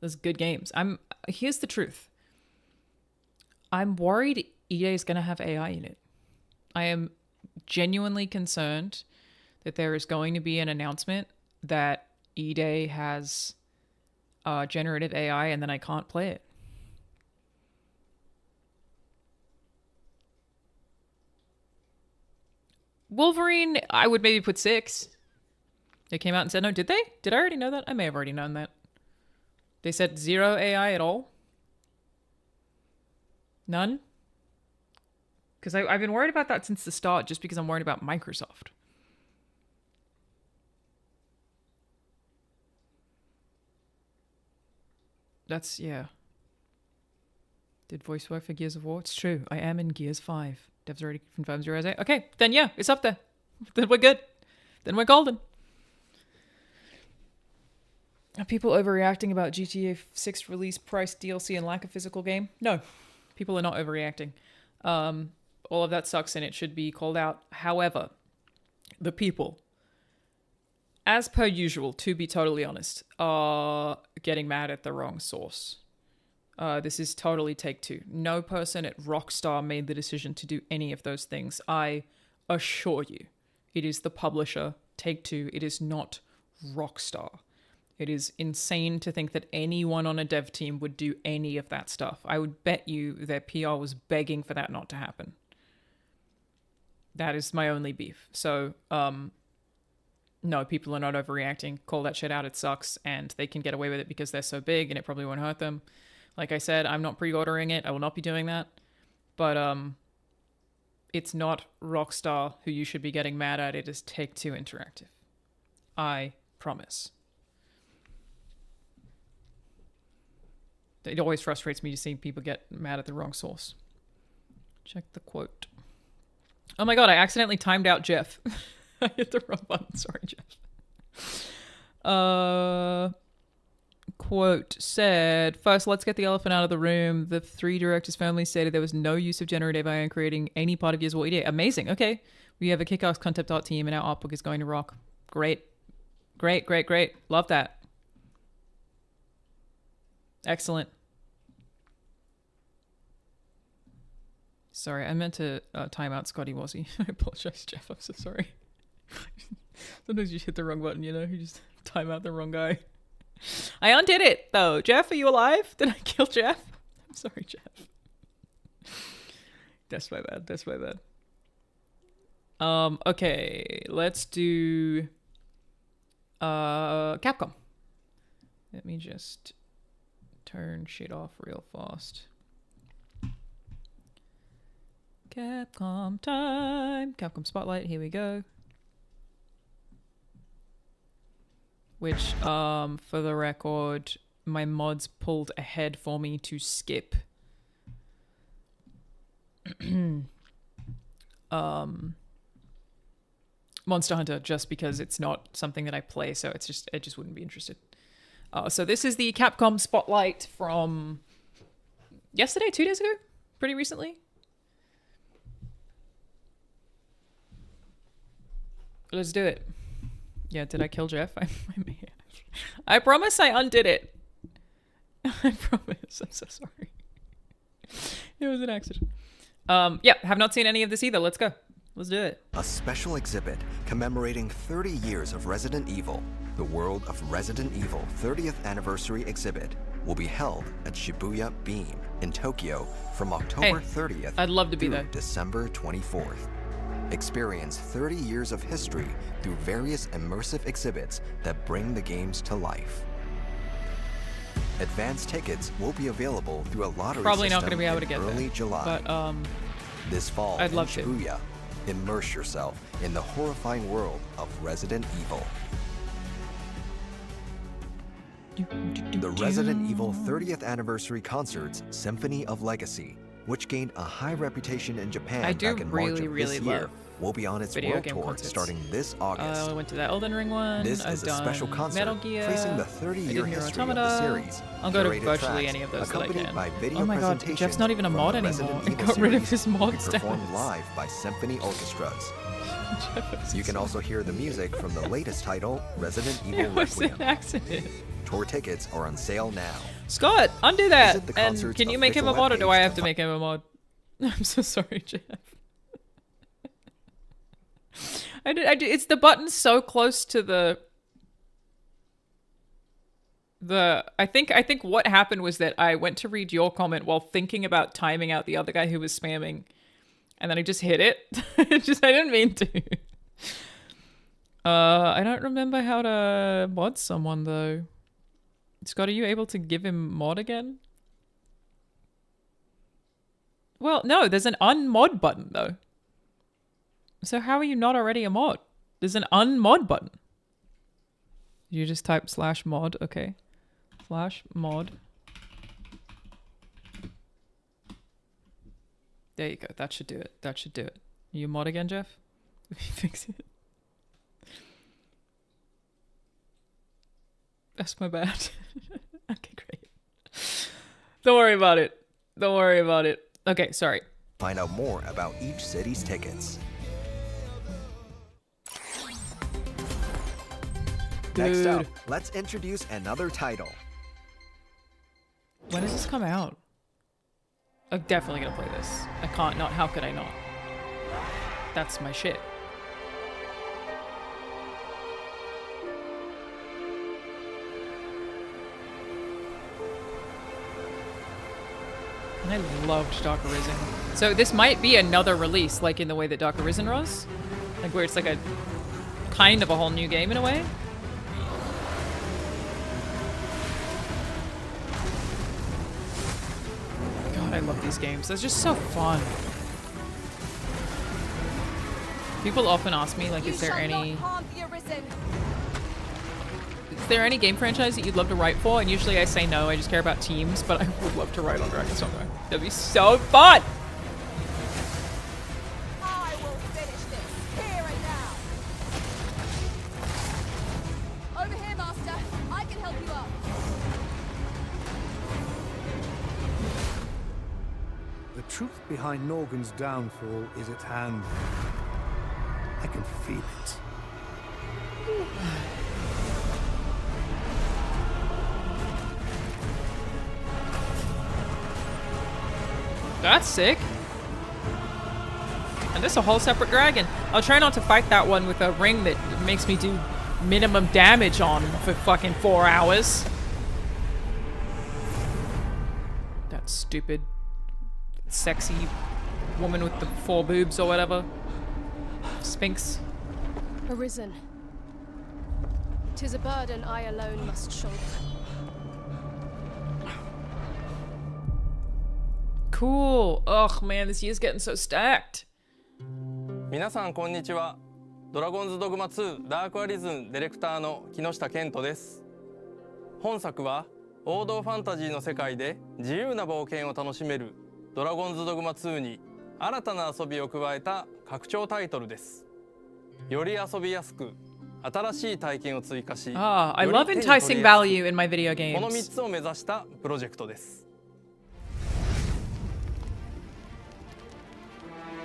Those good games. Here's the truth. I'm worried EA is going to have AI in it. I am genuinely concerned that there is going to be an announcement that EA has generative AI and then I can't play it. Wolverine, I would maybe put 6. They came out and said no. Did they? Did I already know that? I may have already known that. They said 0 AI at all? None? Because I've been worried about that since the start, just because I'm worried about Microsoft. That's, yeah. Did voice work for Gears of War? It's true. I am in Gears 5. Devs already confirmed 0 AI. Okay, then yeah, it's up there. Then we're good. Then we're golden. Are people overreacting about GTA 6 release price, DLC, and lack of physical game? No. People are not overreacting. All of that sucks and it should be called out. However, the people, as per usual, to be totally honest, are getting mad at the wrong source. This is totally Take-Two. No person at Rockstar made the decision to do any of those things. I assure you, it is the publisher, Take-Two. It is not Rockstar. It is insane to think that anyone on a dev team would do any of that stuff. I would bet you their PR was begging for that not to happen. That is my only beef. So, no, people are not overreacting. Call that shit out. It sucks. And they can get away with it because they're so big and it probably won't hurt them. Like I said, I'm not pre-ordering it. I will not be doing that. But it's not Rockstar who you should be getting mad at. It is Take-Two Interactive. I promise. It always frustrates me to see people get mad at the wrong source. Check the quote. Oh my god, I accidentally timed out Jeff. I hit the wrong button. Sorry, Jeff. Quote said, first, let's get the elephant out of the room. The 3 directors firmly stated there was no use of generative AI in creating any part of Gears of War EDA. Amazing. Okay. We have a kick-ass concept art team and our art book is going to rock. Great. Great, great, great. Love that. Excellent. Sorry, I meant to time out Scotty Wazzy. I apologize, Jeff. I'm so sorry. Sometimes you hit the wrong button, you know? You just time out the wrong guy. I undid it, though. Jeff, are you alive? Did I kill Jeff? I'm sorry, Jeff. That's my bad. That's my bad. Okay. Let's do Capcom. Let me just turn shit off real fast. Capcom time. Capcom Spotlight. Here we go. Which, for the record, my mods pulled ahead for me to skip. Monster Hunter, just because it's not something that I play, so it's just, I just wouldn't be interested. So this is the Capcom Spotlight from yesterday, 2 days ago? Pretty recently? Let's do it. Yeah, did I kill Jeff? I may have. I promise I undid it. I promise. I'm so sorry. It was an accident. Yeah, have not seen any of this either. Let's go. Let's do it. A special exhibit commemorating 30 years of Resident Evil. The World of Resident Evil 30th Anniversary Exhibit will be held at Shibuya Beam in Tokyo from October 30th I'd love to be through there. December 24th. Experience 30 years of history through various immersive exhibits that bring the games to life. Advance tickets will be available through a lottery Probably not system going to be able to in get early there, July. but This fall I'd in love to. Shibuya, immerse yourself in the horrifying world of Resident Evil. The Resident Evil 30th Anniversary Concerts Symphony of Legacy, which gained a high reputation in Japan I do back in really, March of really this year, love will be on its video world game tour concerts. starting this August. I went to that Elden Ring one. This I've is a done special concert Metal Gear. tracing the I 30-year did Nier history of Automata. the series. I'll go to Curated virtually tracks any of those that I accompanied can. by video Oh my god, presentations Jeff's not even a from mod the anymore. Resident He Evil got rid of series, his mod performed status. live by symphony orchestras. You can also hear the music from the latest title, Resident Evil It was an Requiem. accident. Tour tickets are on sale now. Scott, undo that. Visit the And concert's can you make him a official mod, or do webpage I to have to make him a mod? I'm so sorry, Jeff. It's the button so close to the. I think what happened was that I went to read your comment while thinking about timing out the other guy who was spamming, And then I just hit it. I didn't mean to. I don't remember how to mod someone though. Scott, are you able to give him mod again? Well, no, there's an unmod button though. So how are you not already a mod? There's an unmod button. You just type /mod, okay. /mod. There you go. That should do it. That should do it. You mod again, Jeff? Fix it. That's my bad. Okay, great. Don't worry about it. Don't worry about it. Okay, sorry. Find out more about each city's tickets. Next up, let's introduce another title. When does this come out? I'm definitely gonna play this. I can't not. How could I not? That's my shit. And I loved Dark Arisen. So this might be another release, like in the way that Dark Arisen was. Like where it's like a kind of a whole new game in a way. God, I love these games. They're just so fun. People often ask me, like, is there any game franchise that you'd love to write for? And usually I say no, I just care about teams, but I would love to write on Dragon's Dogma. That'd be so fun! I will finish this here and now. Over here, Master. I can help you up. The truth behind Norgan's downfall is at hand. I can feel it. That's sick. And this is a whole separate dragon. I'll try not to fight that one with a ring that makes me do minimum damage on for fucking 4 hours. That stupid, sexy woman with the 4 boobs or whatever. Sphinx. Arisen. 'Tis a burden I alone must shoulder. Cool. Ugh, man, this year's getting so stacked. 皆さんこんにちは。ドラゴンズドグマ2ダークアリズンディレクターの木下健人です。本作は王道ファンタジーの世界で自由な冒険を楽しめるドラゴンズドグマ2に新たな遊びを加えた拡張タイトルです。より遊びやすく新しい体験を追加し、I love enticing value in my video games. この3つを目指したプロジェクトです。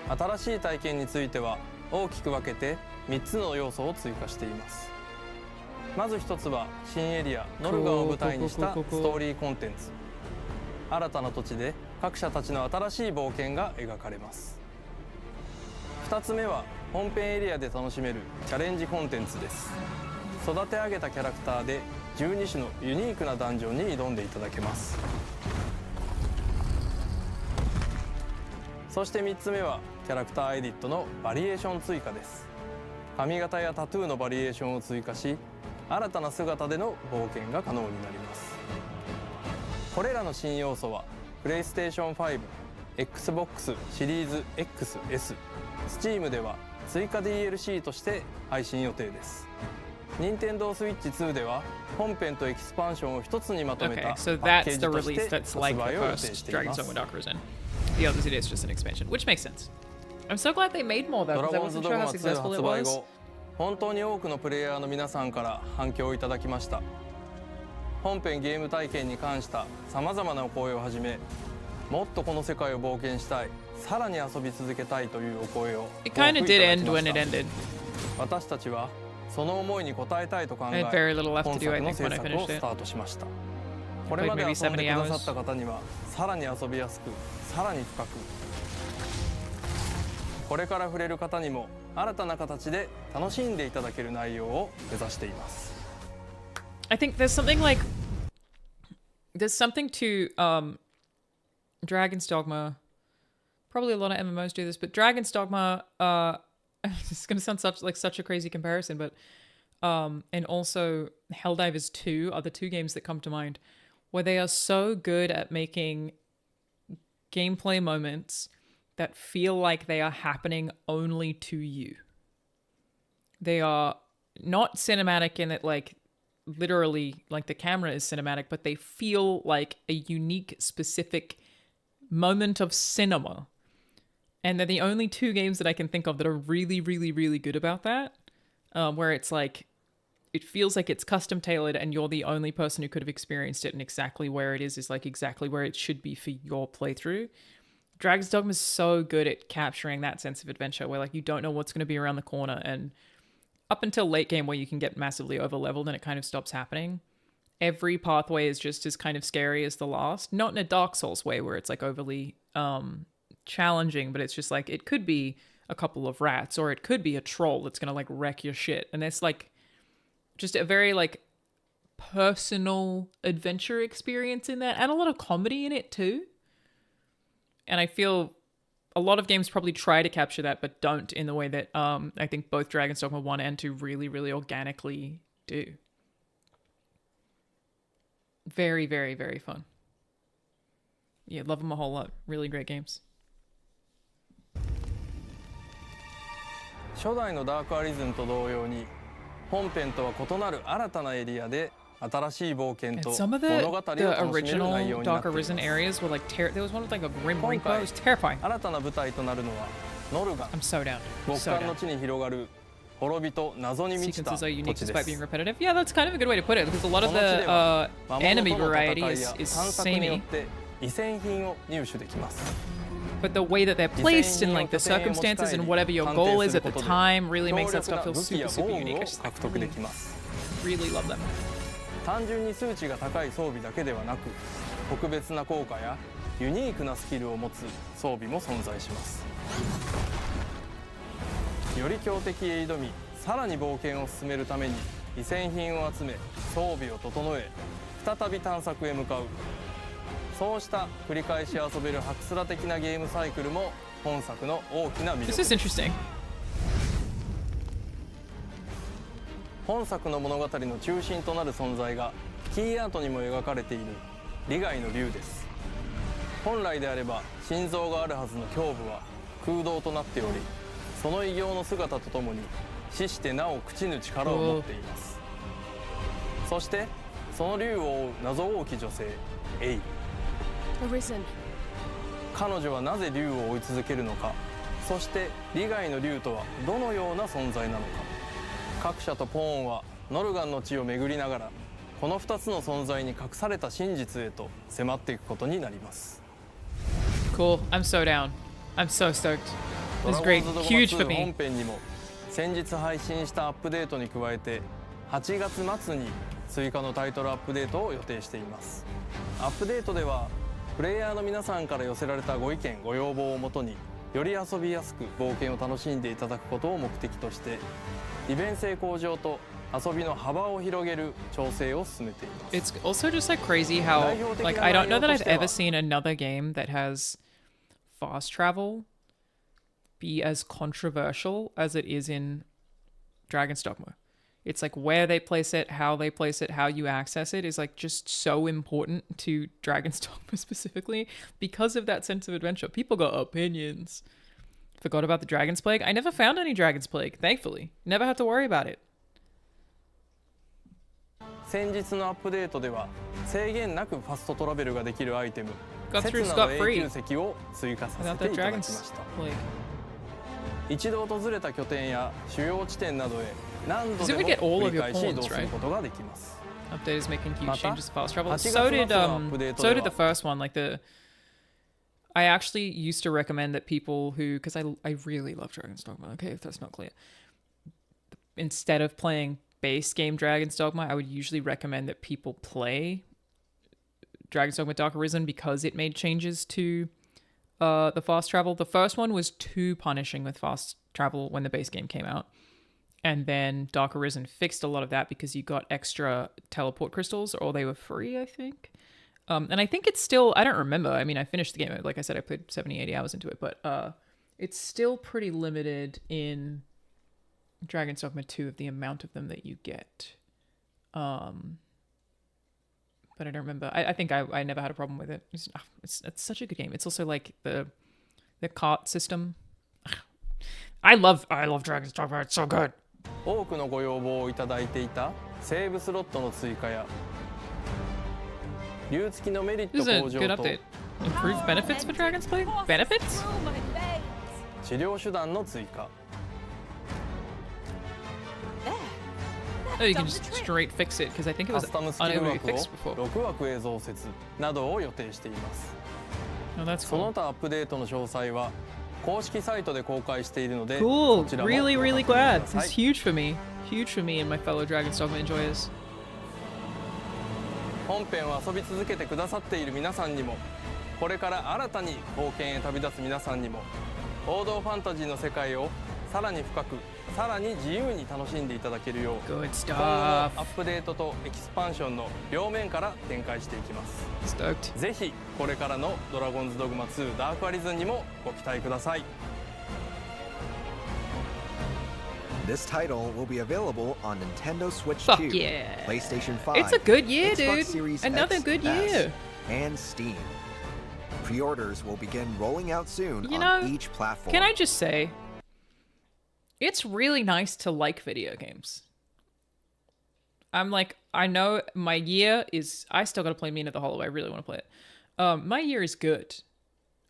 新しい体験については大きく分けて3つの要素を追加しています。まず1つは新エリアノルガを舞台にしたストーリーコンテンツ。新たな土地で各社たちの新しい冒険が描かれます。2つ目は本編エリアで楽しめるチャレンジコンテンツです。育て上げたキャラクターで12種のユニークなダンジョンに挑んでいただけます。そして3つ目はキャラクターエディットのバリエーション追加です。髪型やタトゥーのバリエーションを追加し、新たな姿での冒険が可能になります。これらの新要素は PlayStation 5、Xbox シリーズ XS、Steam では追加 DLC として配信予定です。Nintendo Switch 2では本編とエキスパンションを一つにまとめたパッケージとして発売を予定しています。The others, it is just an expansion, which makes sense. I'm so glad they made more though, because I wasn't sure how successful it was. 本当に多くのプレイヤーの皆さんから反響をいただきました。本編ゲーム体験に関したさまざまなお声をはじめ、もっとこの世界を冒険したい、さらに遊び続けたいというお声を多くいただきました。私たちはその思いに応えたいと考え、本作の制作をスタートしました。これまで遊んでくださった方にはさらに遊びやすく、さらに深く、これから触れる方にも新たな形で楽しんでいただける内容を目指しています。I think there's something to Dragon's Dogma Probably a lot of MMOs do this, but Dragon's Dogma, it's going to sound such a crazy comparison, but and also Helldivers 2 are the two games that come to mind where they are so good at making gameplay moments that feel like they are happening only to you. They are not cinematic in that, like, literally, like, the camera is cinematic, but they feel like a unique, specific moment of cinema. And they're the only two games that I can think of that are really, really, really good about that. Where it's like, it feels like it's custom tailored and you're the only person who could have experienced it, and exactly where it is like exactly where it should be for your playthrough. Dragon's Dogma is so good at capturing that sense of adventure where, like, you don't know what's going to be around the corner, and up until late game where you can get massively over-leveled and it kind of stops happening, every pathway is just as kind of scary as the last. Not in a Dark Souls way where it's like overly challenging, but it's just like, it could be a couple of rats or it could be a troll that's going to, like, wreck your shit. And it's like just a very, like, personal adventure experience in that, and a lot of comedy in it too. And I feel a lot of games probably try to capture that, but don't in the way that I think both Dragon's Dogma 1 and 2 really, really organically do. Very, very, very fun. Yeah, love them a whole lot. Really great games. 初代のダークアリズムと同様に、本編とは異なる新たなエリアで新しい冒険と some of 物語を the 楽しめる内容 original になって Dark います。 Arisen areas were like there was one with like a Grim 今 Reaper. 回 It was terrifying. 新たな舞台となるのはノルガン。 I'm so down. 極 So 寒の down. 地に広がる滅びと謎に満ちた Sequences 土 are unique 地で despite す。 being repetitive. Yeah, that's kind of a good way to put it, because a lot of この地では the 魔物 enemy との variety 戦い is や is 探索によっ samey. て遺戦品を入手できます。 But the way that they're placed and like the circumstances and whatever your goal is at the time really makes that stuff feel super, super unique. I just really love them. 単純に数値が高い装備だけではなく、特別な効果やユニークなスキルを持つ装備も存在します。より強敵へ挑み、さらに冒険を進めるために遺戦品を集め、装備を整え、再び探索へ向かう。そうした繰り返し遊べるハクスラ的なゲームサイクルも本作の大きな魅力 This で is す。 interesting. 本作の物語の中心となる存在がキーアートにも描かれている利害の竜です。本来であれば心臓があるはずの胸部は空洞となっており、その異形の姿とともに死してなお朽ちぬ力を持っています。そしてその竜を追う謎多き女性エイル。 Arisen. 彼女はなぜ竜を追い続けるのか、そして利害の竜とはどのような存在なのか。各社とポーンはノルガンの地を巡りながら、この2つの存在に隠された真実へと迫っていくことになります。 Cool. I'm so down. I'm so stoked. This is great. ドラゴンズ Huge ド for グマ2 me. 本編にも先日配信したアップデートに加えて8月末に追加のタイトルアップデートを予定しています。アップデートではプレイヤーの皆さんから寄せられたご意見ご要望をもとに、より遊びやすく冒険を楽しんでいただくことを目的として、利便性向上と遊びの幅を広げる調整を進めています。 It's also just like crazy how, like, I don't know that I've ever seen another game that has fast travel be as controversial as it is in Dragon's Dogma. It's like where they place it, how you access it is like just so important to Dragon's Dogma specifically because of that sense of adventure. People got opinions. Forgot about the Dragon's Plague. I never found any Dragon's Plague, thankfully. Never had to worry about it. 先日のアップデートでは制限なくファストトラベルができるアイテム、 Got 刹 through 那の scot-free 永久石を追加させ without て that いただきま Dragon's した。 Plague. 一度訪れた拠点や主要地点などへ何度で Because も if we get all 繰 of り your 返し移動 pawns, する right? ことができます。 Update is making huge また、 changes to fast travel. 8月 So 末 did のアップデートで so は did the first one. Like I actually used to recommend that people who, because I really love Dragon's Dogma. Okay, if that's not clear, instead of playing base game Dragon's Dogma, I would usually recommend that people play Dragon's Dogma Dark Arisen because it made changes to the fast travel. The first one was too punishing with fast travel when the base game came out. And then Dark Arisen fixed a lot of that because you got extra teleport crystals, or they were free, I think. And I think it's still, I don't remember. I mean, I finished the game. Like I said, I played 70, 80 hours into it, but it's still pretty limited in Dragon's Dogma 2 of the amount of them that you get. But I don't remember. I think I never had a problem with it. It's such a good game. It's also like the cart system. I love Dragon's Dogma. It's so good. 多くのご要望をいただいていたセーブスロットの追加や竜付きのメリット This is a 向 good 上と update. Improved benefits for Dragon's Play? Benefits? 治療手段の追加 Oh, you can just straight fix it because I think it カ was スタムスキル unable to be 枠を fixed before. 6枠へ増設などを予定しています Oh, that's その cool. 他アップデートの詳細は公式サイトで公開しているので Cool. そちらも Really, ご really 確認 glad. くださ It's い huge for me. Huge for me and my fellow Dragon's Dogma enjoyers. 本編を遊び続けてくださっている皆さんにもこれから新たに冒険へ旅立つ皆さんにも王道ファンタジーの世界をさらに深くさらに自由に楽しんでいただけるよう Good 今後もア stuff. ップデートとエキスパンションの両面から展開していきます Stoked. ぜひこれからのドラゴンズドグマ2ダークアリズンにもご期待ください This title will be available on Nintendo Switch Fuck 2, yeah. PlayStation 5, It's a good year, Xbox dude. Series Another X, good S, year. and Steam. Pre-orders will begin rolling out soon You on know, each platform. Can I just say, it's really nice to like video games. I'm like, I know my year is, I still gotta play Mina the Hollow. I really want to play it. My year is good.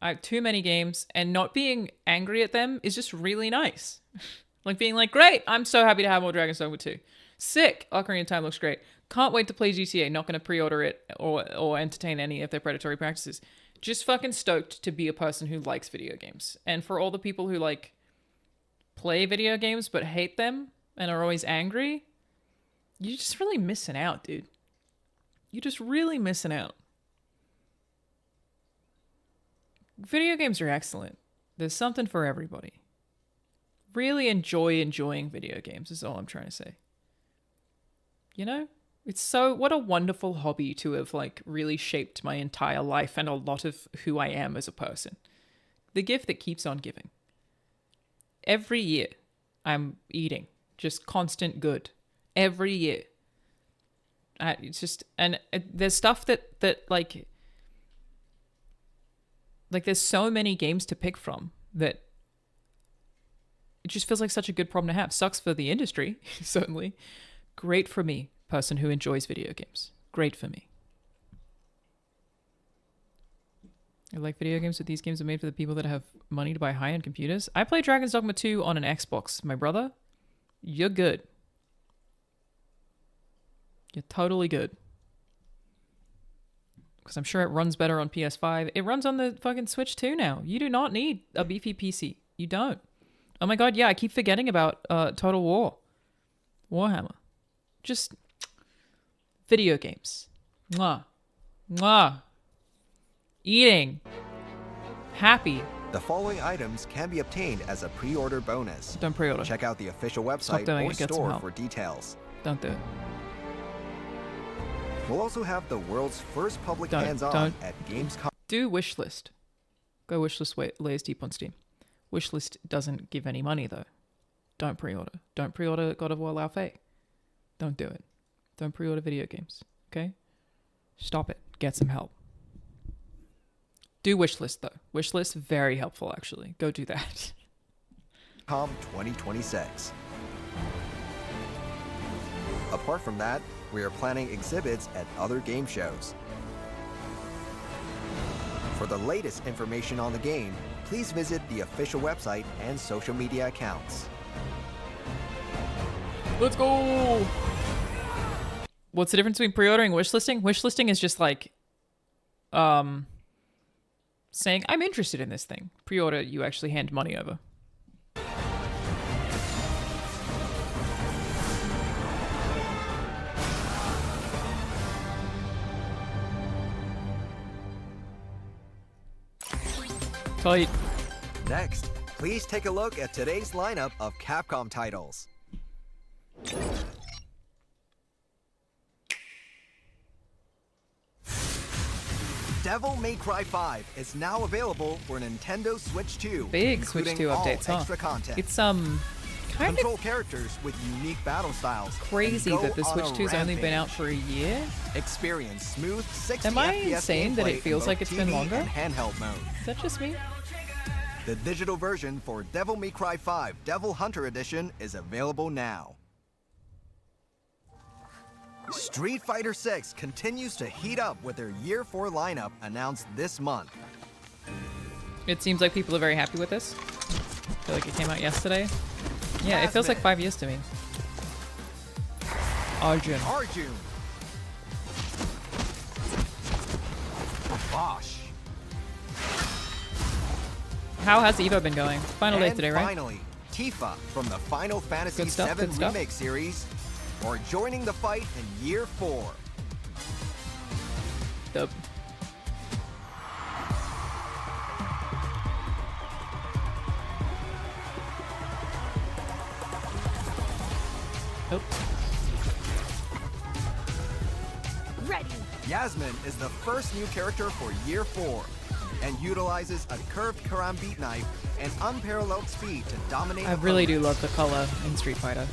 I have too many games, and not being angry at them is just really nice. Like being like, great, I'm so happy to have more Dragon's Dogma 2. Sick, Ocarina of Time looks great. Can't wait to play GTA. Not gonna pre-order it or entertain any of their predatory practices. Just fucking stoked to be a person who likes video games. And for all the people who like play video games but hate them and are always angry, you're just really missing out, dude. You're just really missing out. Video games are excellent. There's something for everybody. Really enjoying video games is all I'm trying to say. You know? It's so, what a wonderful hobby to have like really shaped my entire life and a lot of who I am as a person. The gift that keeps on giving. Every year I'm eating just constant good. Every year. It's just, and there's stuff that like there's so many games to pick from that it just feels like such a good problem to have. Sucks for the industry, certainly. Great for me, person who enjoys video games. Great for me. I like video games, but these games are made for the people that have money to buy high-end computers. I play Dragon's Dogma 2 on an Xbox. My brother, you're good. You're totally good. Because I'm sure it runs better on PS5. It runs on the fucking Switch 2 now. You do not need a beefy PC. You don't. Oh my god, yeah, I keep forgetting about Total War. Warhammer. Just video games. Mwah. Mwah. Eating. Happy. The following items can be obtained as a pre-order bonus. Don't pre-order. Check out the official Stop website doing or it. Get some store help. for details. Don't do it. We'll also have the world's first public hands-on at Gamescom. Do wishlist. Go wishlist Layers Deep on Steam. Wishlist doesn't give any money though. Don't pre-order. Don't pre-order God of War Lao Fei. Don't do it. Don't pre-order video games. Okay? Stop it. Get some help. Do wishlist though. Wishlist, very helpful actually. Go do that. Capcom 2026. Apart from that, we are planning exhibits at other game shows. For the latest information on the game, please visit the official website and social media accounts. Let's go! What's the difference between pre-ordering and wishlisting? Wishlisting is just like saying, I'm interested in this thing. Pre-order, you actually hand money over. Tight. Next, please take a look at today's lineup of Capcom titles. Devil May Cry 5 is now available for Nintendo Switch 2. Big Switch 2 updates, huh? Extra content. It's kind Control of characters with unique battle styles. crazy that the Switch 2's only been out for a year. Experience smooth 60 Am I FPS insane that it gameplay feels in like both it's been TV longer? and handheld mode. Is that just me? The digital version for Devil May Cry 5 Devil Hunter Edition is available now. Street Fighter 6 continues to heat up with their Year 4 lineup announced this month. It seems like people are very happy with this. I feel like it came out yesterday. Yeah, it feels like 5 years to me. Arjun. Bosch. How has Evo been going? Final day today, right? Finally, Tifa from the Final Fantasy Good stuff, VII good stuff. Remake series, or joining the fight in Year 4. Dope. Oh. Ready. Yasmin is the first new character for Year 4 and utilizes a curved karambit knife and unparalleled speed to dominate I really do opponents. love the color in Street Fighter.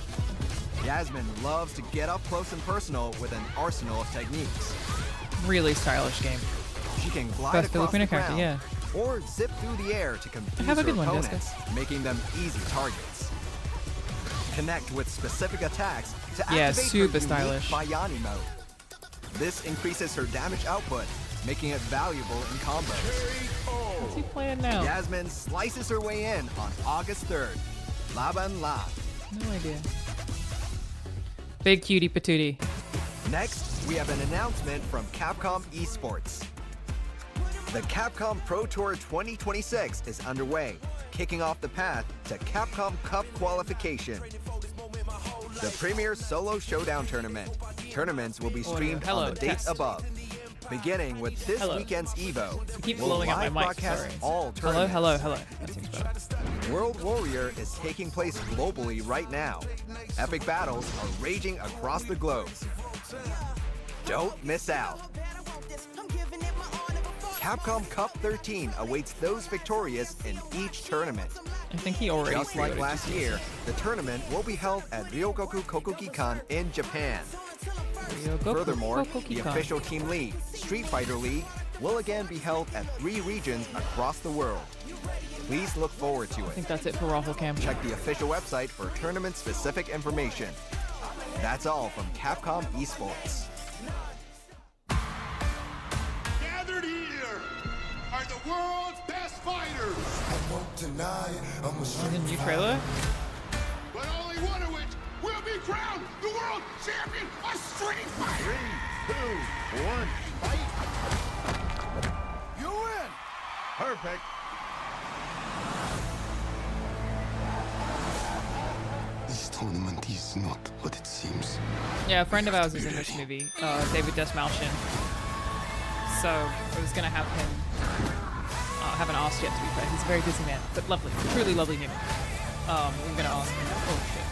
Yasmin loves to get up close and personal with an arsenal of techniques. Really stylish game. She can glide Best across the Filipino character, ground yeah. or zip through the air to confuse have a her good one, opponents, making them easy targets. Connect with specific attacks to Yeah, activate super her stylish. unique Bayani mode. This increases her damage output, making it valuable in combos. What's he playing now? Yasmin slices her way in on August 3rd. Laban La. No idea. Big cutie patootie. Next, we have an announcement from Capcom Esports. The Capcom Pro Tour 2026 is underway, kicking off the path to Capcom Cup qualification. The premier solo showdown tournament. Tournaments will be streamed Hello, on the dates test. above. Beginning with this Hello. weekend's Evo, Keep we'll blowing up my live mic, broadcast sorry. all Hello, tournaments. hello. That seems better. World Warrior is taking place globally right now. Epic battles are raging across the globe. Don't miss out. Capcom Cup 13 awaits those victorious in each tournament. I think he already Just like pre-ordered last GTS. year, the tournament will be held at Ryogoku Kokugikan in Japan. Furthermore, the Kokugikan. official team league, Street Fighter League, will again be held at 3 regions across the world. Please look forward to I it. think that's it for Rahul Cam. Check the official website for tournament-specific information. That's all from Capcom Esports. Gathered here are the world's best fighters. I won't deny I'm a Is it a new trailer? But only one of which will be crowned the world champion of Street Fighter. 3, 2, 1, fight. You win. Perfect. This tournament is not what it seems. Yeah, a friend of ours is in this movie, David Desmalchian. So I was gonna have him. I haven't asked yet, to be fair. He's a very busy man, but lovely, truly lovely human. We're gonna ask him. Oh shit.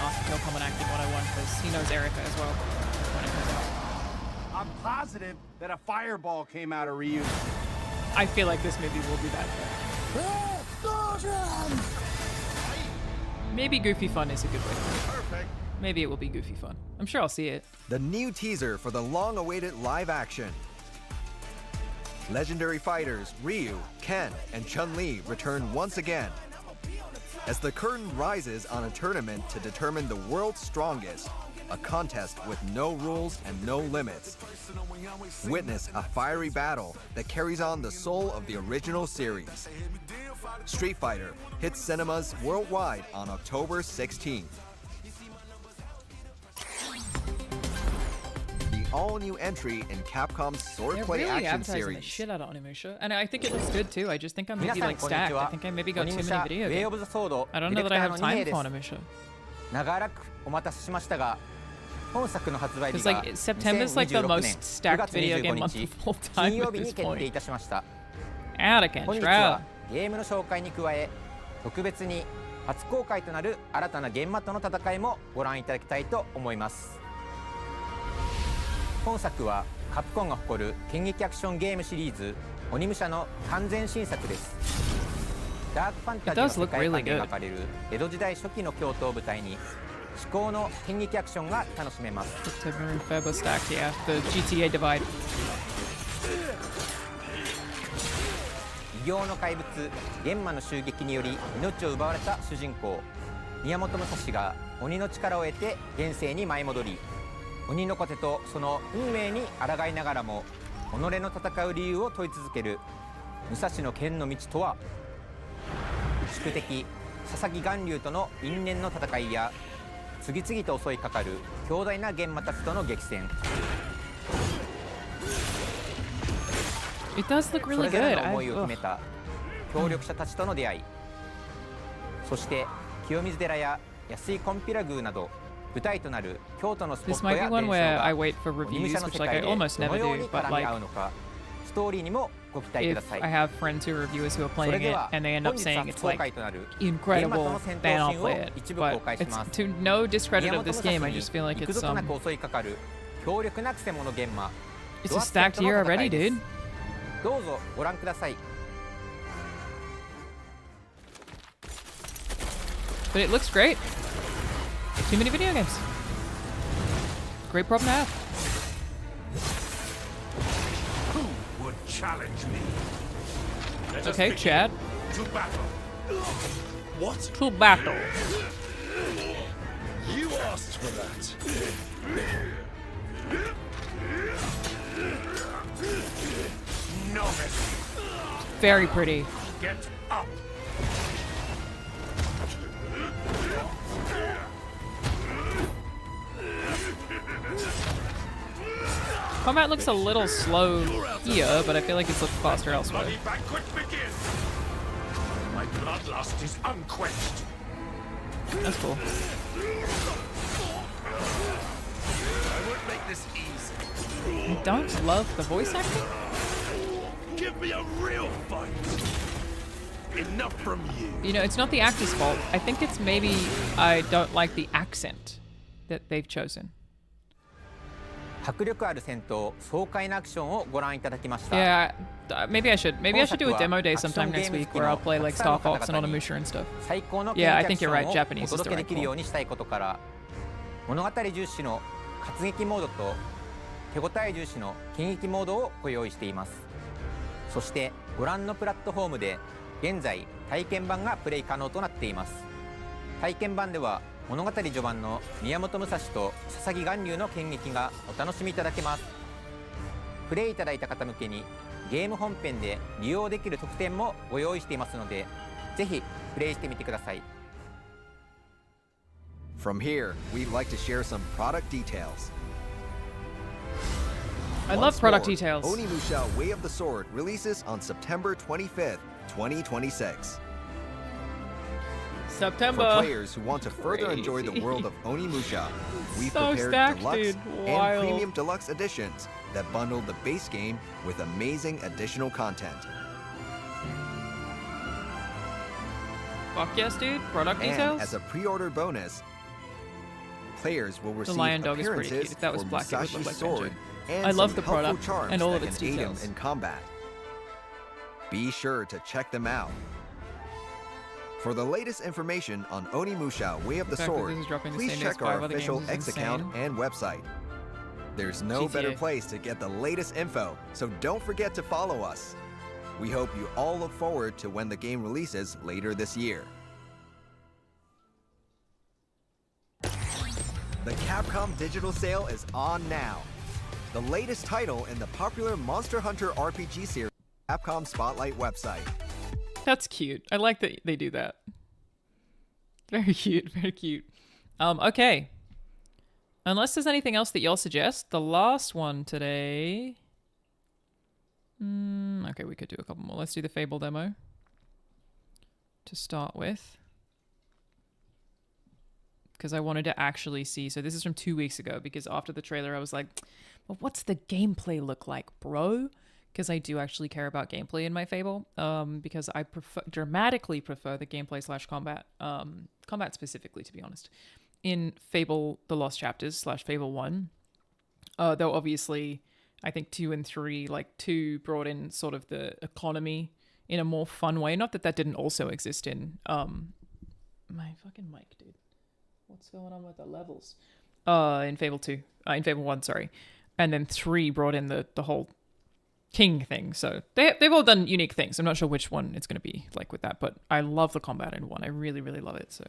Ask if he'll come and act in 101 because he knows Erica as well when it comes out. I'm positive that a fireball came out of Ryu. I feel like this movie will be that good. Maybe goofy fun is a good way to put it. Perfect. Maybe it will be goofy fun. I'm sure I'll see it. The new teaser for the long-awaited live action. Legendary fighters Ryu, Ken, and Chun-Li return once again. As the curtain rises on a tournament to determine the world's strongest, a contest with no rules and no limits. Witness a fiery battle that carries on the soul of the original series. Street Fighter hits cinemas worldwide on October 16th. The all-new entry in Capcom's They're swordplay really action advertising the series. shit out of Onimusha, and I think it looks good too. I just think I'm maybe like stacked. I think I maybe got too many video games. I don't know that I have time for Onimusha. 長らくお待たせしましたが、本作の発売日 Because が like September's like the 2026 most 年 stacked 9月 video game 25 month 日 of all 金 time 曜 at 日に this 決定い point. たしました。 Anakin 本日 Shroud. はゲームの紹介に加え、特別に初公開となる新たなゲームマットの戦いもご覧いただきたいと思います。本作はカプコンが誇る剣撃アクションゲームシリーズ鬼武者の完全新作です。ダークファンタジーの世界観で描かれる江戸時代初期の京都を舞台に至高の剣撃アクションが楽しめます。Fable stack, yeah. The GTA divide. 異形の怪物玄魔の襲撃により命を奪われた主人公宮本武蔵が鬼の力を得て現世に舞い戻り、鬼の小手とその運命に抗いながらも己の戦う理由を問い続ける武蔵の剣の道とは。宿敵佐々木巌流との因縁の戦いや次々と襲いかかる強大な玄魔たちとの激戦。It does look really good. それぞれの思いを秘めた協力者たちとの出会い、そして清水寺や安井金毘羅宮など舞台となる京都のスポットや伝承が鬼武者の世界でどのように絡み合うのか、ストーリーにもご期待ください。 I have friends who are reviewers who are playing it and they end up saying it's like incredible, then I'll play it. But it's to no discredit of this game, I just feel like it's a stacked year already, dude. どうぞご覧ください。 But it looks great. Too many video games. Great problem to have. Who would challenge me? Okay, Chad. To battle. What? To battle. You asked for that. Novice. Very pretty. Get up. Combat looks a little slow here, but I feel like it's looked faster elsewhere. Bloody banquet begins. My bloodlust is unquenched. That's cool. I won't make this easy. I don't love the voice acting. Give me a real fight. Enough from you. You know, it's not the actor's fault. I think it's maybe I don't like the accent that they've chosen. 迫力ある戦闘、爽快なアクションをご覧いただきました。 Yeah, maybe I should do a demo day sometime next week where I'll play like Star Fox and Onimusha and stuff. Yeah, I think you're right. Japanese is the お届け right できるよう call. にしたいことから、物語重視の活劇モードと手応え重視の剣撃モードをご用意しています。そしてご覧のプラットフォームで現在体験版がプレイ可能となっています。体験版では物語序盤の宮本武蔵と佐々木巌流の剣撃がお楽しみいただけます。プレイいただいた方向けにゲーム本編で利用できる特典もご用意していますので、ぜひプレイしてみてください。 From here, we'd like to share some product details. I Once love product more, details. Onimusha Way of the Sword releases on September 25th, 2026. September. For players who want to further enjoy the world of Onimusha, we've So prepared stacked, deluxe dude. and Wild. premium deluxe editions that bundle the base game with amazing additional content. Fuck yes, dude. Product And details. as a pre-order bonus, players will receive lion dog is pretty appearances cute. If that was for black, it would look Musashi's like sword and I love some the helpful product charms and all that of its can aid him details. in combat. Be sure to check them out. For the latest information on Onimusha Way of the The fact that Sword, this is dropping the please same day as check our 5 other official games is X account insane. and website. There's no better GTA. place to get the latest info, so don't forget to follow us. We hope you all look forward to when the game releases later this year. The Capcom digital sale is on now. The latest title in the popular Monster Hunter RPG series on the Capcom Spotlight website. That's cute. I like that they do that. Very cute, very cute. Okay. Unless there's anything else that y'all suggest, the last one today... okay, we could do a couple more. Let's do the Fable demo to start with. Because I wanted to actually see... So this is from 2 weeks ago, because after the trailer I was like, well, what's the gameplay look like, bro? Because I do actually care about gameplay in my Fable, because I dramatically prefer the gameplay / combat, combat specifically, to be honest. In Fable The Lost Chapters / Fable 1, Though obviously, I think 2 and 3, like 2 brought in sort of the economy in a more fun way. Not that that didn't also exist in my fucking mic, dude. What's going on with the levels? In Fable 2, in Fable 1, sorry, and then 3 brought in the whole king thing. So they've all done unique things. I'm not sure which one it's going to be like with that, but I love the combat in 1. I really, really love it. So.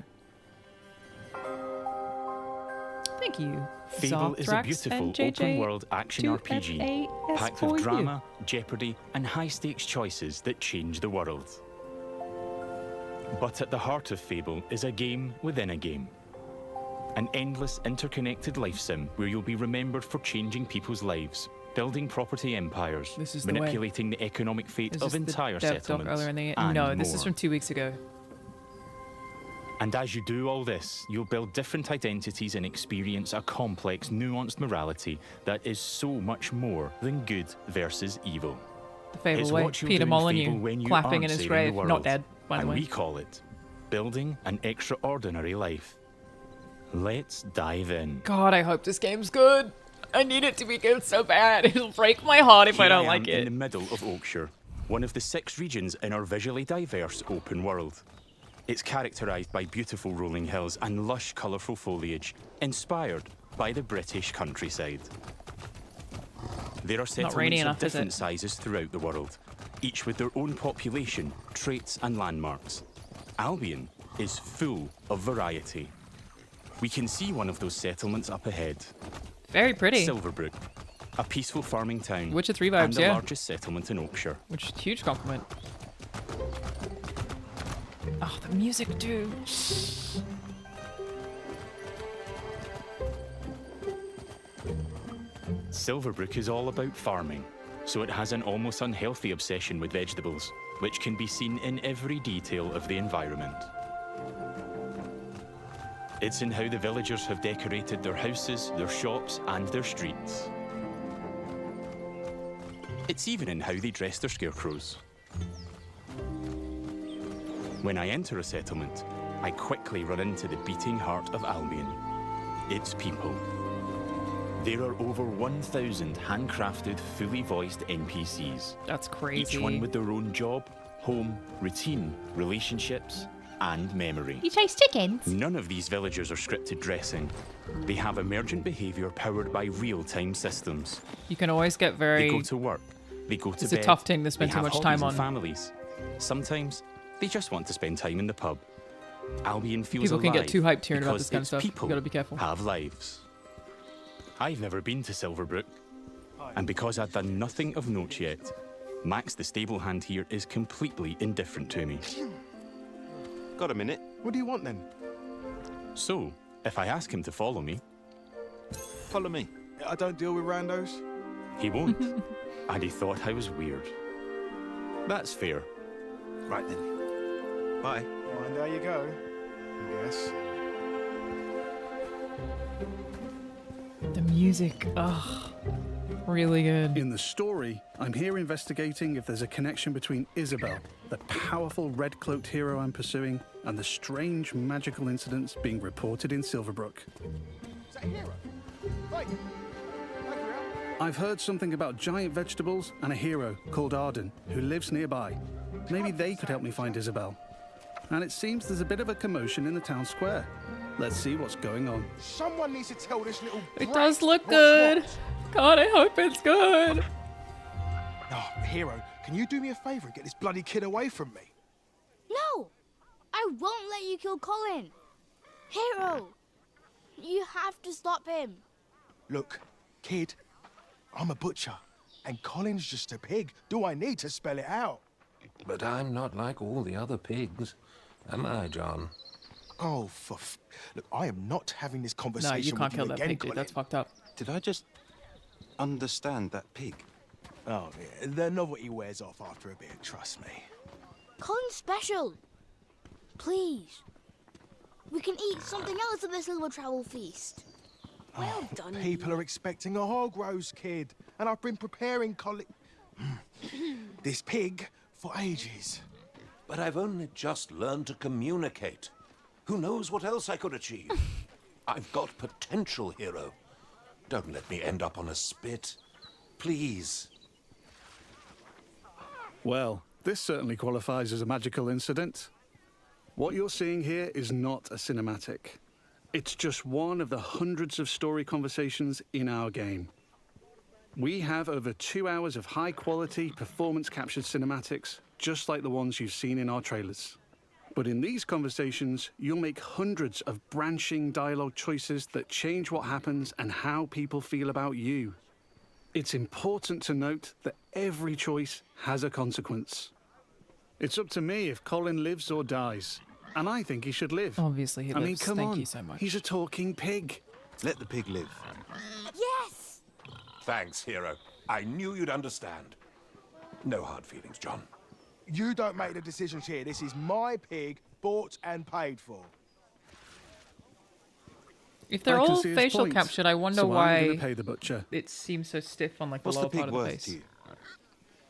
Thank you. Fable is a beautiful open-world action RPG, packed with drama, jeopardy, and high-stakes choices that change the world. But at the heart of Fable is a game within a game. An endless, interconnected life sim where you'll be remembered for changing people's lives, building property empires, manipulating the economic fate of entire settlements, and no, this is from 2 weeks ago. And as you do all this, you'll build different identities and experience a complex, nuanced morality that is so much more than good versus evil. The Fable way. Peter Molyneux clapping in his grave, not dead, by the way. And we call it building an extraordinary life. Let's dive in. God, I hope this game's good. I need it to be good so bad. It'll break my heart if I don't like it. In the middle of Oakshire, one of the 6 regions in our visually diverse open world. It's characterised by beautiful rolling hills and lush, colourful foliage, inspired by the British countryside. There are settlements of different sizes throughout the world, each with their own population, traits and landmarks. Albion is full of variety. We can see one of those settlements up ahead. Very pretty. Silverbrook, a peaceful farming town. Witcher 3 vibes, and the largest settlement in Oakshire. Which is a huge compliment. Oh, the music, dude. Silverbrook is all about farming, so it has an almost unhealthy obsession with vegetables, which can be seen in every detail of the environment. It's in how the villagers have decorated their houses, their shops, and their streets. It's even in how they dress their scarecrows. When I enter a settlement, I quickly run into the beating heart of Albion. Its people. There are over 1,000 handcrafted, fully voiced NPCs. That's crazy. Each one with their own job, home, routine, relationships, and memory. You chase chickens? None of these villagers are scripted dressing. They have emergent behaviour powered by real-time systems. You can always get very... They go to work. They go to bed. It's a tough thing to spend too much time on. Families. Sometimes they just want to spend time in the pub. Albion feels People can get too hyped hearing about this kind of stuff. People You gotta be careful. have lives. I've never been to Silverbrook, and because I've done nothing of note yet, Max the stable hand here is completely indifferent to me. Got a minute? What do you want then? So, if I ask him to follow me... Follow me. I don't deal with randos. He won't. And he thought I was weird. That's fair. Right then. Bye. Mind how you go, I guess. The music, ugh, really good. In the story, I'm here investigating if there's a connection between Isabel, the powerful red-cloaked hero I'm pursuing, and the strange magical incidents being reported in Silverbrook. Is that a hero? Like, I've heard something about giant vegetables and a hero called Arden who lives nearby. Maybe they could help me find Isabel. And it seems there's a bit of a commotion in the town square. Let's see what's going on. Someone needs to tell this little It does look good. God, I hope it's good. Oh, hero, can you do me a favour and get this bloody kid away from me? No! I won't let you kill Colin. Hero, you have to stop him. Look, kid, I'm a butcher, and Colin's just a pig. Do I need to spell it out? But I'm not like all the other pigs, am I, John? Oh, look, I am not having this conversation No, you can't with kill you that again, pig, dude. Colin. That's fucked up. Did I just understand that pig? Oh, yeah. The novelty wears off after a bit, trust me. Colin's special. Please. We can eat something else at this little travel feast. Well done. People are expecting a hog roast, kid, and I've been preparing this pig for ages. But I've only just learned to communicate. Who knows what else I could achieve? I've got potential, hero. Don't let me end up on a spit. Please. Well, this certainly qualifies as a magical incident. What you're seeing here is not a cinematic. It's just one of the hundreds of story conversations in our game. We have over 2 hours of high-quality, performance-captured cinematics, just like the ones you've seen in our trailers. But in these conversations, you'll make hundreds of branching dialogue choices that change what happens and how people feel about you. It's important to note that every choice has a consequence. It's up to me if Colin lives or dies, and I think he should live. Obviously he lives. I mean, come Thank on. you so much. He's a talking pig. Let the pig live. Yes! Thanks, hero. I knew you'd understand. No hard feelings, John. You don't make the decisions here. This is my pig, bought and paid for. If they're I can all see his facial point, captured, I wonder so why I'm gonna pay the butcher. it seems so stiff on like the What's lower the pig part of the worth face. to you?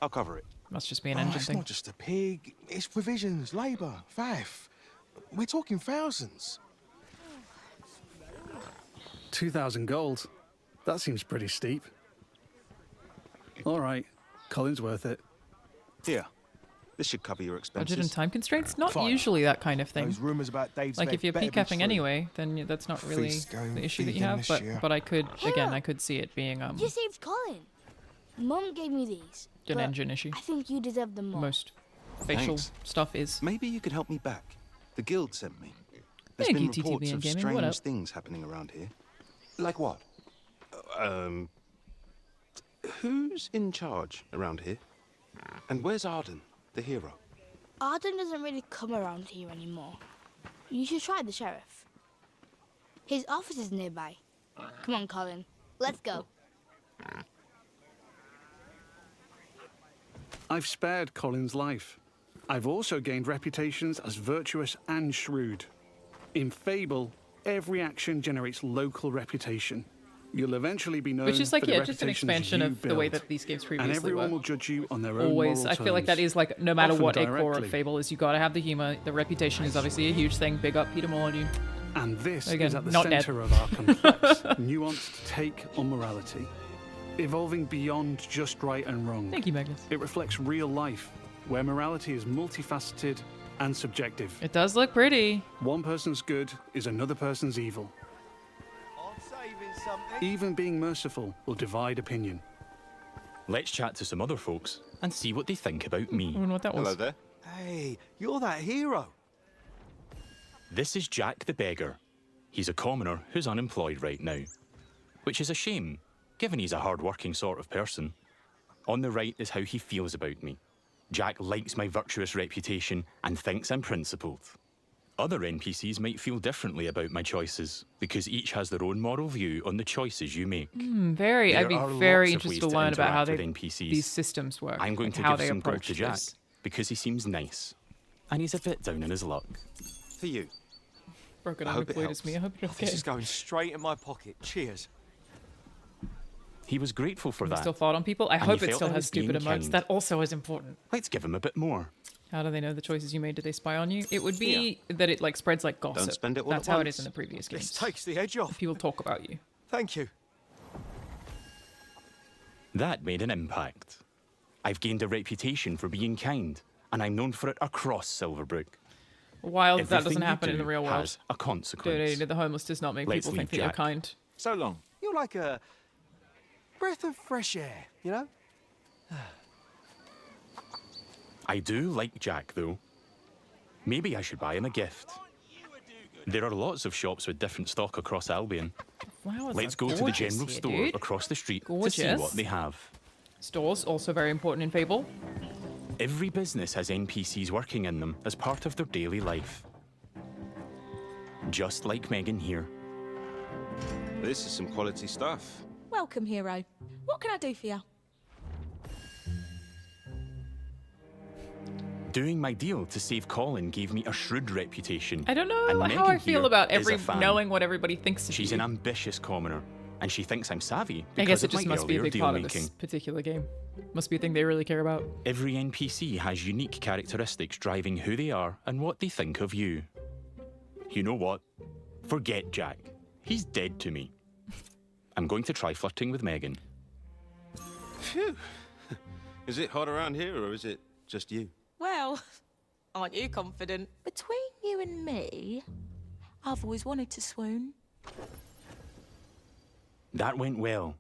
I'll cover it. Must just be an Oh, engine it's thing. not just a pig. It's provisions, labour, faff. We're talking thousands. 2,000 gold. That seems pretty steep. All right, Colin's worth it. Here, this should cover your expenses. Budget and time constraints? Not Fine. usually that kind of thing. Those rumours about Dave's Like vet if you're better be PCAPing true. anyway, then that's not really Feast going the issue that you vegan have. this year. But I could again, I could see it being You saved Colin. Mom gave me these. an but engine issue. I think you deserve them more. Most facial Thanks. stuff is. Maybe you could help me back. The guild sent me. There's Thank been you, TTB reports and of Gaming. What strange up? things happening around here. Like what? Who's in charge around here? And where's Arden, the hero? Arden doesn't really come around here anymore. You should try the sheriff. His office is nearby. Come on, Colin. Let's go. I've spared Colin's life. I've also gained reputations as virtuous and shrewd. In Fable, every action generates local reputation. You'll eventually be known Which is like, for the yeah, just an reputations expansion you of the way build. that these games And previously everyone were. will judge you on their own Always, moral I feel like that terms. is like no matter Often what a core directly. of Fable is, you gotta have the humor. The reputation is obviously a huge thing. Big up Peter Molyneux. And this Again, is at the not dead. center of our complex, nuanced take on morality, evolving beyond just right and wrong. Thank you, Magnus. It reflects real life, where morality is multifaceted and subjective. It does look pretty. One person's good is another person's evil. I'm saving something. Even being merciful will divide opinion. Let's chat to some other folks and see what they think about me. I wonder what that was. Hello there. Hey, you're that hero. This is Jack the Beggar. He's a commoner who's unemployed right now. Which is a shame, given he's a hard-working sort of person. On the right is how he feels about me. Jack likes my virtuous reputation and thinks I'm principled. Other NPCs might feel differently about my choices, because each has their own moral view on the choices you make. I'd be There are very lots of interested to ways learn about how interact with these systems work. I'm going like to how give they some gold approach to Jack, this. because he seems nice. And he's a bit down on his luck. For you. Broken I hope it unemployed as helps. me. I hope you're okay. This is going straight in my pocket. Cheers. He was grateful for He that. still thought on people. I and hope he it felt still I has was being stupid emotes. kind. That also is important. Let's give him a bit more. How do they know the choices you made? Did they spy on you? It would be that it like spreads like gossip. Don't spend it all That's at how it once. is in the previous games. This takes the edge off. People talk about you. Thank you. That made an impact. I've gained a reputation for being kind, and I'm known for it across Silverbrook. While that Everything doesn't you happen in do the real world. has a consequence. The homeless does not make Let's people think leave that you're Jack. kind. So long. You're like a breath of fresh air, you know? I do like Jack, though. Maybe I should buy him a gift. There are lots of shops with different stock across Albion. Wow, it's Let's like go to the gorgeous general here, store dude. across the street to see Gorgeous. what they have. Stores, also very important in Fable. Every business has NPCs working in them as part of their daily life. Just like Megan here. This is some quality stuff. Welcome, hero. What can I do for you? Doing my deal to save Colin gave me a shrewd reputation. I don't know and how Megan I feel here about is a every fan. knowing what everybody thinks of She's you. an ambitious commoner, and she thinks I'm savvy I because guess it of just my must be a earlier big part of deal-making. this particular game. Must be a thing they really care about. Every NPC has unique characteristics driving who they are and what they think of you. You know what? Forget Jack. He's dead to me. I'm going to try flirting with Megan. Phew. Is it hot around here, or is it just you? Well, aren't you confident? Between you and me, I've always wanted to swoon. That went well.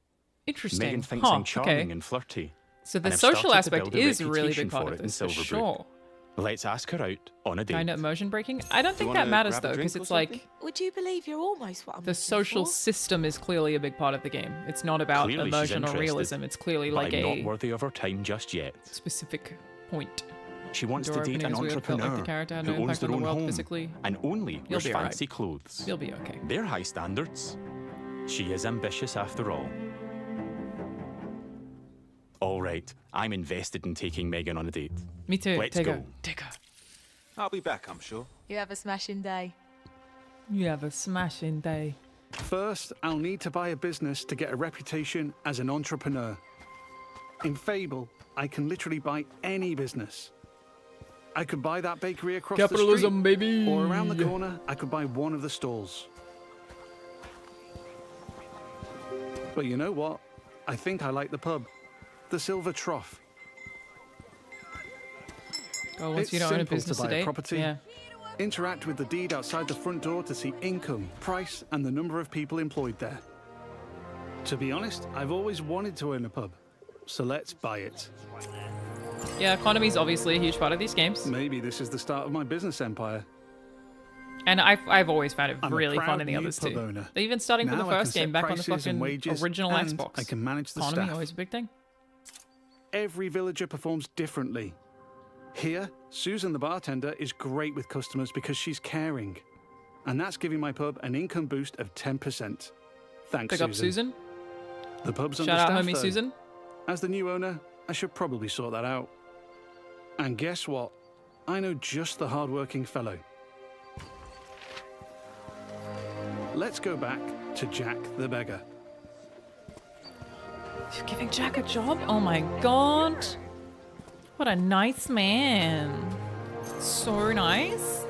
Interesting. Megan thinks I'm charming and flirty. So the and I've social started to aspect build a is a really reputation big part for of it in this, for Silverbrook. sure. Let's ask her out on a date. Kind of immersion breaking. I don't think wanna that matters grab a though, because drink or it's like Would you believe you're almost what I'm the looking social for? system is clearly a big part of the game. It's not about Clearly she's immersion or interested, realism. It's clearly but like I'm a not worthy of her time just yet. specific point. She wants Door to date an opening is weird, felt entrepreneur like the character had who no owns impact their on the own world home physically. and only You'll wears be alright. fancy clothes. You'll be okay. They're high standards. She is ambitious after all. All right, I'm invested in taking Megan on a date. Me too. Let's Take go. her. Take her. I'll be back, I'm sure. You have a smashing day. You have a smashing day. First, I'll need to buy a business to get a reputation as an entrepreneur. In Fable, I can literally buy any business. I could buy that bakery across Capitalism, the street, baby. or around the corner, I could buy one of the stalls. But you know what? I think I like the pub. The Silver Trough. Oh, once It's you don't own a simple business to buy today. a property. Yeah. Interact with the deed outside the front door to see income, price, and the number of people employed there. To be honest, I've always wanted to own a pub, so let's buy it. Yeah, economy is obviously a huge part of these games. Maybe this is the start of my business empire. And I've always found it I'm a really fun proud in the new others pub too. owner. Even starting from Now the I can first game set back on the prices and fucking wages, original and Xbox. I can manage the Economy, staff. always a big thing. Every villager performs differently. Here, Susan the bartender is great with customers because she's caring. And that's giving my pub an income boost of 10%. Thanks, Pick up Susan. The pub's Shout out, understaffed, homie though. Susan. As the new owner, I should probably sort that out. And guess what? I know just the hard-working fellow. Let's go back to Jack the beggar. You're giving Jack a job? Oh my god. What a nice man. So nice.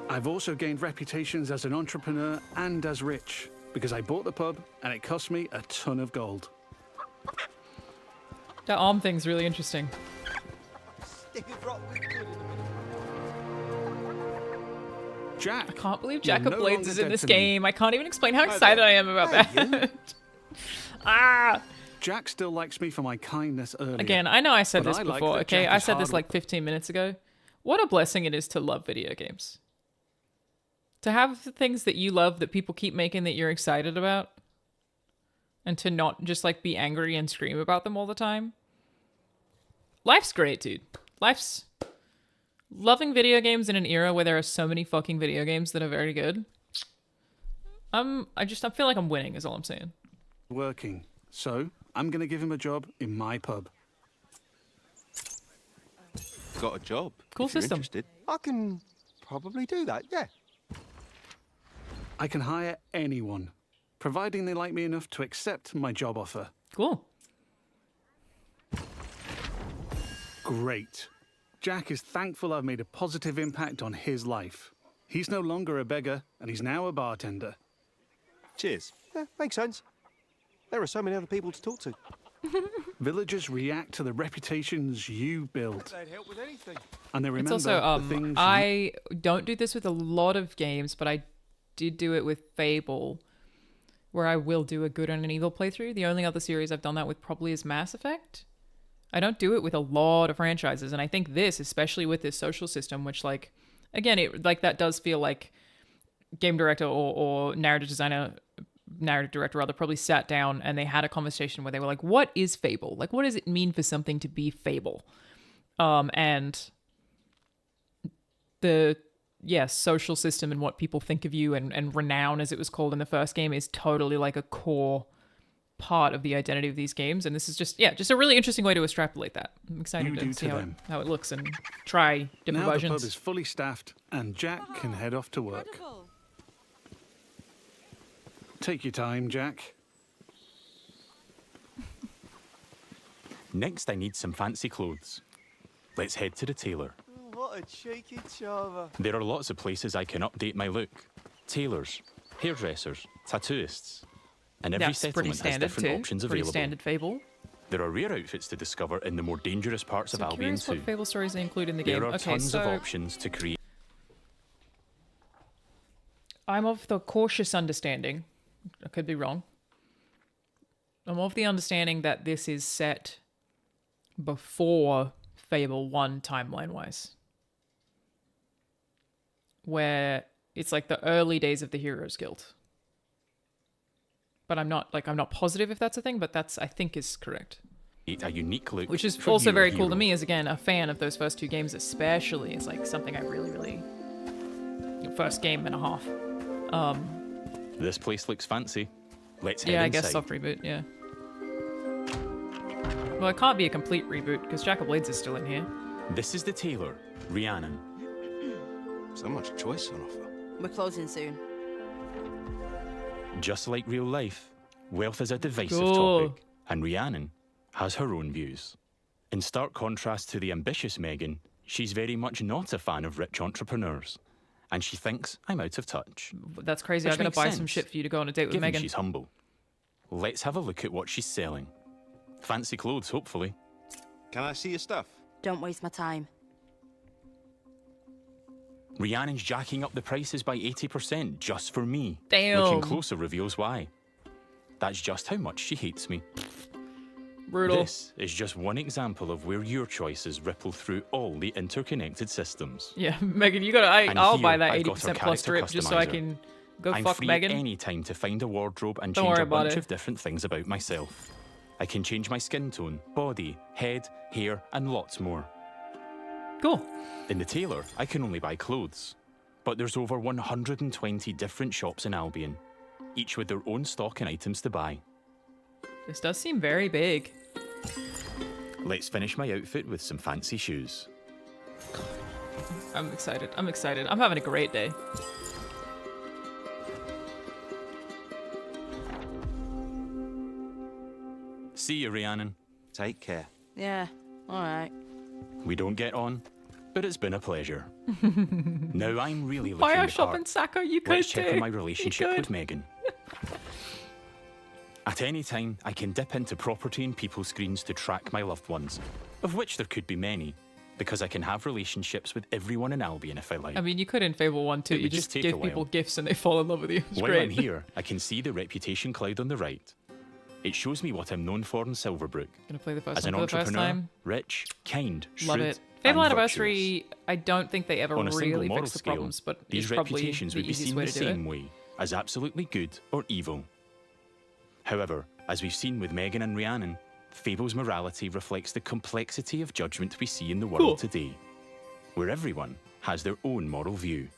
I've also gained reputations as an entrepreneur and as rich because I bought the pub and it cost me a ton of gold. That arm thing's really interesting. Jack, I can't believe you're Jack no of Blades longer is in dead this to me. game. I can't even explain how excited I am about that. Ah! Jack still likes me for my kindness earlier. Again, I know I said but this I like before, that okay? Jack I is said this hard- like 15 minutes ago. What a blessing it is to love video games. To have the things that you love that people keep making that you're excited about. And to not just like be angry and scream about them all the time. Life's great, dude. Life's... Loving video games in an era where there are so many fucking video games that are very good. I feel like I'm winning is all I'm saying. working. So I'm going to give him a job in my pub. Got a job. Cool if you're system. interested. I can probably do that, yeah. I can hire anyone, providing they like me enough to accept my job offer. Cool. Great. Jack is thankful I've made a positive impact on his life. He's no longer a beggar, and he's now a bartender. Cheers. Yeah, makes sense. There are so many other people to talk to. Villagers react to the reputations you build. They'd help with anything. And they remember It's also, the things I don't do this with a lot of games, but I did do it with Fable, where I will do a good and an evil playthrough. The only other series I've done that with probably is Mass Effect. I don't do it with a lot of franchises, and I think this, especially with this social system, which, like, again, it like that does feel like game director or narrative director rather probably sat down and they had a conversation where they were like, what is Fable? Like, what does it mean for something to be Fable? And the social system and what people think of you and renown, as it was called in the first game, is totally like a core part of the identity of these games. And this is just a really interesting way to extrapolate that. I'm excited to see how it looks and try different now versions. the pub is fully staffed, and Jack can head off to work. Take your time, Jack. Next, I need some fancy clothes. Let's head to the tailor. What a cheeky chava. There are lots of places I can update my look. Tailors, hairdressers, tattooists. and every That's pretty settlement has standard different too. options Pretty available. standard Fable. There are rare outfits to discover in the more dangerous parts of So Albion curious too. what Fable stories they include in the game. There are Okay, tons so of options to create. I'm of the cautious understanding, I could be wrong. I'm of the understanding that this is set before Fable 1 timeline-wise. Where it's like the early days of the Heroes Guild. But I'm not positive if that's a thing, but that's, I think, is correct. A unique look, Which is for also your very cool hero. to me as, again, a fan of those first two games especially. It's like something I really... First game and a half. This place looks fancy. Let's head Yeah, I inside. guess soft reboot, yeah. Well, it can't be a complete reboot, because Jack of Blades is still in here. This is the tailor, Rhiannon. So much choice on offer. We're closing soon. Just like real life, wealth is a divisive Cool. topic, and Rhiannon has her own views. In stark contrast to the ambitious Megan, she's very much not a fan of rich entrepreneurs, and she thinks I'm out of touch. That's crazy. Which I'm going makes to buy some sense, shit for you to go on a date with given Megan. she's humble. Let's have a look at what she's selling. Fancy clothes, hopefully. Can I see your stuff? Don't waste my time. Rhiannon's jacking up the prices by 80% just for me. Damn. Looking closer reveals why. That's just how much she hates me. Brutal. This is just one example of where your choices ripple through all the interconnected systems. Yeah, Megan, you gotta. And I'll here buy that I've got our 80% plus character drip just so I customizer. can go I'm fuck free Megan. at any time to find a wardrobe and Don't change worry a about bunch it. of different things about myself. I can change my skin tone, body, head, hair, and lots more. Cool. In the tailor, I can only buy clothes. But there's over 120 different shops in Albion, each with their own stock and items to buy. This does seem very big. Let's finish my outfit with some fancy shoes. I'm excited. I'm excited. I'm having a great day. See you, Rhiannon. Take care. Yeah, alright. We don't get on, but it's been a pleasure. Now I'm really looking Buy our the shop part. in Sacco, you could Let's check too. on my You relationship could. with Megan. At any time, I can dip into property and people screens to track my loved ones, of which there could be many, because I can have relationships with everyone in Albion if I like. I mean, you could in Fable 1 too. It You would just just take give a people while. gifts and they fall in love with you. It's While great. I'm here, I can see the reputation cloud on the right. It shows me what I'm known for in Silverbrook. Gonna play the first As one an for the first entrepreneur, time. rich, kind, Love shrewd, it. Fable and Anniversary, I don't think they ever on a single really moral fixed the scale, problems, but these it's probably reputations the would be easiest seen way the to do it. same way, as absolutely good or evil. However, as we've seen with Megan and Rhiannon, Fable's morality reflects the complexity of judgment we see in the world Cool. today, where everyone has their own moral view.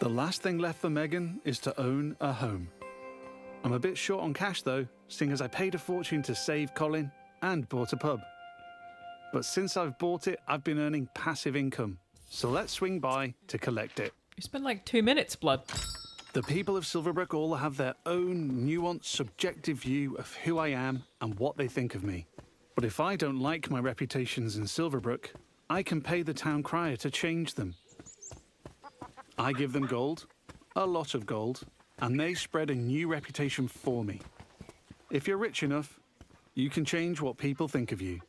The last thing left for Megan is to own a home. I'm a bit short on cash though, seeing as I paid a fortune to save Colin and bought a pub. But since I've bought it, I've been earning passive income. So let's swing by to collect it. You spent like 2 minutes, blood. The people of Silverbrook all have their own nuanced, subjective view of who I am and what they think of me. But if I don't like my reputations in Silverbrook, I can pay the town crier to change them. I give them gold, a lot of gold, and they spread a new reputation for me. If you're rich enough, you can change what people think of you.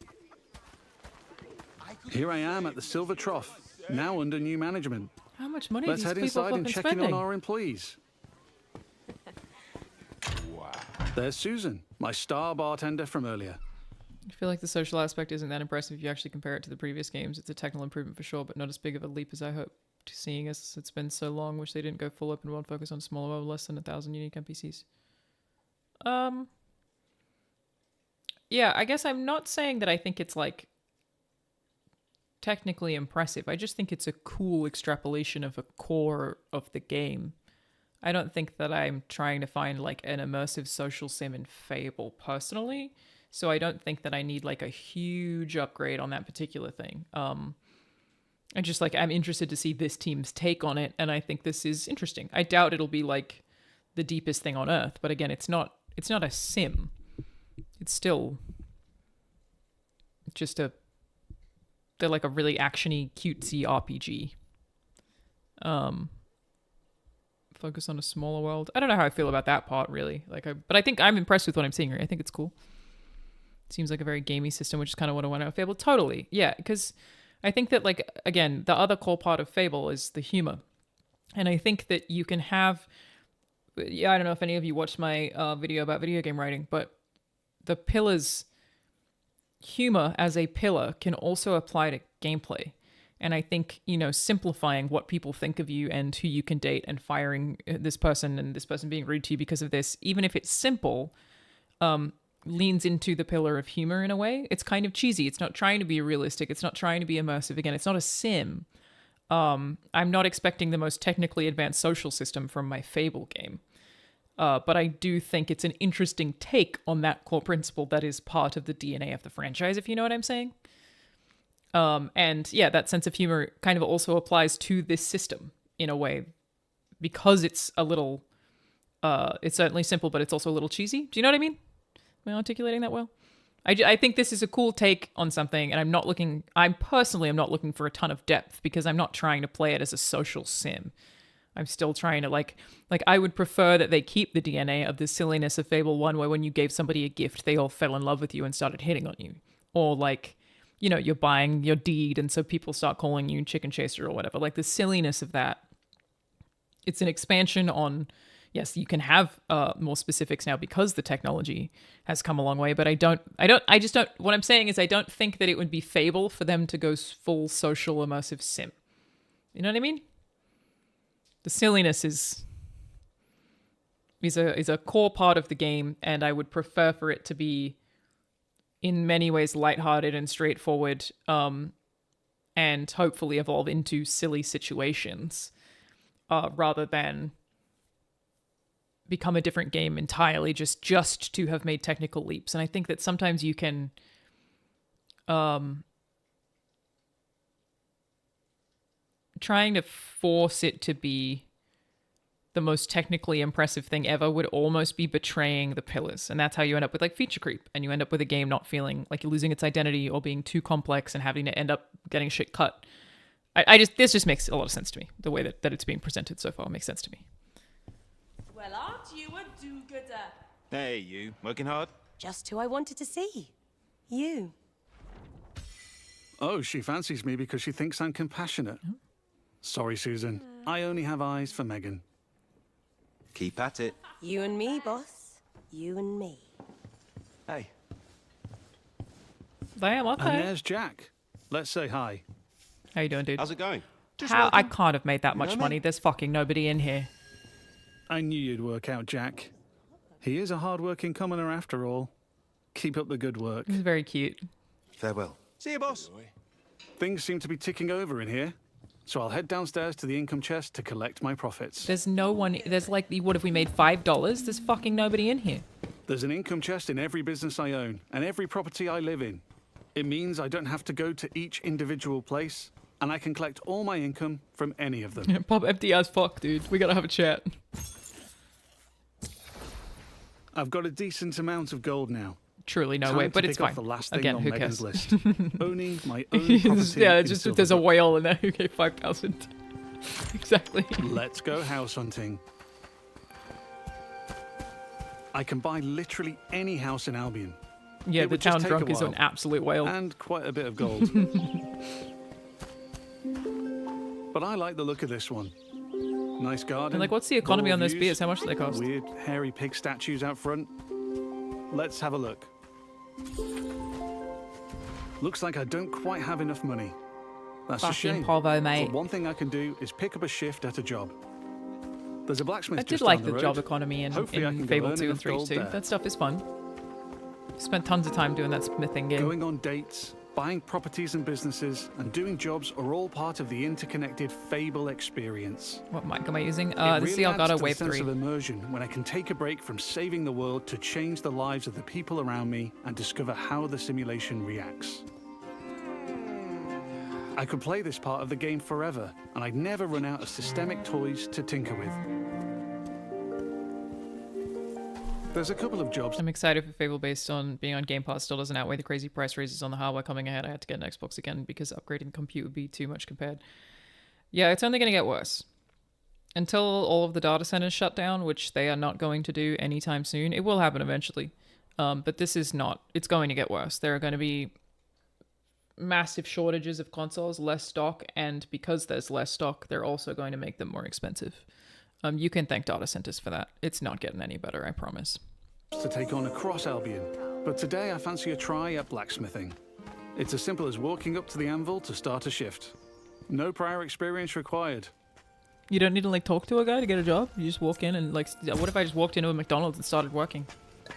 Here I am at the Silver Trough, now under new management. How much money Let's are head these people inside and fucking check spending? in on our employees. There's Susan, my star bartender from earlier. I feel like the social aspect isn't that impressive if you actually compare it to the previous games. It's a technical improvement for sure, but not as big of a leap as I hoped, seeing as it's been so long, which they didn't go full open world focus on smaller world, less than 1,000 unique NPCs. Yeah, I guess I'm not saying that I think it's like technically impressive. I just think it's a cool extrapolation of a core of the game. I don't think that I'm trying to find like an immersive social sim in Fable personally, so I don't think that I need like a huge upgrade on that particular thing. I just like I'm interested to see this team's take on it, and I think this is interesting. I doubt it'll be like the deepest thing on earth, but again, it's not a sim. It's still just they're like a really actiony, cutesy RPG. focus on a smaller world. I don't know how I feel about that part really. But I think I'm impressed with what I'm seeing here. I think it's cool. It seems like a very gamey system, which is kind of what I want out of Fable. Totally, yeah. Because I think that again, the other core part of Fable is the humor, and I think that you can have. Yeah, I don't know if any of you watched my video about video game writing, but the pillars humor as a pillar can also apply to gameplay. And I think, simplifying what people think of you and who you can date and firing this person and this person being rude to you because of this, even if it's simple, leans into the pillar of humor in a way. It's kind of cheesy. It's not trying to be realistic. It's not trying to be immersive. Again, it's not a sim. I'm not expecting the most technically advanced social system from my Fable game. But I do think it's an interesting take on that core principle that is part of the DNA of the franchise, if you know what I'm saying. And yeah, that sense of humor kind of also applies to this system in a way, because it's a little, it's certainly simple, but it's also a little cheesy. Do you know what I mean? Am I articulating that well? I think this is a cool take on something, and I'm personally not looking for a ton of depth, because I'm not trying to play it as a social sim. I'm still trying to I would prefer that they keep the DNA of the silliness of Fable 1, where when you gave somebody a gift, they all fell in love with you and started hitting on you. Or you're buying your deed, and so people start calling you Chicken Chaser or whatever. The silliness of that. It's an expansion on, yes, you can have more specifics now because the technology has come a long way, but what I'm saying is I don't think that it would be Fable for them to go full social immersive sim. You know what I mean? The silliness is a core part of the game, and I would prefer for it to be in many ways lighthearted and straightforward, and hopefully evolve into silly situations, rather than become a different game entirely just to have made technical leaps. And I think that sometimes you can trying to force it to be the most technically impressive thing ever would almost be betraying the pillars. And that's how you end up with feature creep, and you end up with a game not feeling like you're losing its identity or being too complex and having to end up getting shit cut. This just makes a lot of sense to me. The way that it's being presented so far makes sense to me. Well, aren't you a do-gooder? Hey, you. Working hard? Just who I wanted to see. You. Oh, she fancies me because she thinks I'm compassionate. Sorry, Susan. I only have eyes for Megan. Keep at it. You and me, boss. You and me. Hey. Damn, okay. And there's Jack. Let's say hi. How you doing, dude? How's it going? I can't have made that much money. There's fucking nobody in here. I knew you'd work out, Jack. He is a hard-working commoner after all. Keep up the good work. He's very cute. Farewell. See you, boss. Things seem to be ticking over in here, so I'll head downstairs to the income chest to collect my profits. There's no one. There's what if we made $5? There's fucking nobody in here. There's an income chest in every business I own and every property I live in. It means I don't have to go to each individual place, and I can collect all my income from any of them. Pop empty as fuck, dude. We gotta have a chat. I've got a decent amount of gold now. Truly no Time way, to but it's pick off fine. The last thing Again, on who Megan's cares? list. Owning my own property. Yeah, in just if there's a Silverbrook. whale in there, who gave 5,000? Exactly. Let's go house hunting. I can buy literally any house in Albion. Yeah, It the would just town take drunk a is an while. absolute whale. And quite a bit of gold. But I like the look of this one. Nice garden. And what's the economy bold on those views, beers? How much do they cost? Weird hairy pig statues out front. Let's have a look. Looks like I don't quite have enough money. That's a Fucking shame. Provo, mate. But one thing I can do is pick up a shift at a job. There's a blacksmith I did just like down the road. job economy in Hopefully I can go Fable earn 2 and enough 3 gold too. there. That stuff is fun. Spent tons of time doing that smithing game. Going on dates, buying properties and businesses, and doing jobs are all part of the interconnected Fable experience. What mic am I using? It This is really the adds Elgato to the Wave sense 3. of immersion when I can take a break from saving the world to change the lives of the people around me and discover how the simulation reacts. I could play this part of the game forever, and I'd never run out of systemic toys to tinker with. There's a couple of jobs. I'm excited for Fable based on being on Game Pass still doesn't outweigh the crazy price raises on the hardware coming ahead. I had to get an Xbox again because upgrading the compute would be too much compared. Yeah, it's only going to get worse. until all of the data centers shut down, which they are not going to do anytime soon. It will happen eventually. But this is not. It's going to get worse. There are going to be massive shortages of consoles, less stock, and because there's less stock, they're also going to make them more expensive. You can thank data centers for that. It's not getting any better, I promise. To take on across Albion, but today I fancy a try at blacksmithing. It's as simple as walking up to the anvil to start a shift. No prior experience required. You don't need to like talk to a guy to get a job. You just walk in and like, what if I just walked into a McDonald's and started working?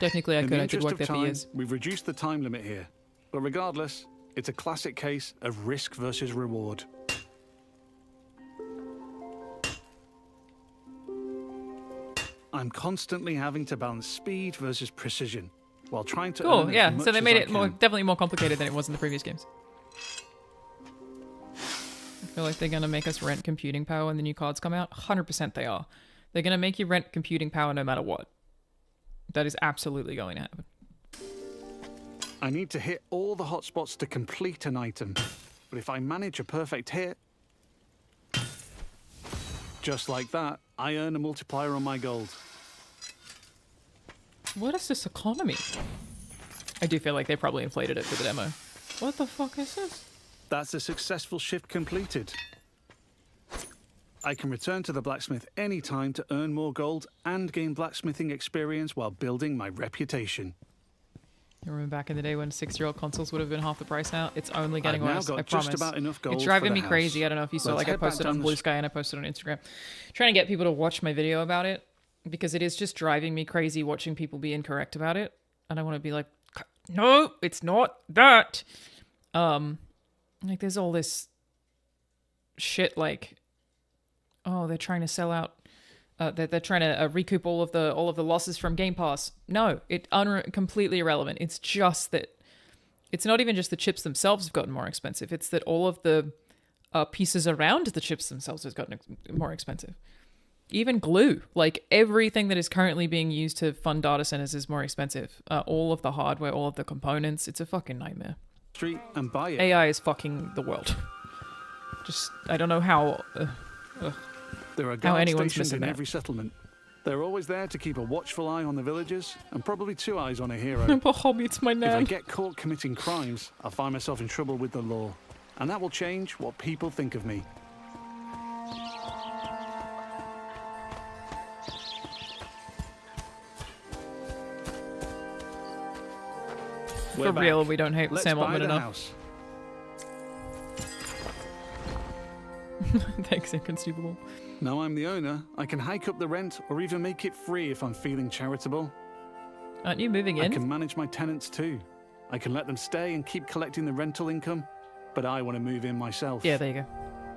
Technically, I could. I did work there for years. We've reduced the time limit here, but regardless, it's a classic case of risk versus reward. I'm constantly having to balance speed versus precision while trying to. Cool, yeah. So they made it definitely more complicated than it was in the previous games. I feel like they're gonna make us rent computing power when the new cards come out. 100% they are. They're gonna make you rent computing power no matter what. That is absolutely going to happen. I need to hit all the hotspots to complete an item, but if I manage a perfect hit, just like that, I earn a multiplier on my gold. What is this economy? I do feel like they probably inflated it for the demo. What the fuck is this? That's a successful shift completed. I can return to the blacksmith anytime to earn more gold and gain blacksmithing experience while building my reputation. You remember back in the day when 6-year-old consoles would have been half the price now? It's only getting I've worse, now got I promise. just about enough gold it's driving for me the crazy. house. I don't know if you saw, Let's like I head back posted down on the Blue Sky and I posted on Instagram. Trying to get people to watch my video about it because it is just driving me crazy watching people be incorrect about it. And I want to be like, no, it's not that. Like there's all this shit like, oh, they're trying to sell out. They're trying to recoup all of the losses from Game Pass. No, completely irrelevant. It's just that it's not even just the chips themselves have gotten more expensive. It's that all of the pieces around the chips themselves has gotten more expensive. Even glue, like everything that is currently being used to fund data centers is more expensive. All of the hardware, all of the components, it's a fucking nightmare. Street and buy it. AI is fucking the world. Just, I don't know how. There are guard stations in every settlement. They're always there to keep a watchful eye on the villagers, and probably 2 eyes on a hero. It's my nan. If I get caught committing crimes, I'll find myself in trouble with the law, and that will change what people think of me. For real, we don't hate Sam Altman enough. House. Thanks, Inconceivable. Now I'm the owner, I can hike up the rent or even make it free if I'm feeling charitable. Aren't you moving in? I can manage my tenants too. I can let them stay and keep collecting the rental income, but I want to move in myself. Yeah, there you go.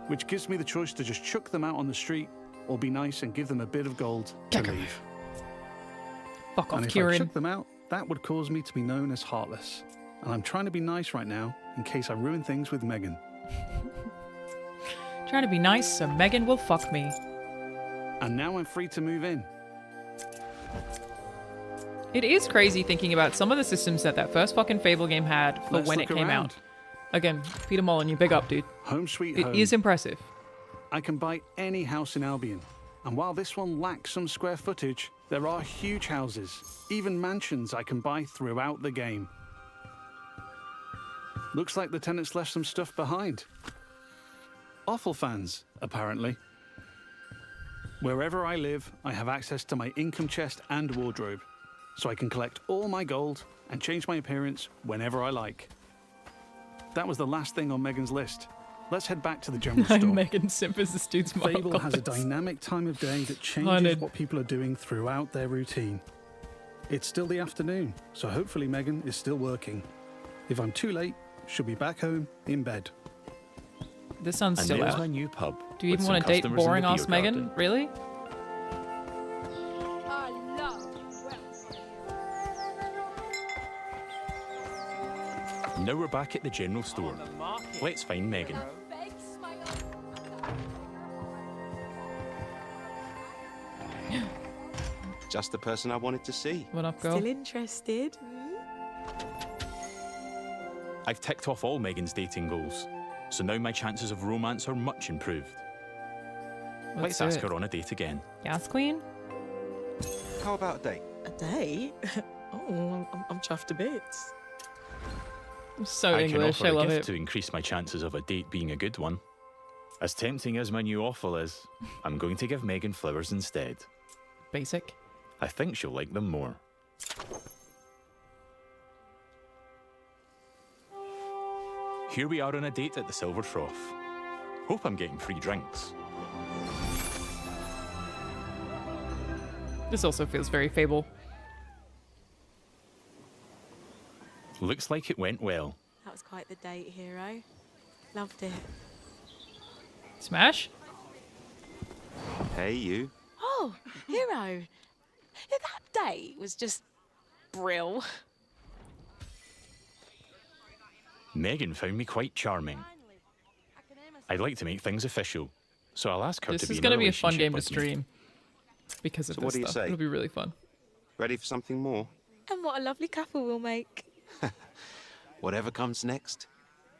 Which gives me the choice to just chuck them out on the street or be nice and give them a bit of gold to leave. Fuck off, and if Kieran. I chuck them out, that would cause me to be known as heartless. And I'm trying to be nice right now in case I ruin things with Megan. Trying to be nice so Megan will fuck me. And now I'm free to move in. It is crazy thinking about some of the systems that first fucking Fable game had for Let's when look it came around. out. Again, Peter Molyneux, big up, dude. Home sweet It home. is impressive. I can buy any house in Albion. And while this one lacks some square footage, there are huge houses, even mansions I can buy throughout the game. Looks like the tenants left some stuff behind. Awful fans, apparently. Wherever I live, I have access to my income chest and wardrobe, so I can collect all my gold and change my appearance whenever I like. That was the last thing on Megan's list. Let's head back to the general store. Megan Simp is this dude's mom. Fable has a dynamic time of day that changes what people are doing throughout their routine. It's still the afternoon, so hopefully Megan is still working. If I'm too late, she'll be back home in bed. This sounds and still there's out. my new pub. Do you even want to date boring ass Megan? Really? Now we're back at the general store. Let's find Megan. Just the person I wanted to see. What up, girl? Still interested? I've ticked off all Megan's dating goals, so now my chances of romance are much improved. Let's ask her on a date again. Yes, Queen? How about a date? A date? Oh, I'm chuffed to bits. So I English, can I offer love a it. gift to increase my chances of a date being a good one. As tempting as my new offal is, I'm going to give Megan flowers instead. Basic. I think she'll like them more. Here we are on a date at the Silver Trough. Hope I'm getting free drinks. This also feels very Fable. Looks like it went well. That was quite the date, hero. Loved it. Smash? Hey, you. Oh, hero. That date was just brill. Megan found me quite charming. I'd like to make things official, so I'll ask her This to be is in a going to be a fun relationship game to with me. stream because of So this what do you stuff. say? It'll be really fun. Ready for something more? And what a lovely couple we'll make. Whatever comes next,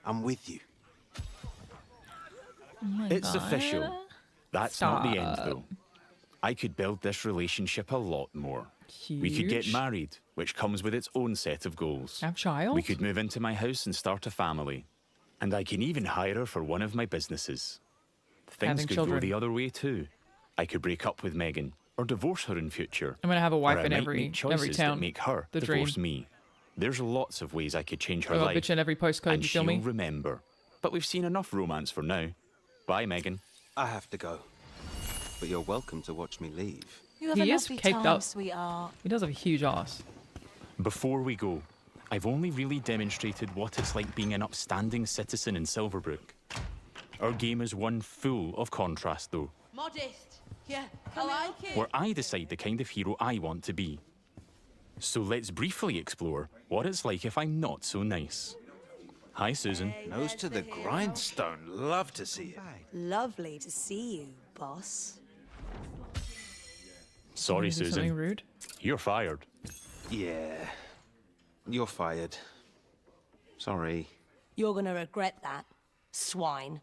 I'm with you. It's official. That's not the end, though. I could build this relationship a lot more. We could get Huge. married, which comes with its own set of goals. Have a child? We could move into my house and start a family. And I can even hire her for one of my businesses. Things Having could children. go the other way too. I could break up with Megan or divorce her in future. I'm gonna have a wife Or I in might every make choices town. that make her The divorce dream. me. There's lots of ways I could change her I've got a life. bitch in every postcode, and you feel she'll me? remember. But we've seen enough romance for now. Bye, Megan. I have to go. But you're welcome to watch me leave. You have He a is lovely caked time, up. sweetheart. He does have a huge ass. Before we go, I've only really demonstrated what it's like being an upstanding citizen in Silverbrook. Our game is one full of contrast, though, Modest. Yeah, I like it. where I decide the kind of hero I want to be. So let's briefly explore what it's like if I'm not so nice. Hi, Susan. Nose to the grindstone. Love to see it. Lovely to see you, boss. Sorry, Is there Susan. something rude? You're fired. Yeah. You're fired. Sorry. You're gonna regret that, swine.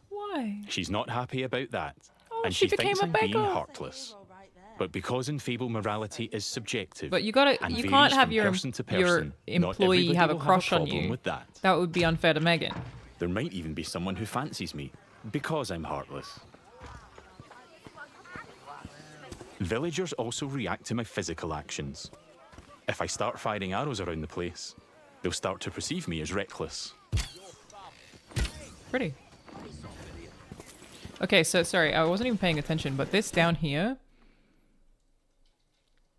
Why? She's not happy about that. Oh, and she she thinks became a I'm being beggar. heartless. But because in Fable morality is subjective. But you gotta, and you varies can't have from your person to your person, not employee everybody have a will crush on problem you. with that. That would be unfair to Megan. There might even be someone who fancies me because I'm heartless. Villagers also react to my physical actions. If I start firing arrows around the place, they'll start to perceive me as reckless. Pretty. Okay, so sorry, I wasn't even paying attention, but this down here,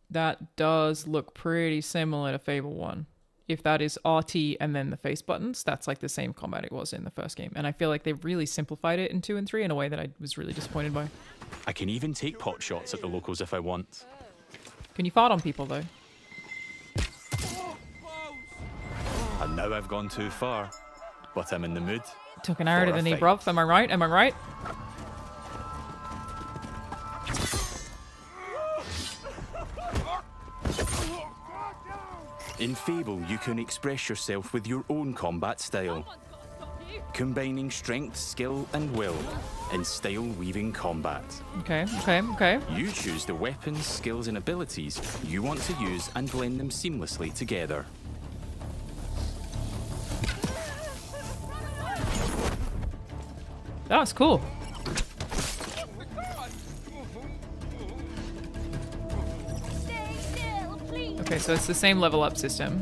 that does look pretty similar to Fable 1. If that is RT and then the face buttons, that's like the same combat it was in the first game. And I feel like they really simplified it in 2 and 3 in a way that I was really disappointed by. I can even take pot shots at the locals if I want. Can you fart on people though? And now I've gone too far, but I'm in the mood. Took an arrow to for the a knee, fight. bruv. Am I right? Am I right? In Fable, you can express yourself with your own combat style, combining strength, skill, and will in style-weaving combat. Okay, okay, okay. You choose the weapons, skills, and abilities you want to use and blend them seamlessly together. That was cool. Okay, so it's the same level up system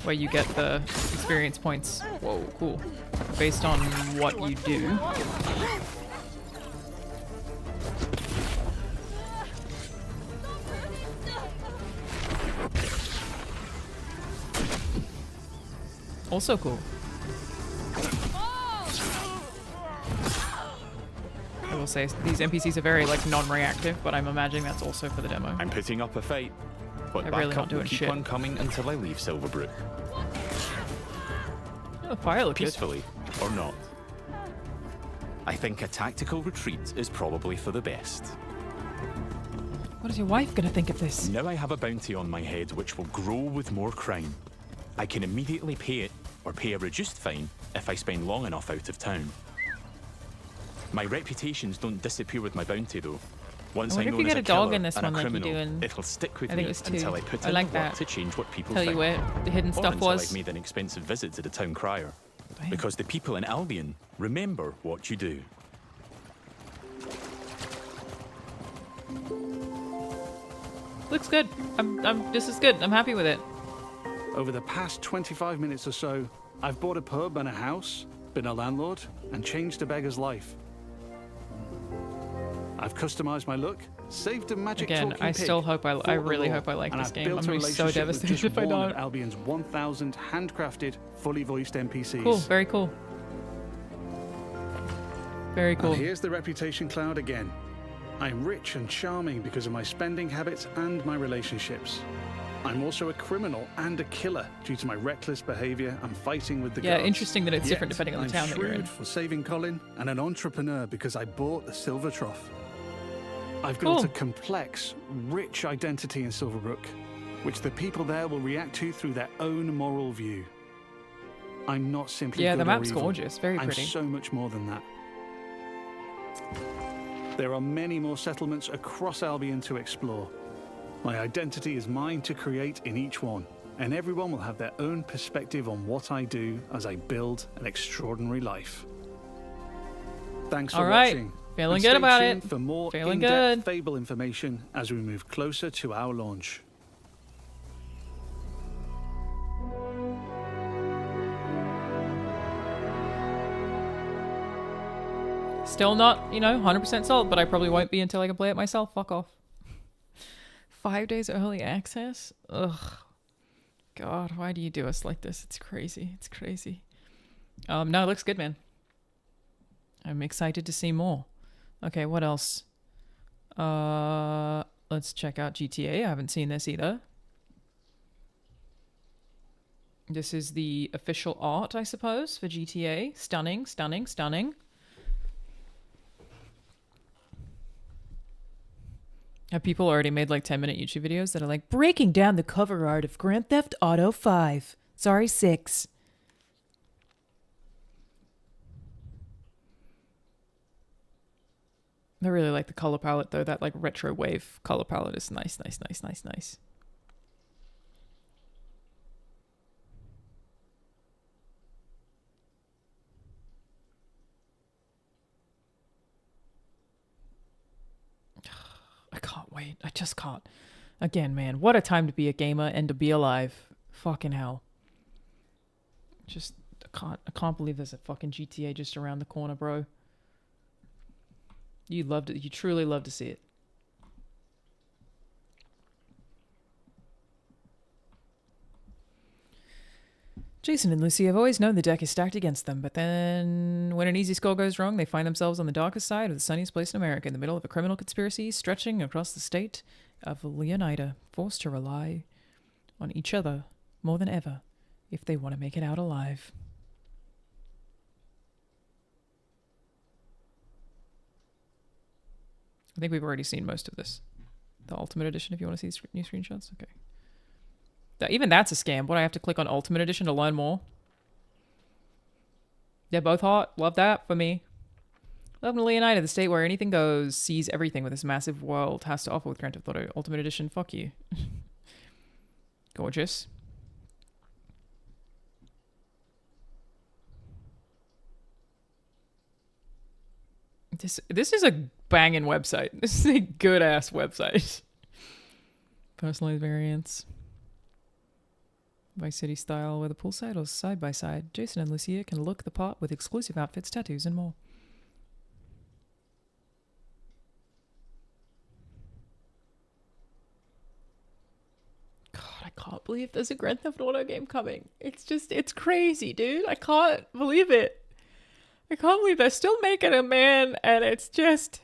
where you get the experience points. Whoa, cool. Based on what you do. Also cool. I will say these NPCs are very like non-reactive, but I'm imagining that's also for the demo. I'm putting up a fight, but They're really not backup will doing keep shit. on coming until I leave Silverbrook. Oh, fire look good. Peacefully or not. I think a tactical retreat is probably for the best. What is your wife gonna think of this? Now I have a bounty on my head which will grow with more crime. I can immediately pay it or pay a reduced fine if I spend long enough out of town. My reputations don't disappear with my bounty, though. Once I wonder I'm if you known as get a a dog killer in this and a one like you criminal, do in... it'll stick with I think me it was 2. until I put I in like the work that. to change what people Tell think. you where the hidden Or stuff until was. I've made an expensive visit to the town crier. Because the people in Albion remember what you do. Looks good. This is good. I'm happy with it. Over the past 25 minutes or so, I've bought a pub and a house, been a landlord, and changed a beggar's life. I've customized my look, saved a magic Again, talking I pig, still hope I fought really the law, hope I like and this I've game. built I'm a gonna be so relationship with devastated just if I one don't. of Albion's 1,000 handcrafted, fully voiced NPCs. Cool. Very cool. Very cool. And here's the reputation cloud again. I'm rich and charming because of my spending habits and my relationships. I'm also a criminal and a killer due to my reckless behavior and fighting with the Yeah, guards. interesting that it's Yet, different depending on the I'm town that you're in. shrewd for saving Colin and an entrepreneur because I bought the Silver Trough. I've built a complex, rich identity in Silverbrook, which the people there will react to through their own moral view. I'm not simply Yeah, good the or map's evil. gorgeous. Very I'm pretty. so much more than that. There are many more settlements across Albion to explore. My identity is mine to create in each one, and everyone will have their own perspective on what I do as I build an extraordinary life. Thanks for All right. watching. Feeling and good stay about tuned it. for more Feeling in-depth good. Fable information as we move closer to our launch. Still not, 100% sold, but I probably won't be until I can play it myself. Fuck off. 5 days early access? Ugh. God, why do you do us like this? It's crazy. It's crazy. No, it looks good, man. I'm excited to see more. Okay, what else? Let's check out GTA. I haven't seen this either. This is the official art, I suppose, for GTA. Stunning, stunning, stunning. Have people already made like 10-minute YouTube videos that are like breaking down the cover art of Grand Theft Auto 5. Sorry, 6. I really like the color palette though. That like retro wave color palette is nice, nice, nice, nice, nice. I can't wait. I just can't. Again, man, what a time to be a gamer and to be alive. Fucking hell. Just, I can't believe there's a fucking GTA just around the corner, bro. You loved it. You truly love to see it. Jason and Lucy have always known the deck is stacked against them, but then when an easy score goes wrong, they find themselves on the darkest side of the sunniest place in America, in the middle of a criminal conspiracy stretching across the state of Leonida, forced to rely on each other more than ever if they want to make it out alive. I think we've already seen most of this. The Ultimate Edition, if you want to see new screenshots. Okay. Even that's a scam. Would I have to click on Ultimate Edition to learn more? They're both hot. Love that for me. Welcome to Leonida, the state where anything goes, sees everything with this massive world, has to offer with Grand Theft Auto Ultimate Edition. Fuck you. Gorgeous. This is a banging website. This is a good ass website. Personalized variants. Vice City style, where the poolside or side by side. Jason and Lucia can look the part with exclusive outfits, tattoos, and more. God, I can't believe there's a Grand Theft Auto game coming. It's crazy, dude. I can't believe it. I can't believe they're still making a man, and it's just...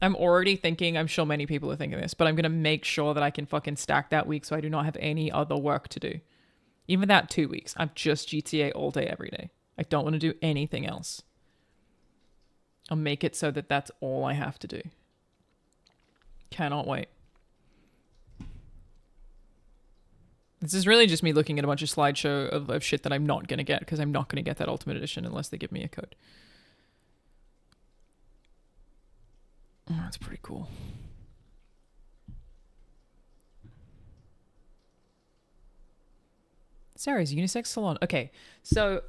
I'm already thinking, I'm sure many people are thinking this, but I'm going to make sure that I can fucking stack that week so I do not have any other work to do. Even that 2 weeks. I'm just GTA all day, every day. I don't want to do anything else. I'll make it so that that's all I have to do. Cannot wait. This is really just me looking at a bunch of slideshow of shit that I'm not going to get, because I'm not going to get that Ultimate Edition unless they give me a code. Oh, that's pretty cool. Sarah's unisex salon. Okay, so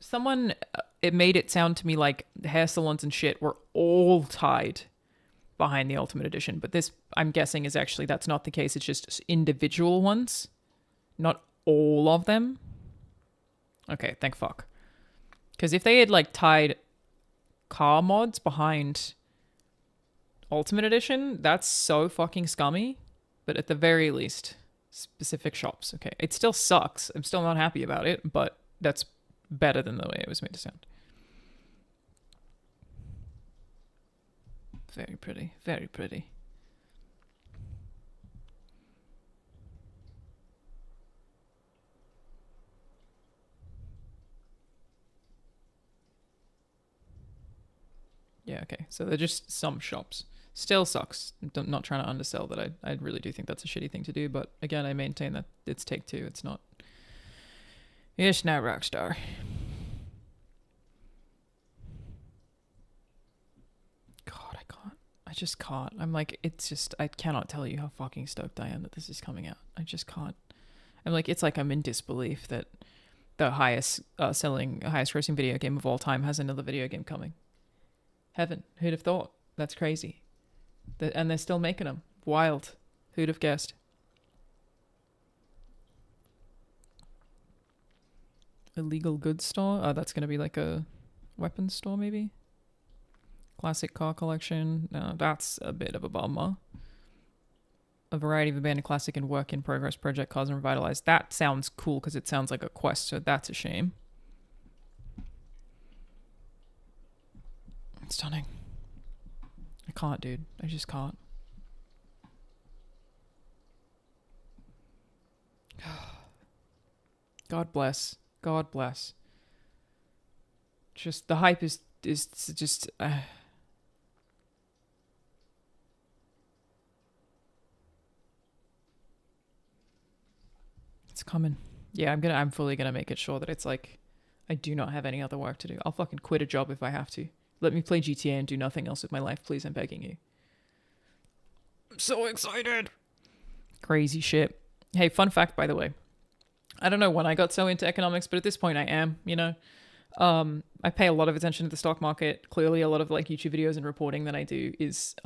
someone it made it sound to me like hair salons and shit were all tied behind the Ultimate Edition, but this, I'm guessing, is actually that's not the case. It's just individual ones, not all of them. Okay, thank fuck. Because if they had like tied car mods behind Ultimate Edition, that's so fucking scummy. But at the very least, specific shops. Okay, it still sucks. I'm still not happy about it, but that's better than the way it was made to sound. Very pretty, very pretty. Yeah, okay. So they're just some shops. Still sucks. I'm not trying to undersell that. I really do think that's a shitty thing to do. But again, I maintain that it's Take-Two. It's not... It's not Rockstar. God, I can't. I just can't. I'm like, it's just... I cannot tell you how fucking stoked I am that this is coming out. I just can't. I'm like, it's like I'm in disbelief that the highest grossing video game of all time has another video game coming. Heaven. Who'd have thought? That's crazy. And they're still making them. Wild. Who'd have guessed? Illegal goods store? Oh, that's going to be like a weapons store, maybe? Classic car collection? No, that's a bit of a bummer. A variety of abandoned classic and work-in-progress project cars and revitalized. That sounds cool because it sounds like a quest, so that's a shame. Stunning. I can't, dude. I just can't. God bless. God bless. Just the hype is just it's coming. Yeah, I'm fully gonna make it sure that it's like I do not have any other work to do. I'll fucking quit a job if I have to. Let me play GTA and do nothing else with my life, please. I'm begging you. I'm so excited. Crazy shit. Hey, fun fact, by the way. I don't know when I got so into economics, but at this point I am, you know. I pay a lot of attention to the stock market. Clearly, a lot of like YouTube videos and reporting that I do is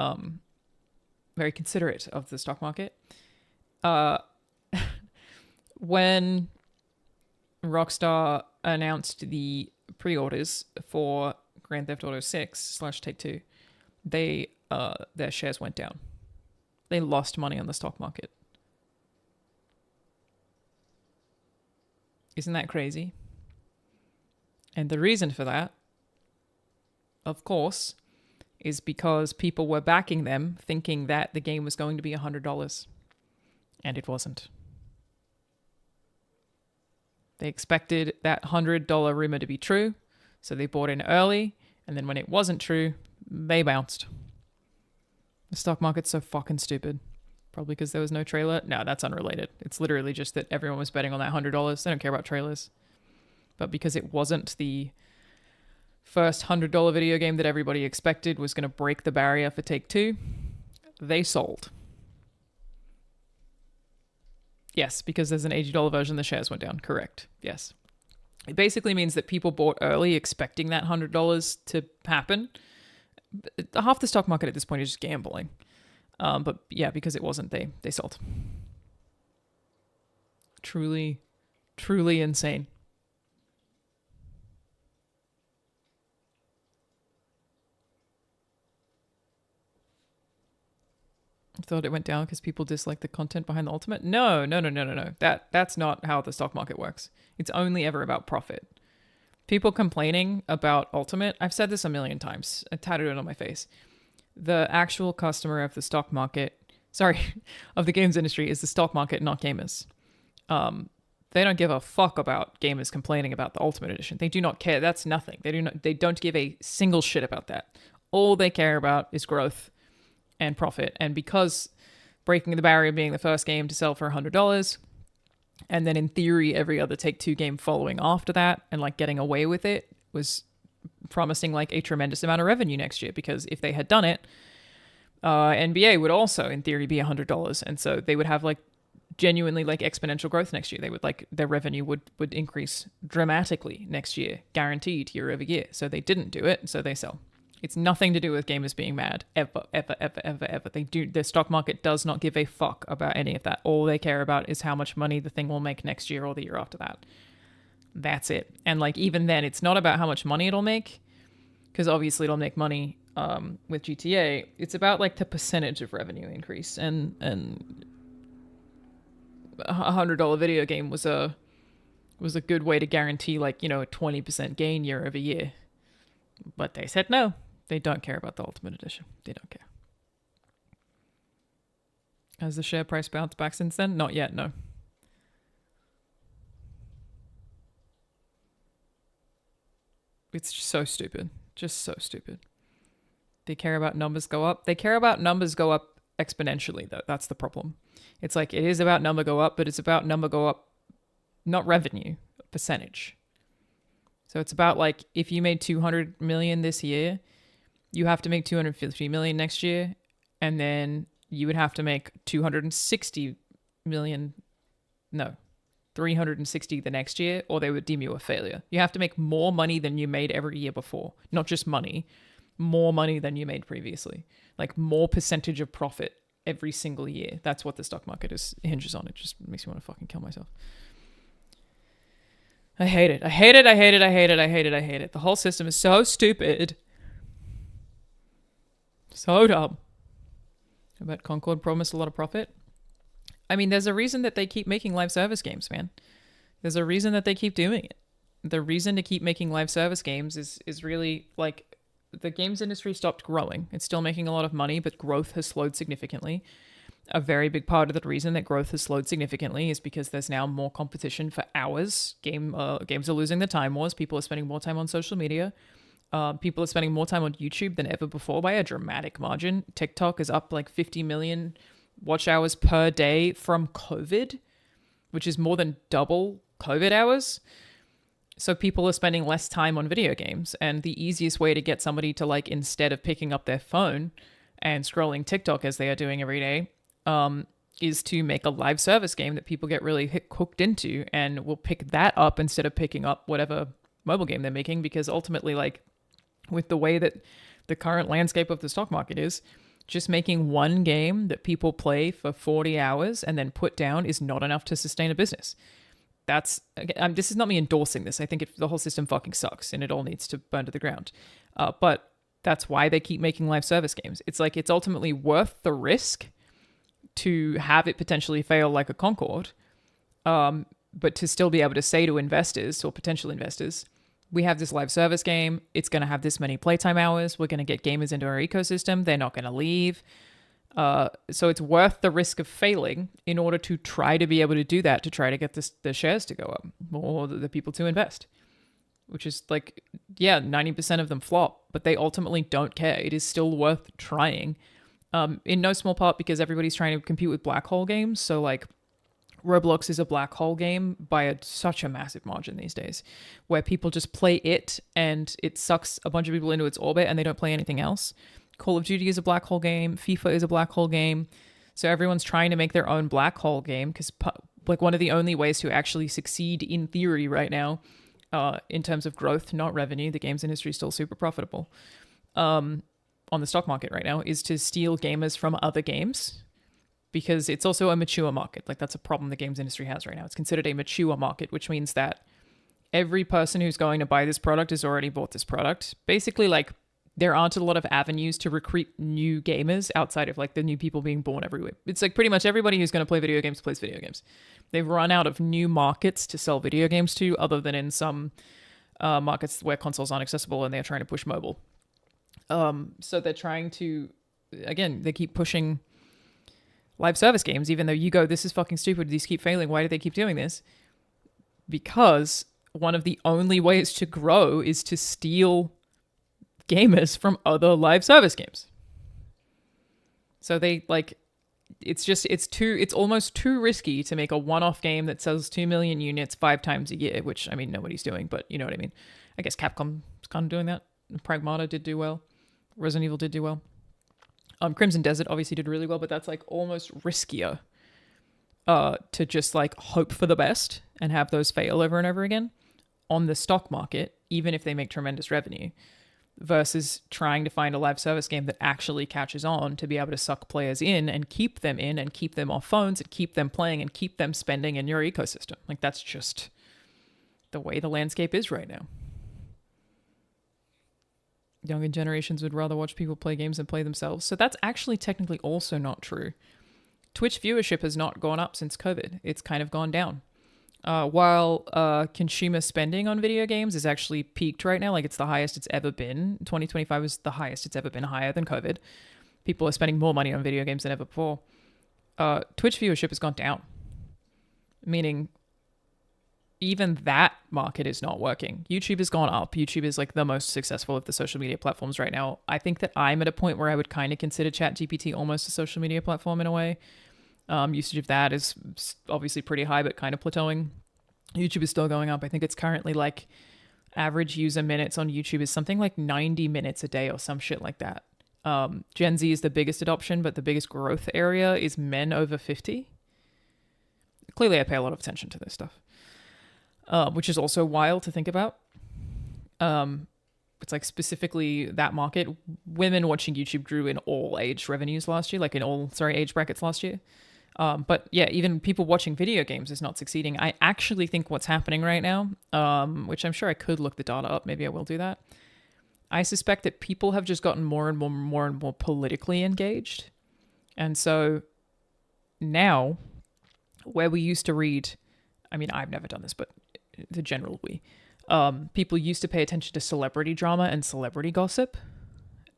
very considerate of the stock market. When Rockstar announced the pre-orders for Grand Theft Auto 6 / Take-Two, their shares went down. They lost money on the stock market. Isn't that crazy? And the reason for that, of course, is because people were backing them thinking that the game was going to be $100. And it wasn't. They expected that $100 rumor to be true, so they bought in early. And then when it wasn't true, they bounced. The stock market's so fucking stupid. Probably because there was no trailer. No, that's unrelated. It's literally just that everyone was betting on that $100. They don't care about trailers. But because it wasn't the first $100 video game that everybody expected was going to break the barrier for Take-Two, they sold. Yes, because there's an $80 version, the shares went down. Correct. Yes. It basically means that people bought early expecting that $100 to happen. Half the stock market at this point is just gambling. But yeah, because it wasn't, they sold. Truly, truly insane. I thought it went down because people dislike the content behind the Ultimate. No. That's not how the stock market works. It's only ever about profit. People complaining about Ultimate, I've said this a million times. I tattooed it on my face. The actual customer of the stock market, of the games industry is the stock market, not gamers. They don't give a fuck about gamers complaining about the Ultimate Edition. They do not care. That's nothing. They don't give a single shit about that. All they care about is growth and profit. And because breaking the barrier being the first game to sell for $100, and then in theory every other Take-Two game following after that and like getting away with it was promising like a tremendous amount of revenue next year, because if they had done it, NBA would also, in theory, be $100, and so they would have like genuinely like exponential growth next year. They would like their revenue would increase dramatically next year, guaranteed year over year. So they didn't do it, so they sell. It's nothing to do with gamers being mad ever. The stock market does not give a fuck about any of that. All they care about is how much money the thing will make next year or the year after that. That's it. And like even then, it's not about how much money it'll make, because obviously it'll make money with GTA. It's about like the percentage of revenue increase, and $100 video game was a good way to guarantee like, you know, a 20% gain year over year. But they said no. They don't care about the Ultimate Edition. They don't care. Has the share price bounced back since then? Not yet, no. It's just so stupid. Just so stupid. They care about numbers go up. They care about numbers go up exponentially, though. That's the problem. It's like, it is about number go up, but it's about number go up, not revenue, percentage. So it's about like, if you made 200 million this year, you have to make 250 million next year, and then you would have to make 260 million, no, 360 the next year, or they would deem you a failure. You have to make more money than you made every year before. Not just money, more money than you made previously. Like more percentage of profit every single year. That's what the stock market hinges on. It just makes me want to fucking kill myself. I hate it. I hate it. I hate it. I hate it. I hate it. I hate it. The whole system is so stupid. So dumb. I bet Concord promised a lot of profit. I mean, there's a reason that they keep making live service games, man. There's a reason that they keep doing it. The reason to keep making live service games is really like the games industry stopped growing. It's still making a lot of money, but growth has slowed significantly. A very big part of the reason that growth has slowed significantly is because there's now more competition for hours. Games are losing the time wars. People are spending more time on social media. People are spending more time on YouTube than ever before by a dramatic margin. TikTok is up like 50 million watch hours per day from COVID, which is more than double COVID hours. So people are spending less time on video games, and the easiest way to get somebody to like, instead of picking up their phone and scrolling TikTok as they are doing every day, is to make a live service game that people get really hooked into and will pick that up instead of picking up whatever mobile game they're making, because ultimately, like, with the way that the current landscape of the stock market is, just making one game that people play for 40 hours and then put down is not enough to sustain a business. This is not me endorsing this. I think the whole system fucking sucks and it all needs to burn to the ground. But that's why they keep making live service games. It's like, it's ultimately worth the risk to have it potentially fail like a Concord, but to still be able to say to investors or potential investors, we have this live service game. It's going to have this many playtime hours. We're going to get gamers into our ecosystem. They're not going to leave. So it's worth the risk of failing in order to try to be able to do that, to try to get the shares to go up or the people to invest, which is like, yeah, 90% of them flop, but they ultimately don't care. It is still worth trying, in no small part because everybody's trying to compete with black hole games. So like Roblox is a black hole game by such a massive margin these days, where people just play it and it sucks a bunch of people into its orbit and they don't play anything else. Call of Duty is a black hole game. FIFA is a black hole game. So everyone's trying to make their own black hole game because like one of the only ways to actually succeed in theory right now, in terms of growth, not revenue, the games industry is still super profitable on the stock market right now, is to steal gamers from other games, because it's also a mature market. Like that's a problem the games industry has right now. It's considered a mature market, which means that every person who's going to buy this product has already bought this product. Basically, like, there aren't a lot of avenues to recruit new gamers outside of like the new people being born everywhere. It's like pretty much everybody who's going to play video games plays video games. They've run out of new markets to sell video games to, other than in some markets where consoles aren't accessible and they're trying to push mobile. So they're trying to, again, they keep pushing live service games, even though you go, this is fucking stupid, these keep failing, why do they keep doing this? Because one of the only ways to grow is to steal gamers from other live service games. So they like, it's almost too risky to make a one-off game that sells 2 million units 5 times a year, which, I mean, nobody's doing, but you know what I mean. I guess Capcom's kind of doing that. Pragmata did do well. Resident Evil did do well. Crimson Desert obviously did really well, but that's like almost riskier to just like hope for the best and have those fail over and over again on the stock market, even if they make tremendous revenue, versus trying to find a live service game that actually catches on to be able to suck players in and keep them in and keep them off phones and keep them playing and keep them spending in your ecosystem. Like, that's just the way the landscape is right now. Younger generations would rather watch people play games than play themselves. So that's actually technically also not true. Twitch viewership has not gone up since COVID. It's kind of gone down. While consumer spending on video games is actually peaked right now, like it's the highest it's ever been. 2025 was the highest it's ever been, higher than COVID. People are spending more money on video games than ever before. Twitch viewership has gone down, meaning even that market is not working. YouTube has gone up. YouTube is like the most successful of the social media platforms right now. I think that I'm at a point where I would kind of consider ChatGPT almost a social media platform in a way. Usage of that is obviously pretty high, but kind of plateauing. YouTube is still going up. I think it's currently like average user minutes on YouTube is something like 90 minutes a day or some shit like that. Gen Z is the biggest adoption, but the biggest growth area is men over 50. Clearly, I pay a lot of attention to this stuff, which is also wild to think about. It's like specifically that market. Women watching YouTube grew in all age revenues last year, like in all, age brackets last year. But yeah, even people watching video games is not succeeding. I actually think what's happening right now, which I'm sure I could look the data up, maybe I will do that. I suspect that people have just gotten more and more politically engaged. And so now, where we used to read, I mean, I've never done this, but the general people used to pay attention to celebrity drama and celebrity gossip.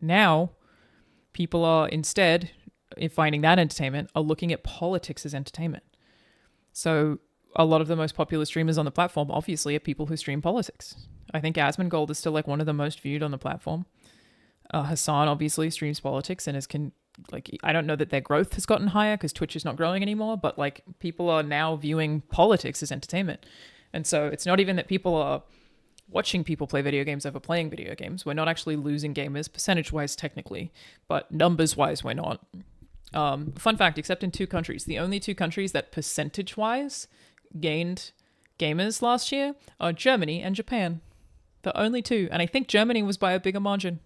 Now, people are instead, in finding that entertainment, are looking at politics as entertainment. So a lot of the most popular streamers on the platform obviously are people who stream politics. I think Asmongold is still like one of the most viewed on the platform. Hassan obviously streams politics and I don't know that their growth has gotten higher because Twitch is not growing anymore, but like people are now viewing politics as entertainment. And so it's not even that people are watching people play video games over playing video games. We're not actually losing gamers percentage-wise technically, but numbers-wise we're not. Fun fact, except in 2 countries. The only 2 countries that percentage-wise gained gamers last year are Germany and Japan. The only 2. And I think Germany was by a bigger margin.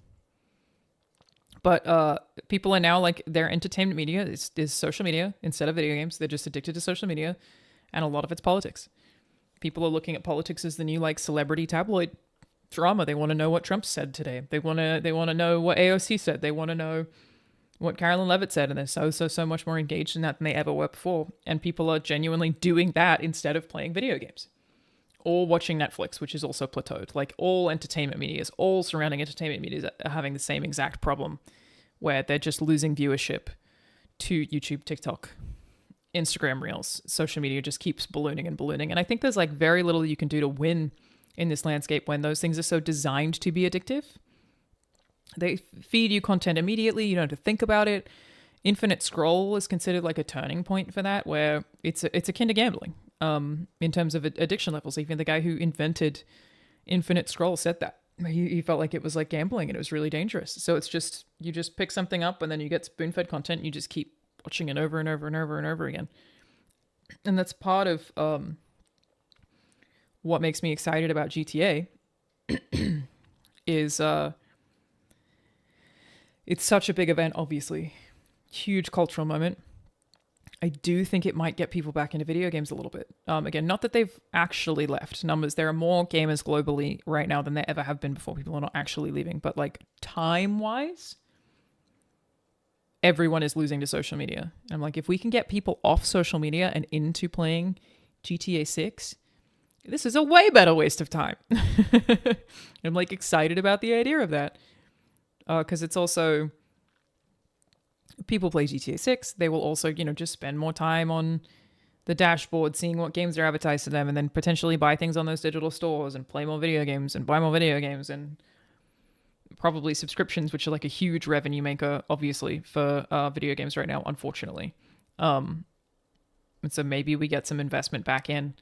But people are now like, their entertainment media is social media instead of video games. They're just addicted to social media. And a lot of it's politics. People are looking at politics as the new like celebrity tabloid drama. They want to know what Trump said today. They want to know what AOC said. They want to know what Carolyn Levitt said, and they're so much more engaged in that than they ever were before. And people are genuinely doing that instead of playing video games. Or watching Netflix, which is also plateaued. Like all entertainment media, all surrounding entertainment media are having the same exact problem, where they're just losing viewership to YouTube, TikTok, Instagram Reels. Social media just keeps ballooning and ballooning. And I think there's like very little you can do to win in this landscape when those things are so designed to be addictive. They feed you content immediately. You don't have to think about it. Infinite scroll is considered like a turning point for that, where it's akin to gambling in terms of addiction levels. Even the guy who invented infinite scroll said that. He felt like it was like gambling and it was really dangerous. So it's just, you just pick something up and then you get spoon-fed content and you just keep watching it over and over and over and over again. And that's part of what makes me excited about GTA is... It's such a big event, obviously. Huge cultural moment. I do think it might get people back into video games a little bit. Again, not that they've actually left numbers. There are more gamers globally right now than there ever have been before. People are not actually leaving. But like time-wise, everyone is losing to social media. And I'm like, if we can get people off social media and into playing GTA 6, this is a way better waste of time. I'm like excited about the idea of that. Because it's also, people play GTA 6, they will also, just spend more time on the dashboard, seeing what games are advertised to them, and then potentially buy things on those digital stores and play more video games and buy more video games, and probably subscriptions, which are like a huge revenue maker, obviously, for video games right now, unfortunately. And so maybe we get some investment back in,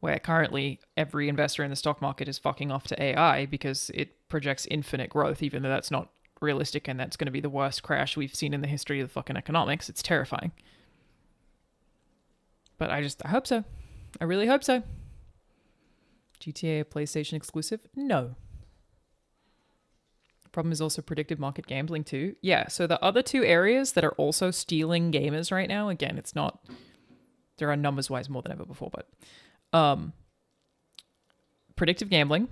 where currently every investor in the stock market is fucking off to AI because it projects infinite growth, even though that's not realistic and that's going to be the worst crash we've seen in the history of the fucking economics. It's terrifying. But I hope so. I really hope so. GTA a PlayStation exclusive? No. Problem is also predictive market gambling too. Yeah, so the other two areas that are also stealing gamers right now, again, it's not, there are numbers wise more than ever before, but predictive gambling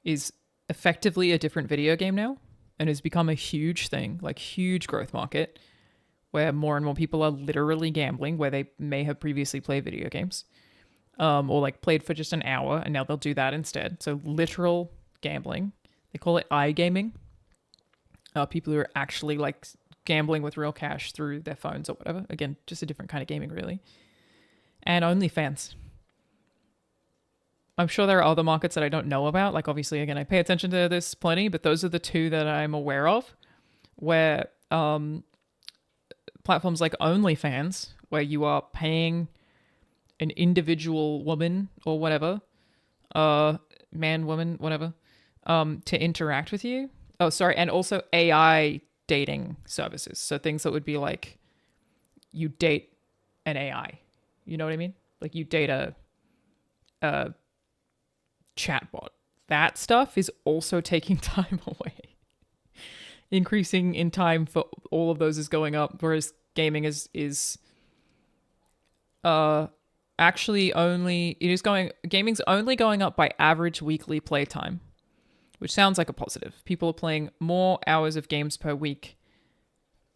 is effectively a different video game now and has become a huge thing, like huge growth market where more and more people are literally gambling where they may have previously played video games or like played for just an hour and now they'll do that instead. So literal gambling. They call it iGaming. People who are actually like gambling with real cash through their phones or whatever. Again, just a different kind of gaming, really. And OnlyFans. I'm sure there are other markets that I don't know about. Like, obviously, again, I pay attention to this plenty, but those are the two that I'm aware of where platforms like OnlyFans, where you are paying an individual woman or whatever, man, woman, whatever, to interact with you. Oh, sorry. And also AI dating services. So things that would be like you date an AI. You know what I mean? Like you date a chatbot. That stuff is also taking time away. Increasing in time for all of those is going up, whereas gaming is actually only, gaming's only going up by average weekly playtime. Which sounds like a positive. People are playing more hours of games per week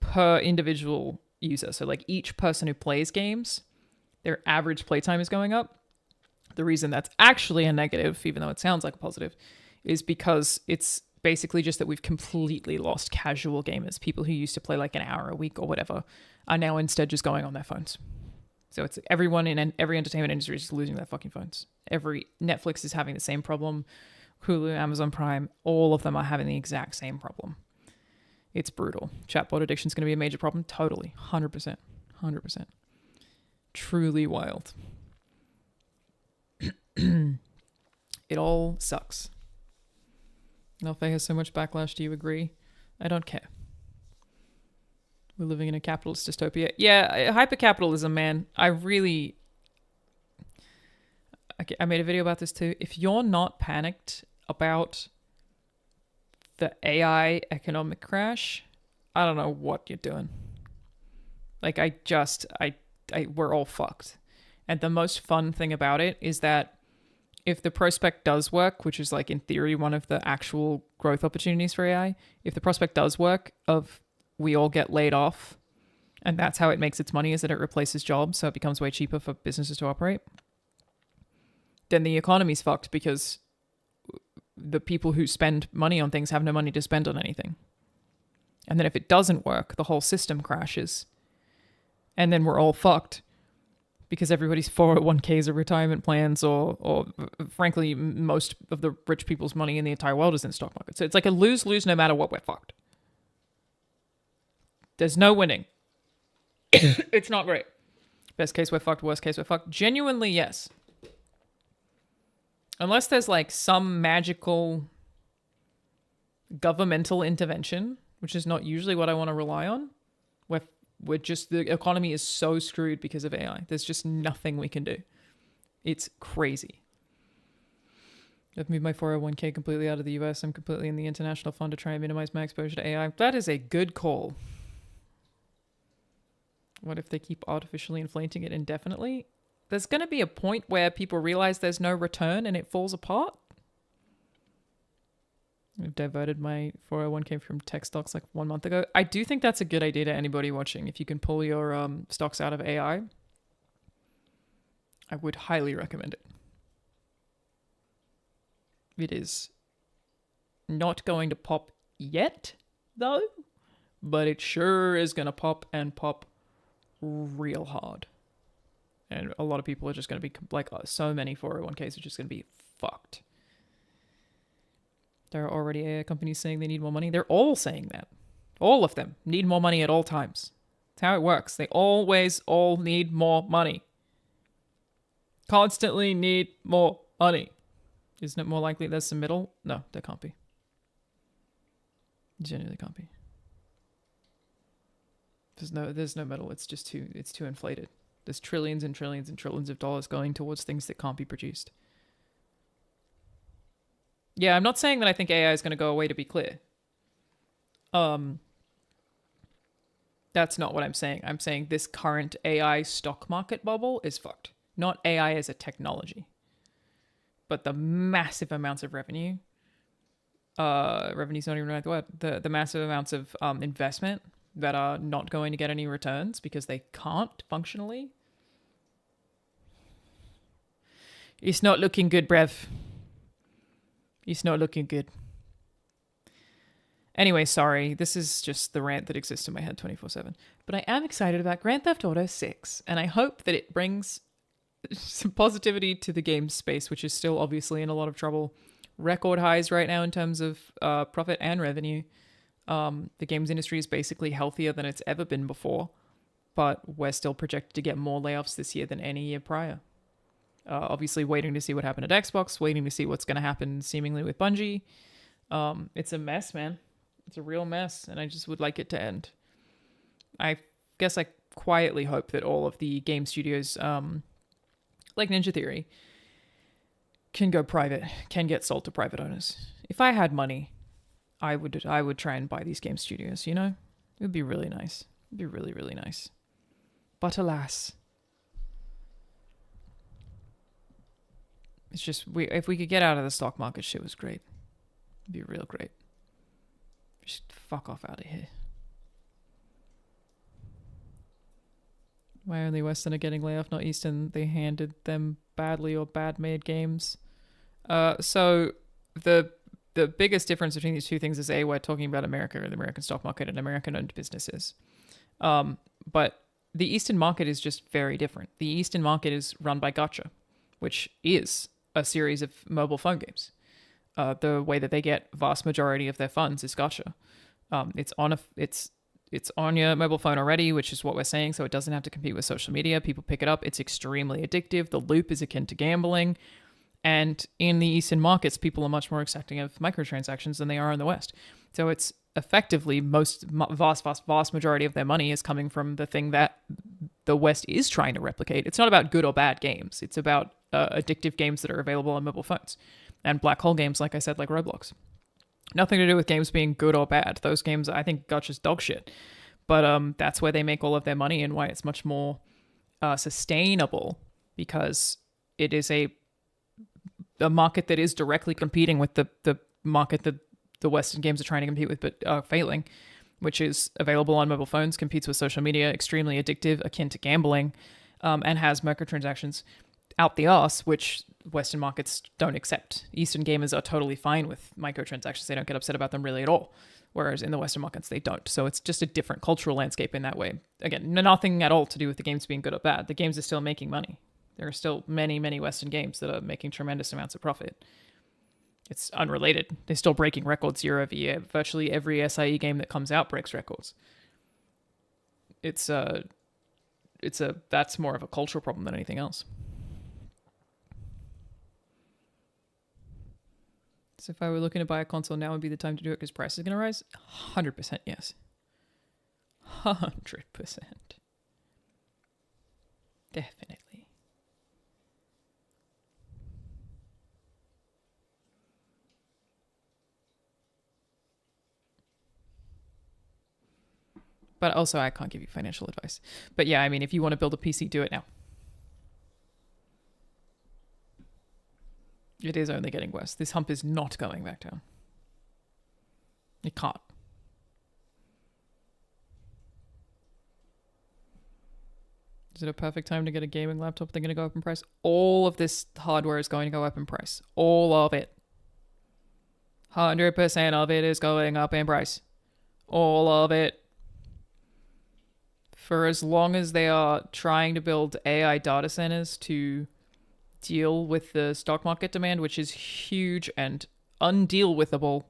per individual user. So like each person who plays games, their average playtime is going up. The reason that's actually a negative, even though it sounds like a positive, is because it's basically just that we've completely lost casual gamers. People who used to play like an hour a week or whatever are now instead just going on their phones. So it's everyone in every entertainment industry is just losing their fucking phones. Netflix is having the same problem. Hulu, Amazon Prime, all of them are having the exact same problem. It's brutal. Chatbot addiction is going to be a major problem. Totally. 100%. 100%. Truly wild. It all sucks. Nelfe has so much backlash. Do you agree? I don't care. We're living in a capitalist dystopia. Yeah, hypercapitalism, man. I made a video about this too. If you're not panicked about the AI economic crash, I don't know what you're doing. Like, we're all fucked. And the most fun thing about it is that if the prospect does work, which is like in theory one of the actual growth opportunities for AI, if the prospect does work of we all get laid off and that's how it makes its money is that it replaces jobs, so it becomes way cheaper for businesses to operate, then the economy's fucked because the people who spend money on things have no money to spend on anything. And then if it doesn't work, the whole system crashes. And then we're all fucked because everybody's 401ks or retirement plans or frankly, most of the rich people's money in the entire world is in the stock market. So it's like a lose-lose no matter what, we're fucked. There's no winning. It's not great. Best case, we're fucked. Worst case, we're fucked. Genuinely, yes. Unless there's like some magical governmental intervention, which is not usually what I want to rely on, we're just, the economy is so screwed because of AI. There's just nothing we can do. It's crazy. I've moved my 401k completely out of the US. I'm completely in the international fund to try and minimize my exposure to AI. That is a good call. What if they keep artificially inflating it indefinitely? There's going to be a point where people realize there's no return and it falls apart. I've diverted my 401k from tech stocks like 1 month ago. I do think that's a good idea to anybody watching. If you can pull your stocks out of AI, I would highly recommend it. It is not going to pop yet, though, but it sure is going to pop and pop real hard. And a lot of people are just going to be, like, so many 401ks are just going to be fucked. There are already AI companies saying they need more money. They're all saying that. All of them need more money at all times. That's how it works. They always all need more money. Constantly need more money. Isn't it more likely there's some middle? No, there can't be. Genuinely can't be. There's no metal. It's too inflated. There's trillions and trillions and trillions of dollars going towards things that can't be produced. Yeah, I'm not saying that I think AI is going to go away, to be clear. That's not what I'm saying. I'm saying this current AI stock market bubble is fucked. Not AI as a technology, but the massive amounts of revenue. Revenue's not even the right word. The massive amounts of investment that are not going to get any returns because they can't functionally. It's not looking good, brev. It's not looking good. Anyway, sorry. This is just the rant that exists in my head 24/7. But I am excited about Grand Theft Auto 6, and I hope that it brings some positivity to the game space, which is still obviously in a lot of trouble. Record highs right now in terms of profit and revenue. The games industry is basically healthier than it's ever been before, but we're still projected to get more layoffs this year than any year prior. Obviously waiting to see what happened at Xbox, waiting to see what's going to happen seemingly with Bungie. It's a mess, man. It's a real mess, and I just would like it to end. I guess I quietly hope that all of the game studios, like Ninja Theory, can go private, can get sold to private owners. If I had money, I would try and buy these game studios, you know? It would be really nice. It'd be really, really nice. But alas, it's just, if we could get out of the stock market shit was great. It'd be real great. Just fuck off out of here. Why only Western are getting layoff, not Eastern? They handed them badly or bad made games. So the biggest difference between these two things is we're talking about America, the American stock market, and American owned businesses. But the Eastern market is just very different. The Eastern market is run by Gacha, which is a series of mobile phone games. The way that they get vast majority of their funds is Gacha. It's on your mobile phone already, which is what we're saying, so it doesn't have to compete with social media. People pick it up. It's extremely addictive. The loop is akin to gambling. And in the Eastern markets, people are much more accepting of microtransactions than they are in the West. So it's effectively vast majority of their money is coming from the thing that the West is trying to replicate. It's not about good or bad games. It's about addictive games that are available on mobile phones. And black hole games, like I said, like Roblox. Nothing to do with games being good or bad. Those games, I think, Gacha's dog shit. But that's where they make all of their money and why it's much more sustainable, because it is a market that is directly competing with the market that the Western games are trying to compete with but are failing, which is available on mobile phones, competes with social media, extremely addictive, akin to gambling, and has microtransactions out the arse, which Western markets don't accept. Eastern gamers are totally fine with microtransactions. They don't get upset about them really at all. Whereas in the Western markets, they don't. So it's just a different cultural landscape in that way. Again, nothing at all to do with the games being good or bad. The games are still making money. There are still many, many Western games that are making tremendous amounts of profit. It's unrelated. They're still breaking records year over year. Virtually every SIE game that comes out breaks records. That's more of a cultural problem than anything else. So if I were looking to buy a console, now would be the time to do it because price is going to rise? 100% yes. 100%. Definitely. But also, I can't give you financial advice. But yeah, I mean, if you want to build a PC, do it now. It is only getting worse. This hump is not going back down. It can't. Is it a perfect time to get a gaming laptop? They're going to go up in price. All of this hardware is going to go up in price. All of it. 100% of it is going up in price. All of it. For as long as they are trying to build AI data centers to deal with the stock market demand, which is huge and undeal-withable,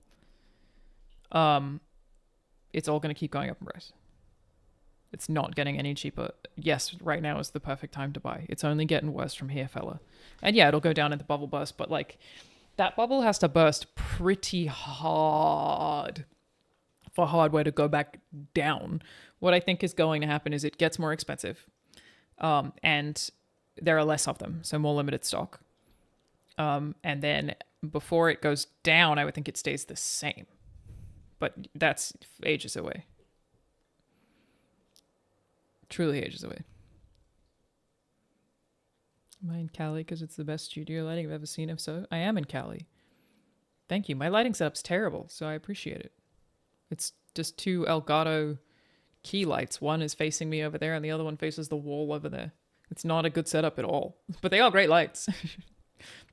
it's all going to keep going up in price. It's not getting any cheaper. Yes, right now is the perfect time to buy. It's only getting worse from here, fella. And yeah, it'll go down in the bubble burst, but like that bubble has to burst pretty hard for hardware to go back down. What I think is going to happen is it gets more expensive, and there are less of them, so more limited stock. And then before it goes down, I would think it stays the same. But that's ages away. Truly ages away. Am I in Cali because it's the best studio lighting I've ever seen? If so, I am in Cali. Thank you. My lighting setup's terrible, so I appreciate it. It's just two Elgato key lights. One is facing me over there, and the other one faces the wall over there. It's not a good setup at all. But they are great lights.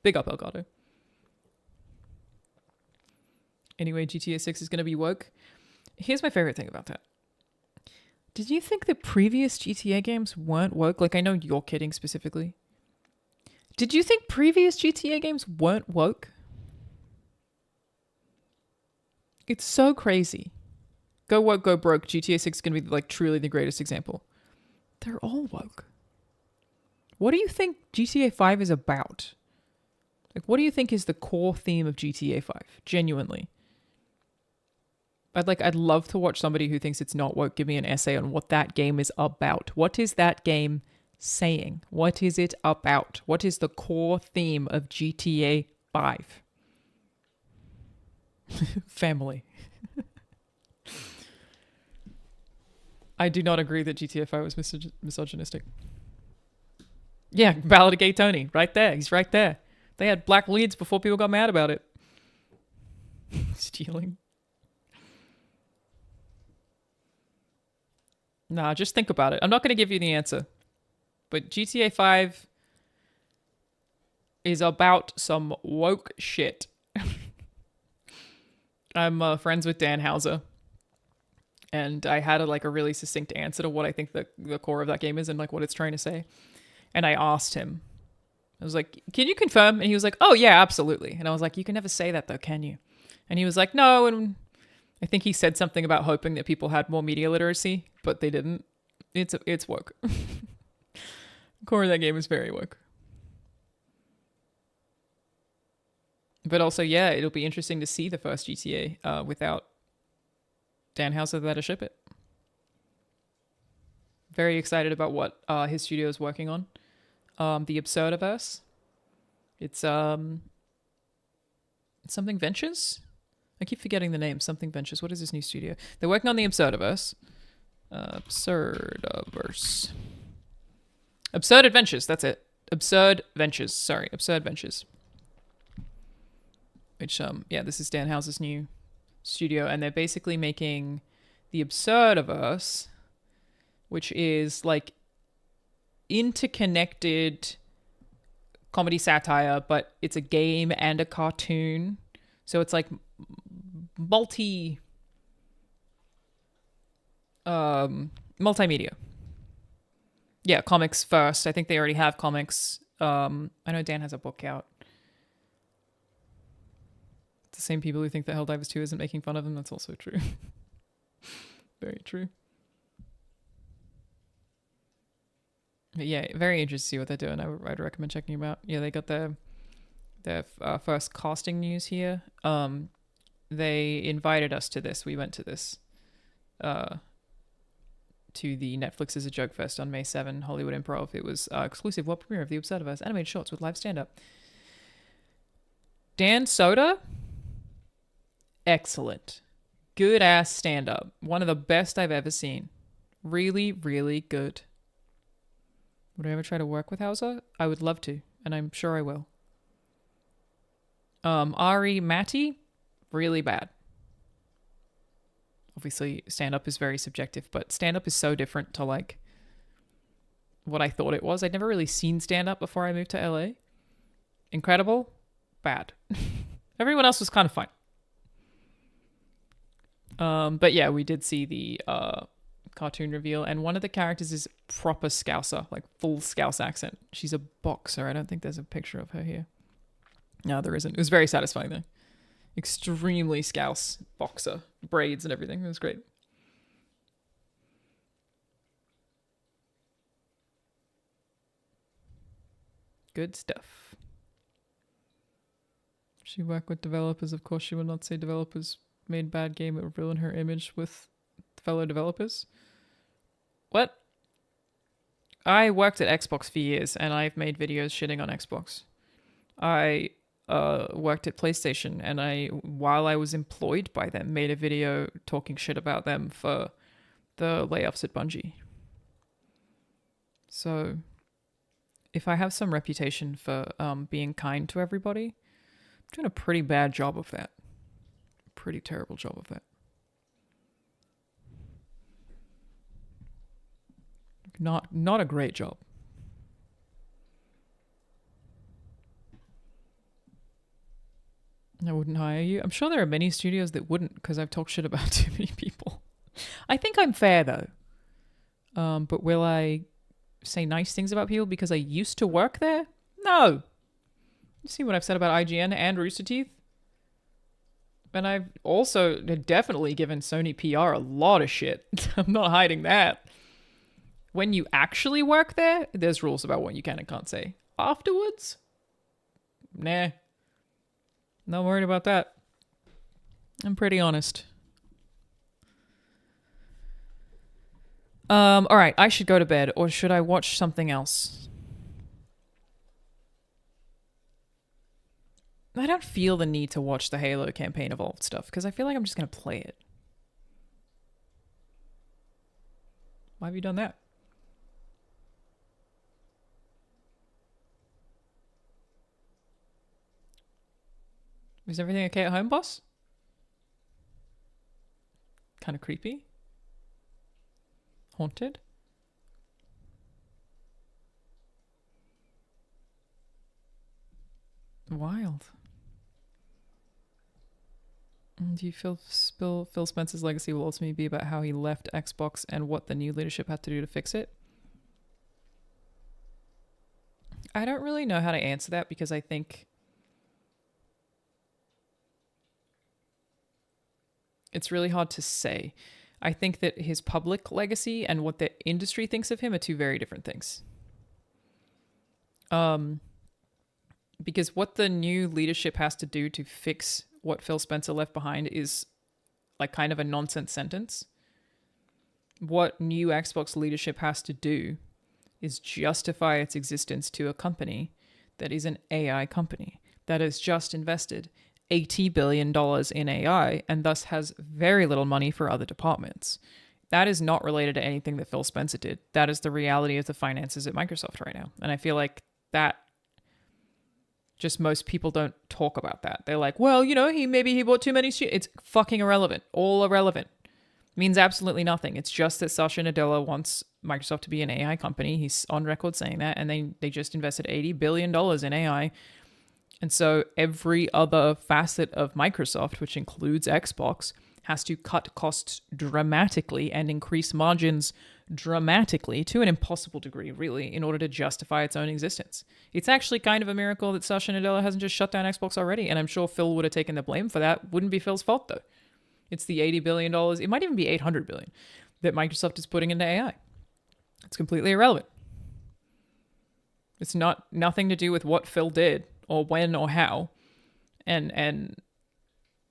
Big up, Elgato. Anyway, GTA 6 is going to be woke. Here's my favorite thing about that. Did you think the previous GTA games weren't woke? Like, I know you're kidding specifically. Did you think previous GTA games weren't woke? It's so crazy. Go woke, go broke. GTA 6 is going to be like truly the greatest example. They're all woke. What do you think GTA 5 is about? Like, what do you think is the core theme of GTA 5? Genuinely. I'd love to watch somebody who thinks it's not woke give me an essay on what that game is about. What is that game saying? What is it about? What is the core theme of GTA 5? Family. I do not agree that GTA 5 was misogynistic. Yeah, Ballad of Gay Tony. Right there. He's right there. They had black leads before people got mad about it. Stealing. Nah, just think about it. I'm not going to give you the answer. But GTA 5 is about some woke shit. I'm friends with Dan Houser. And I had a really succinct answer to what I think the core of that game is and like what it's trying to say. And I asked him. I was like, can you confirm? And he was like, oh yeah, absolutely. And I was like, you can never say that though, can you? And he was like, no. And I think he said something about hoping that people had more media literacy, but they didn't. It's woke. The core of that game is very woke. But also, yeah, it'll be interesting to see the first GTA without Dan Houser there to ship it. Very excited about what his studio is working on. The Absurdiverse. It's something Ventures? I keep forgetting the name. Something Ventures. What is this new studio? They're working on the Absurdiverse. Absurdiverse. Absurd Adventures. That's it. Absurd Ventures. Sorry. Absurd Ventures. Which, yeah, this is Dan Houser's new studio. And they're basically making the Absurdiverse, which is like interconnected comedy satire, but it's a game and a cartoon. So it's like multimedia. Yeah, comics first. I think they already have comics. I know Dan has a book out. It's the same people who think that Helldivers 2 isn't making fun of them. That's also true. Very true. But yeah, very interested to see what they're doing. I'd recommend checking them out. Yeah, they got their first casting news here. They invited us to this. We went to this. To the Netflix is a Joke Fest on May 7, Hollywood Improv. It was exclusive world premiere of the Absurdiverse animated shorts with live stand-up. Dan Soda, excellent. Good ass stand-up. One of the best I've ever seen. Really, really good. Would I ever try to work with Hauser? I would love to, and I'm sure I will. Ari Matty, really bad. Obviously, stand-up is very subjective, but stand-up is so different to like what I thought it was. I'd never really seen stand-up before I moved to LA. Incredible, bad. Everyone else was kind of fine. But yeah, we did see the cartoon reveal, and one of the characters is proper Scouser, like full Scouse accent. She's a boxer. I don't think there's a picture of her here. No, there isn't. It was very satisfying though. Extremely Scouse boxer, braids and everything. It was great. Good stuff. She worked with developers. Of course, she would not say developers made bad game, it would ruin her image with fellow developers. What? I worked at Xbox for years, and I've made videos shitting on Xbox. I worked at PlayStation, and while I was employed by them, made a video talking shit about them for the layoffs at Bungie. So, if I have some reputation for being kind to everybody, I'm doing a pretty bad job of that. Pretty terrible job of that. Not a great job. I wouldn't hire you. I'm sure there are many studios that wouldn't, because I've talked shit about too many people. I think I'm fair though. But will I say nice things about people because I used to work there? No. You see what I've said about IGN and Rooster Teeth? And I've also definitely given Sony PR a lot of shit. I'm not hiding that. When you actually work there, there's rules about what you can and can't say. Afterwards? Nah. Not worried about that. I'm pretty honest. Alright, I should go to bed, or should I watch something else? I don't feel the need to watch the Halo campaign evolved stuff, because I feel like I'm just going to play it. Why have you done that? Is everything okay at home, boss? Kind of creepy. Haunted. Wild. Do you feel Phil Spencer's legacy will ultimately be about how he left Xbox and what the new leadership had to do to fix it? I don't really know how to answer that, because I think it's really hard to say. I think that his public legacy and what the industry thinks of him are two very different things. Because what the new leadership has to do to fix what Phil Spencer left behind is like kind of a nonsense sentence. What new Xbox leadership has to do is justify its existence to a company that is an AI company that has just invested $80 billion in AI and thus has very little money for other departments. That is not related to anything that Phil Spencer did. That is the reality of the finances at Microsoft right now. And I feel like that just most people don't talk about that. They're like, well, you know, he bought too many studios. It's fucking irrelevant. All irrelevant. It means absolutely nothing. It's just that Satya Nadella wants Microsoft to be an AI company. He's on record saying that. And they just invested $80 billion in AI. And so every other facet of Microsoft, which includes Xbox, has to cut costs dramatically and increase margins dramatically to an impossible degree, really, in order to justify its own existence. It's actually kind of a miracle that Satya Nadella hasn't just shut down Xbox already, and I'm sure Phil would have taken the blame for that. Wouldn't be Phil's fault, though. It's the $80 billion, it might even be $800 billion, that Microsoft is putting into AI. It's completely irrelevant. It's nothing to do with what Phil did, or when, or how. And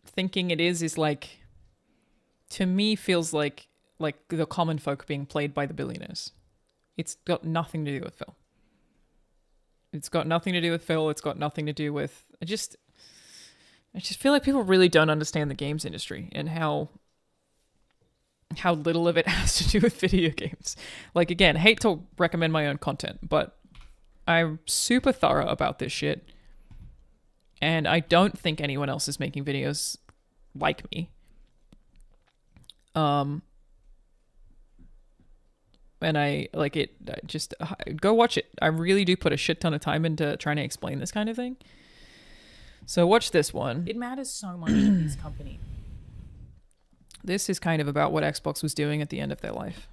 thinking it is like, to me, feels like the common folk being played by the billionaires. It's got nothing to do with Phil. It's got nothing to do with Phil. It's got nothing to do with... I just feel like people really don't understand the games industry and how little of it has to do with video games. Like, again, hate to recommend my own content, but I'm super thorough about this shit. And I don't think anyone else is making videos like me. And I like it. Just go watch it. I really do put a shit ton of time into trying to explain this kind of thing. So watch this one. It matters so much to this company. This is kind of about what Xbox was doing at the end of their life.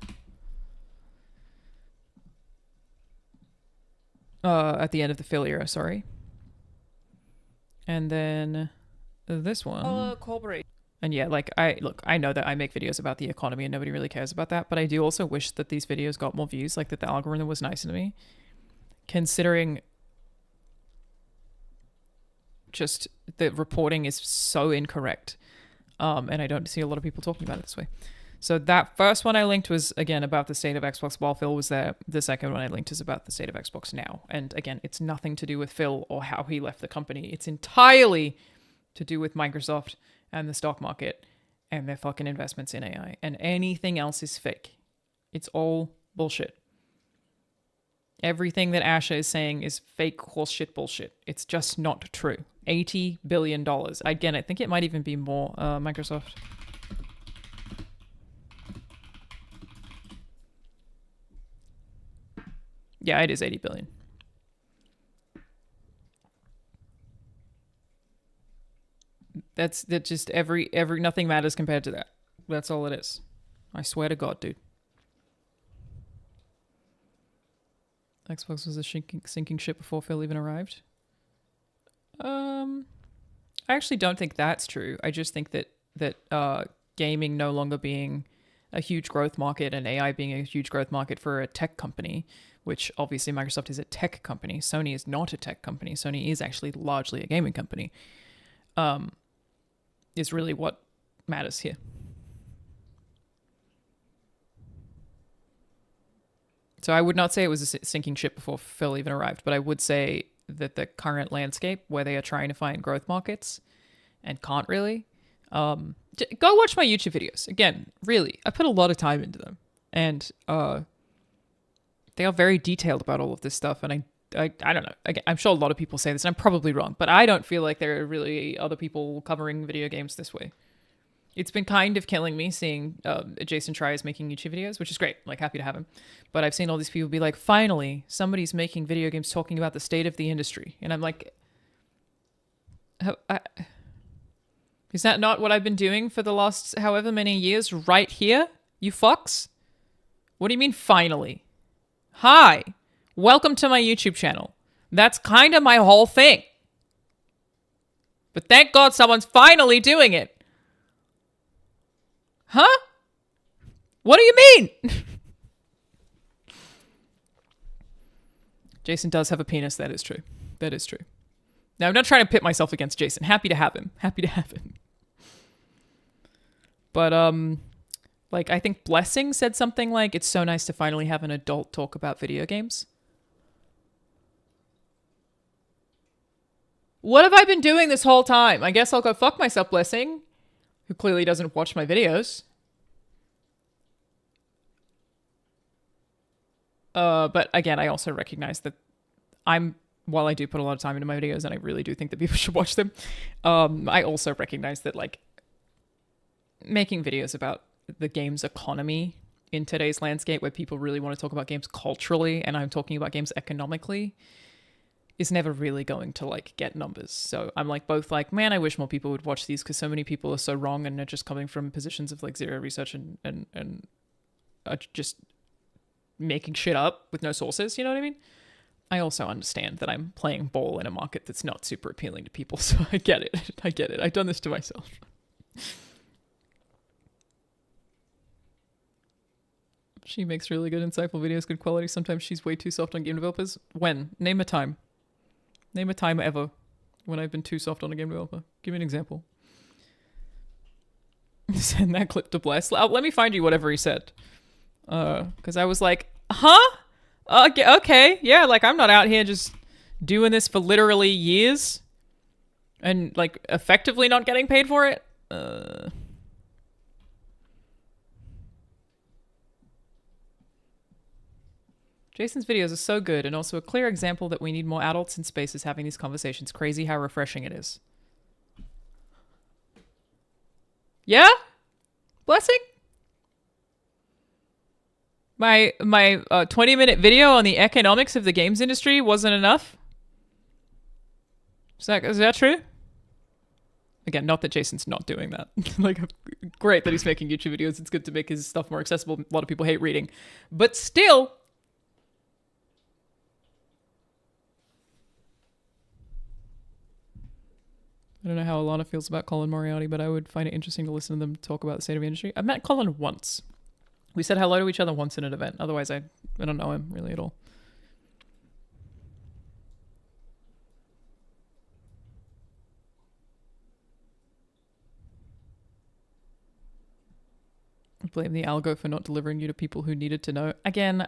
At the end of the Phil era, sorry. And then this one. Corporate. And yeah, like, I know that I make videos about the economy and nobody really cares about that, but I do also wish that these videos got more views, like that the algorithm was nicer to me, considering just the reporting is so incorrect. And I don't see a lot of people talking about it this way. So that first one I linked was, again, about the state of Xbox while Phil was there. The second one I linked is about the state of Xbox now. And again, it's nothing to do with Phil or how he left the company. It's entirely to do with Microsoft and the stock market and their fucking investments in AI. And anything else is fake. It's all bullshit. Everything that Asher is saying is fake horseshit bullshit. It's just not true. $80 billion. Again, I think it might even be more, Microsoft. Yeah, it is 80 billion. That's just every nothing matters compared to that. That's all it is. I swear to God, dude. Xbox was a sinking ship before Phil even arrived. I actually don't think that's true. I just think that gaming no longer being a huge growth market and AI being a huge growth market for a tech company, which obviously Microsoft is a tech company. Sony is not a tech company. Sony is actually largely a gaming company. Is really what matters here. So I would not say it was a sinking ship before Phil even arrived, but I would say that the current landscape where they are trying to find growth markets and can't really, go watch my YouTube videos. Again, really, I put a lot of time into them, and they are very detailed about all of this stuff. And I don't know. Again, I'm sure a lot of people say this, and I'm probably wrong, but I don't feel like there are really other people covering video games this way. It's been kind of killing me seeing Jason Schreier's making YouTube videos, which is great. Like, happy to have him. But I've seen all these people be like, finally, somebody's making video games talking about the state of the industry. And I'm like, is that not what I've been doing for the last however many years right here? You fucks? What do you mean, finally? Hi. Welcome to my YouTube channel. That's kind of my whole thing. But thank God someone's finally doing it. Huh? What do you mean? Jason does have a penis. That is true. That is true. Now, I'm not trying to pit myself against Jason. Happy to have him. Happy to have him. But, like, I think Blessing said something like, it's so nice to finally have an adult talk about video games. What have I been doing this whole time? I guess I'll go fuck myself, Blessing, who clearly doesn't watch my videos. But again, I also recognize that while I do put a lot of time into my videos and I really do think that people should watch them, I also recognize that, like, making videos about the games economy in today's landscape where people really want to talk about games culturally and I'm talking about games economically is never really going to, like, get numbers. So I'm like, both like, man, I wish more people would watch these because so many people are so wrong and are just coming from positions of, like, zero research and are just making shit up with no sources, you know what I mean? I also understand that I'm playing ball in a market that's not super appealing to people, so I get it. I get it. I've done this to myself. She makes really good, insightful videos, good quality. Sometimes she's way too soft on game developers. When? Name a time. Name a time ever when I've been too soft on a game developer. Give me an example. Send that clip to Bless. Let me find you whatever he said. Because I was like, huh? Okay, yeah, like, I'm not out here just doing this for literally years and, like, effectively not getting paid for it. Jason's videos are so good and also a clear example that we need more adults in spaces having these conversations. Crazy how refreshing it is. Yeah? Blessing? My 20-minute video on the economics of the games industry wasn't enough? Is that true? Again, not that Jason's not doing that. Like, great that he's making YouTube videos. It's good to make his stuff more accessible. A lot of people hate reading. But still... I don't know how Alana feels about Colin Moriarty, but I would find it interesting to listen to them talk about the state of the industry. I've met Colin once. We said hello to each other once in an event. Otherwise, I don't know him really at all. Blame the algo for not delivering you to people who needed to know. Again,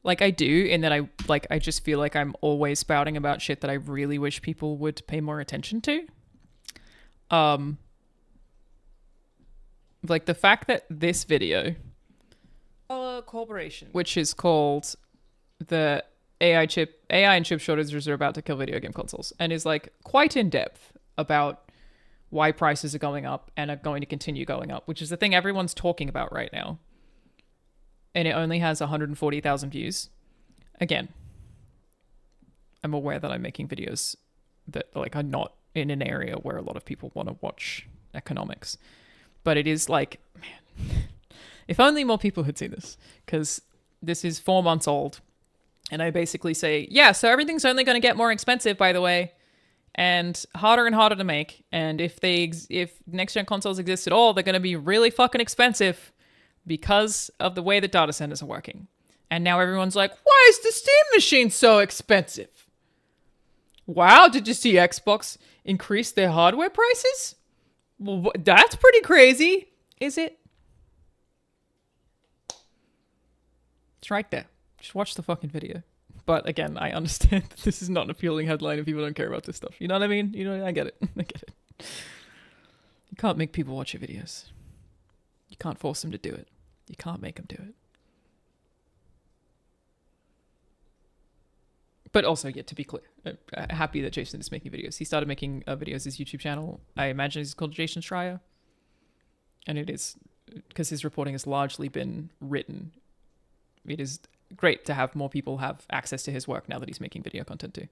like I do, in that I just feel like I'm always spouting about shit that I really wish people would pay more attention to. Like the fact that this video, corporation, which is called the AI and chip shortages are about to kill video game consoles, and is like quite in depth about why prices are going up and are going to continue going up, which is the thing everyone's talking about right now. And it only has 140,000 views. Again, I'm aware that I'm making videos that like are not in an area where a lot of people want to watch economics. But it is like, man, if only more people had seen this, because this is 4 months old. And I basically say, yeah, so everything's only going to get more expensive, by the way, and harder to make. And if next-gen consoles exist at all, they're going to be really fucking expensive because of the way that data centers are working. And now everyone's like, why is the Steam machine so expensive? Wow, did you see Xbox increase their hardware prices? Well, that's pretty crazy. Is it? It's right there. Just watch the fucking video. But again, I understand that this is not an appealing headline if people don't care about this stuff. You know what I mean? You know, I get it. I get it. You can't make people watch your videos. You can't force them to do it. You can't make them do it. But also, yeah, to be clear, happy that Jason is making videos. He started making videos his YouTube channel. I imagine it's called Jason Schreier. And it is, because his reporting has largely been written. It is great to have more people have access to his work now that he's making video content too.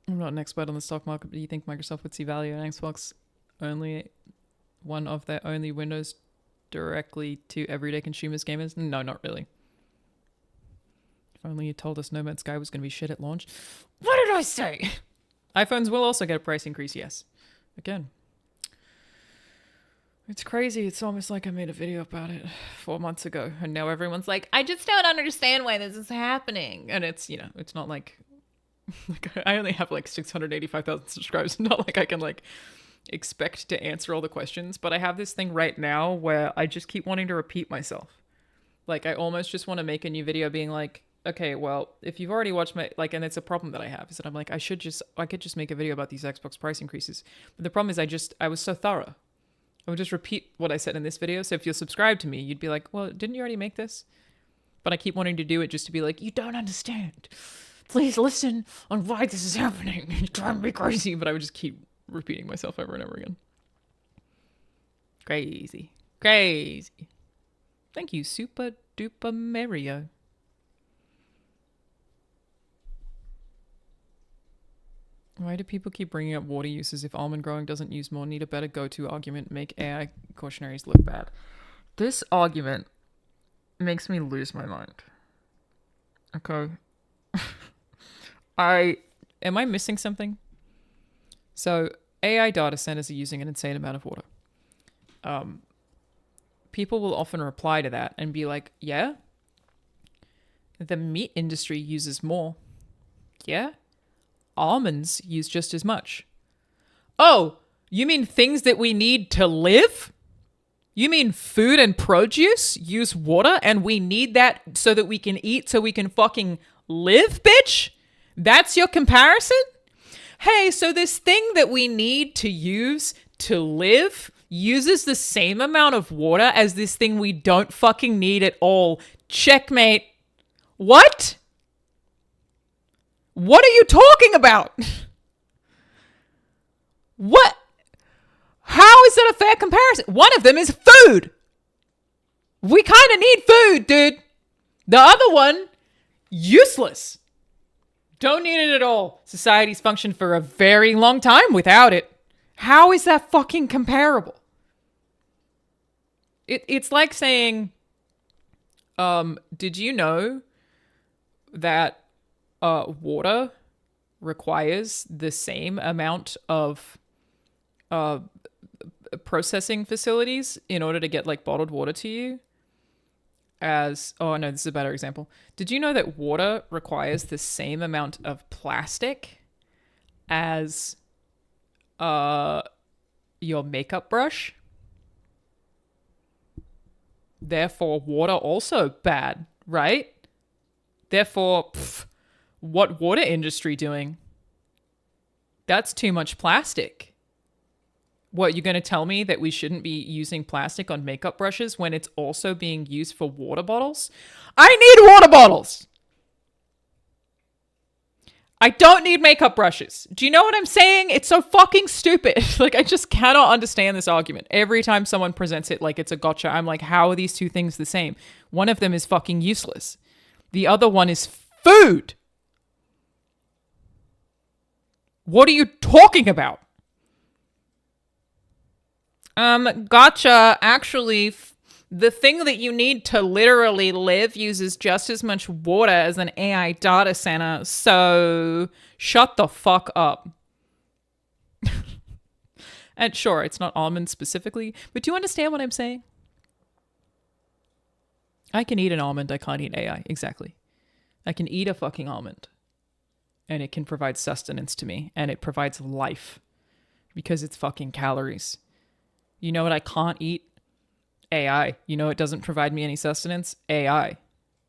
I'm not an expert on the stock market, but do you think Microsoft would see value in Xbox only one of their only windows directly to everyday consumers gamers? No, not really. If only you told us No Man's Sky was going to be shit at launch. What did I say? iPhones will also get a price increase, yes. Again, it's crazy. It's almost like I made a video about it 4 months ago, and now everyone's like, I just don't understand why this is happening. And it's, you know, it's not like I only have like 685,000 subscribers. Not like I can like expect to answer all the questions, but I have this thing right now where I just keep wanting to repeat myself. Like I almost just want to make a new video being like, okay, well, if you've already watched my, like, and it's a problem that I have, is that I'm like, I could just make a video about these Xbox price increases. But the problem is I was so thorough. I would just repeat what I said in this video. So if you're subscribed to me, you'd be like, well, didn't you already make this? But I keep wanting to do it just to be like, you don't understand. Please listen on why this is happening. You're driving me crazy. But I would just keep repeating myself over and over again. Crazy. Crazy. Thank you, Super Duper Mario. Why do people keep bringing up water uses if almond growing doesn't use more? Need a better go-to argument. Make AI cautionaries look bad. This argument makes me lose my mind. Okay. Am I missing something? So AI data centers are using an insane amount of water. People will often reply to that and be like, yeah, the meat industry uses more. Yeah. Almonds use just as much. Oh, you mean things that we need to live? You mean food and produce use water and we need that so that we can eat, so we can fucking live, bitch? That's your comparison? Hey, so this thing that we need to use to live uses the same amount of water as this thing we don't fucking need at all. Checkmate. What? What are you talking about? What? How is that a fair comparison? One of them is food. We kind of need food, dude. The other one, useless. Don't need it at all. Society's functioned for a very long time without it. How is that fucking comparable? It's like saying, did you know that water requires the same amount of processing facilities in order to get like bottled water to you as... Oh, no, this is a better example. Did you know that water requires the same amount of plastic as your makeup brush? Therefore, water also bad, right? Therefore, what water industry doing? That's too much plastic. What, you're going to tell me that we shouldn't be using plastic on makeup brushes when it's also being used for water bottles? I need water bottles! I don't need makeup brushes. Do you know what I'm saying? It's so fucking stupid. Like, I just cannot understand this argument. Every time someone presents it like it's a gotcha, I'm like, how are these two things the same? One of them is fucking useless. The other one is food. What are you talking about? Gotcha. Actually, the thing that you need to literally live uses just as much water as an AI data center, so shut the fuck up. And sure, it's not almonds specifically, but do you understand what I'm saying? I can eat an almond, I can't eat AI. Exactly. I can eat a fucking almond, and it can provide sustenance to me, and it provides life, because it's fucking calories. You know what I can't eat? AI. You know it doesn't provide me any sustenance? AI.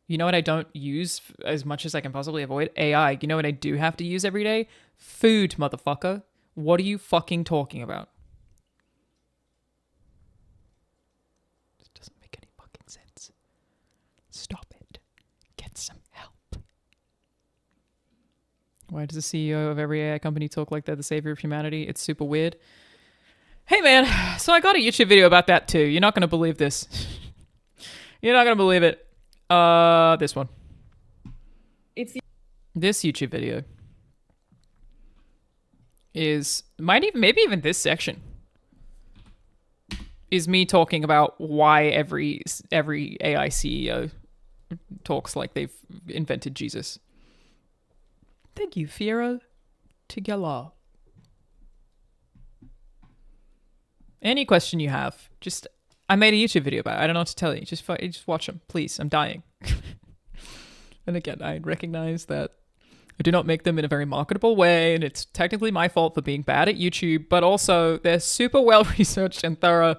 You know what I don't use as much as I can possibly avoid? AI. You know what I do have to use every day? Food, motherfucker. What are you fucking talking about? This doesn't make any fucking sense. Stop it. Get some help. Why does the CEO of every AI company talk like they're the savior of humanity? It's super weird. Hey man, so I got a YouTube video about that too. You're not going to believe this. You're not going to believe it. This one. This YouTube video is, maybe even this section is me talking about why every AI CEO talks like they've invented Jesus. Thank you, Fiero Tigala. Any question you have, just... I made a YouTube video about it. I don't know what to tell you. Just watch them, please. I'm dying. And again, I recognize that I do not make them in a very marketable way, and it's technically my fault for being bad at YouTube, but also they're super well researched and thorough,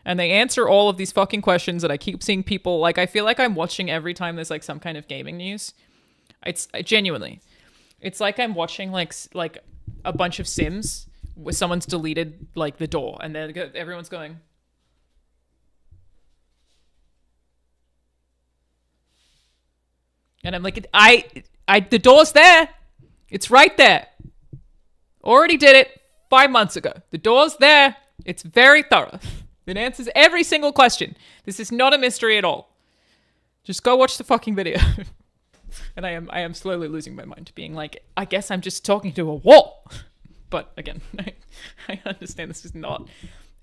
and they answer all of these fucking questions that I keep seeing people... Like, I feel like I'm watching every time there's like some kind of gaming news. It's genuinely... It's like I'm watching like a bunch of Sims where someone's deleted like the door, and then everyone's going. And I'm like, the door's there. It's right there. Already did it 5 months ago. The door's there. It's very thorough. It answers every single question. This is not a mystery at all. Just go watch the fucking video. And I am slowly losing my mind, being like, I guess I'm just talking to a wall. But again, I understand this is not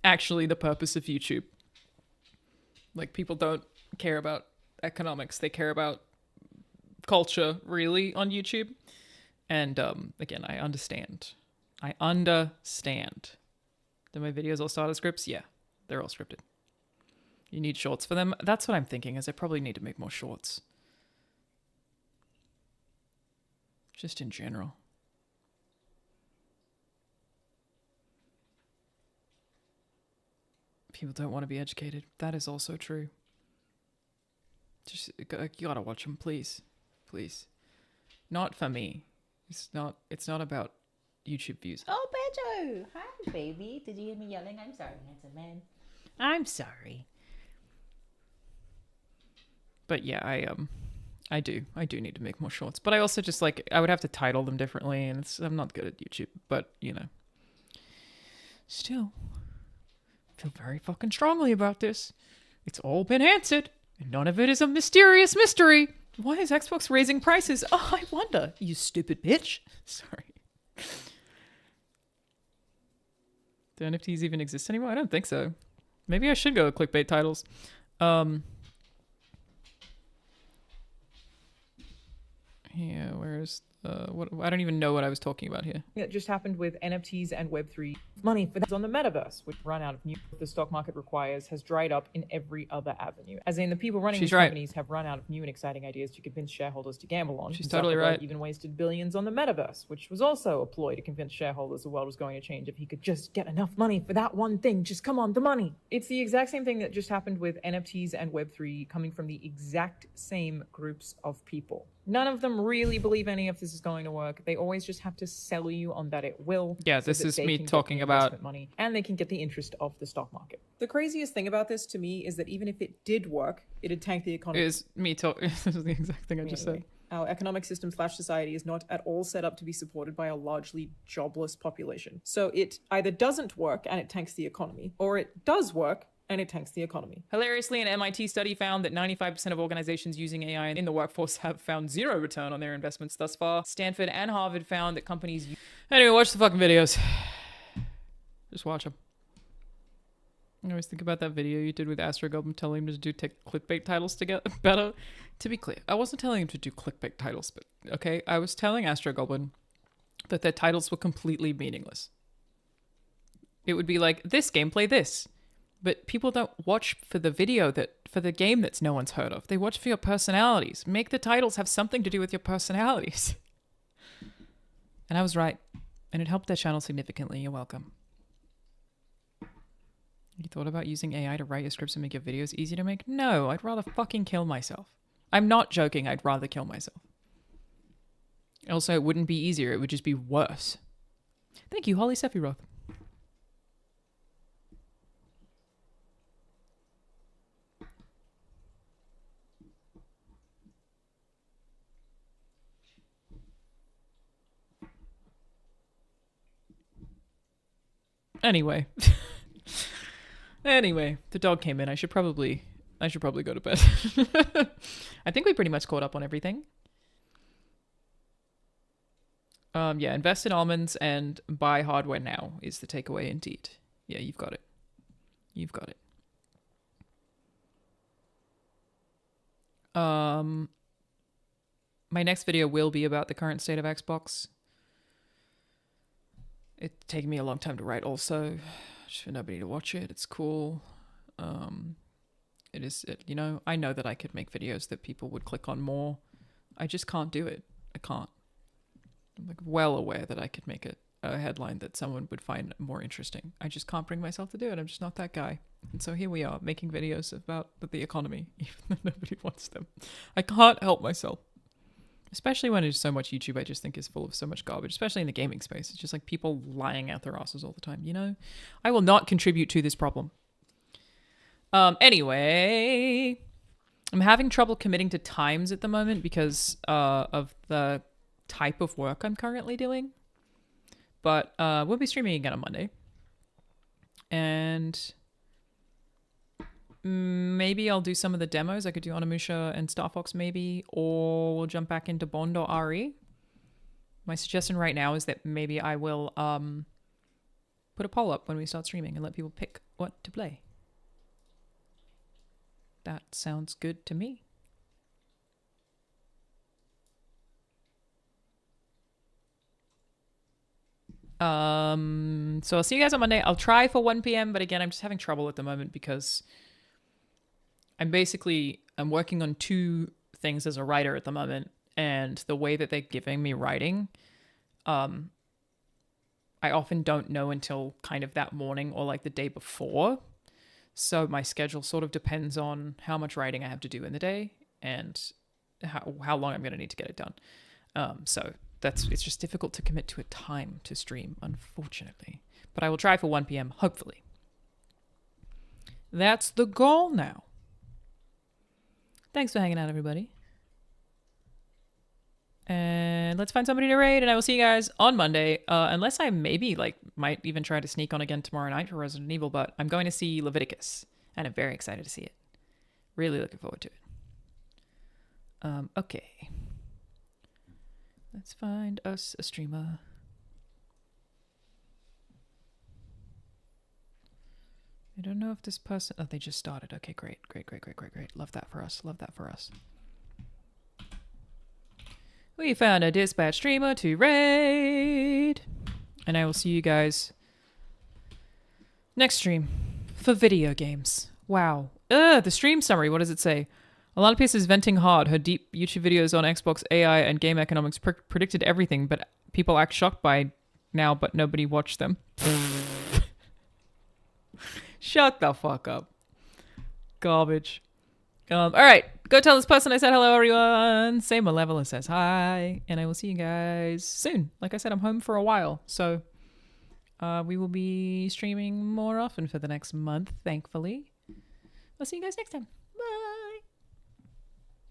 actually the purpose of YouTube. Like, people don't care about economics. They care about culture, really, on YouTube. And again, I understand. I understand. Do my videos all start as scripts? Yeah, they're all scripted. You need shorts for them? That's what I'm thinking, is I probably need to make more shorts. Just in general. People don't want to be educated. That is also true. Just, you gotta watch them, please. Please. Not for me. It's not about YouTube views. Oh, Pedro! Hi, baby. Did you hear me yelling? I'm sorry, handsome man. I'm sorry. But yeah, I do need to make more shorts. But I also just like, I would have to title them differently, and I'm not good at YouTube. But, you know. Still, I feel very fucking strongly about this. It's all been answered, and none of it is a mysterious mystery. Why is Xbox raising prices? Oh, I wonder, you stupid bitch. Sorry. Do NFTs even exist anymore? I don't think so. Maybe I should go with clickbait titles. Yeah, where's what? I don't even know what I was talking about here. It just happened with NFTs and Web3. money for that on the metaverse, which run out of new the stock market requires has dried up in every other avenue. As in, the people running these companies have run out of new and exciting ideas to convince shareholders to gamble on. She's totally right. Even wasted billions on the metaverse, which was also a ploy to convince shareholders the world was going to change if he could just get enough money for that one thing. Just come on, the money. It's the exact same thing that just happened with NFTs and Web3 coming from the exact same groups of people. None of them really believe any of this is going to work. They always just have to sell you on that it will. Yeah, so this that is they me can get talking the about investment money and they can get the interest of the stock market. The craziest thing about this to me is that even if it did work, it'd tank the economy. Is me talking. This is the exact thing I just said. Our economic system / society is not at all set up to be supported by a largely jobless population. So it either doesn't work and it tanks the economy, or it does work and it tanks the economy. Hilariously, an MIT study found that 95% of organizations using AI in the workforce have found zero return on their investments thus far. Stanford and Harvard found that companies... Anyway, watch the fucking videos. Just watch them. I always think about that video you did with Astro Goblin telling him to do clickbait titles to get better. To be clear, I wasn't telling him to do clickbait titles, but okay? I was telling Astro Goblin that their titles were completely meaningless. It would be like, this game, play this. But people don't watch for the video for the game that's no one's heard of. They watch for your personalities. Make the titles have something to do with your personalities. And I was right. And it helped their channel significantly. You're welcome. You thought about using AI to write your scripts and make your videos easy to make? No, I'd rather fucking kill myself. I'm not joking. I'd rather kill myself. Also, it wouldn't be easier. It would just be worse. Thank you, Holly Sephiroth. Anyway. Anyway, the dog came in. I should probably go to bed. I think we pretty much caught up on everything. Yeah, invest in almonds and buy hardware now is the takeaway indeed. Yeah, you've got it. You've got it. My next video will be about the current state of Xbox. It's taken me a long time to write also. Just for nobody to watch it. It's cool. You know, I know that I could make videos that people would click on more. I just can't do it. I can't. I'm like well aware that I could make a headline that someone would find more interesting. I just can't bring myself to do it. I'm just not that guy. And so here we are making videos about the economy, even though nobody wants them. I can't help myself. Especially when there's so much YouTube I just think is full of so much garbage, especially in the gaming space. It's just like people lying out their asses all the time, you know? I will not contribute to this problem. Anyway, I'm having trouble committing to times at the moment because of the type of work I'm currently doing. But we'll be streaming again on Monday. And maybe I'll do some of the demos. I could do Onimusha and Star Fox maybe, or we'll jump back into Bond or RE. My suggestion right now is that maybe I will put a poll up when we start streaming and let people pick what to play. That sounds good to me. So I'll see you guys on Monday. I'll try for 1 p.m. But again, I'm just having trouble at the moment because I'm working on 2 things as a writer at the moment. And the way that they're giving me writing, I often don't know until kind of that morning or like the day before. So my schedule sort of depends on how much writing I have to do in the day and how long I'm going to need to get it done. So it's just difficult to commit to a time to stream, unfortunately. But I will try for 1 p.m., hopefully. That's the goal now. Thanks for hanging out, everybody. And let's find somebody to raid, and I will see you guys on Monday. Unless I might even try to sneak on again tomorrow night for Resident Evil, but I'm going to see Leviticus, and I'm very excited to see it. Really looking forward to it. Okay. Let's find us a streamer. I don't know if this person... Oh, they just started. Okay, great. Love that for us. We found a dispatch streamer to raid. And I will see you guys Next stream for video games. Wow. The stream summary. What does it say? Alana Pierce is venting hard. Her deep YouTube videos on Xbox AI and game economics predicted everything, but people act shocked by now, but nobody watched them. Shut the fuck up. Garbage. All right. Go tell this person I said hello, everyone. Say Malevolent says hi, and I will see you guys soon. Like I said, I'm home for a while, so we will be streaming more often for the next month, thankfully. I'll see you guys next time. Bye.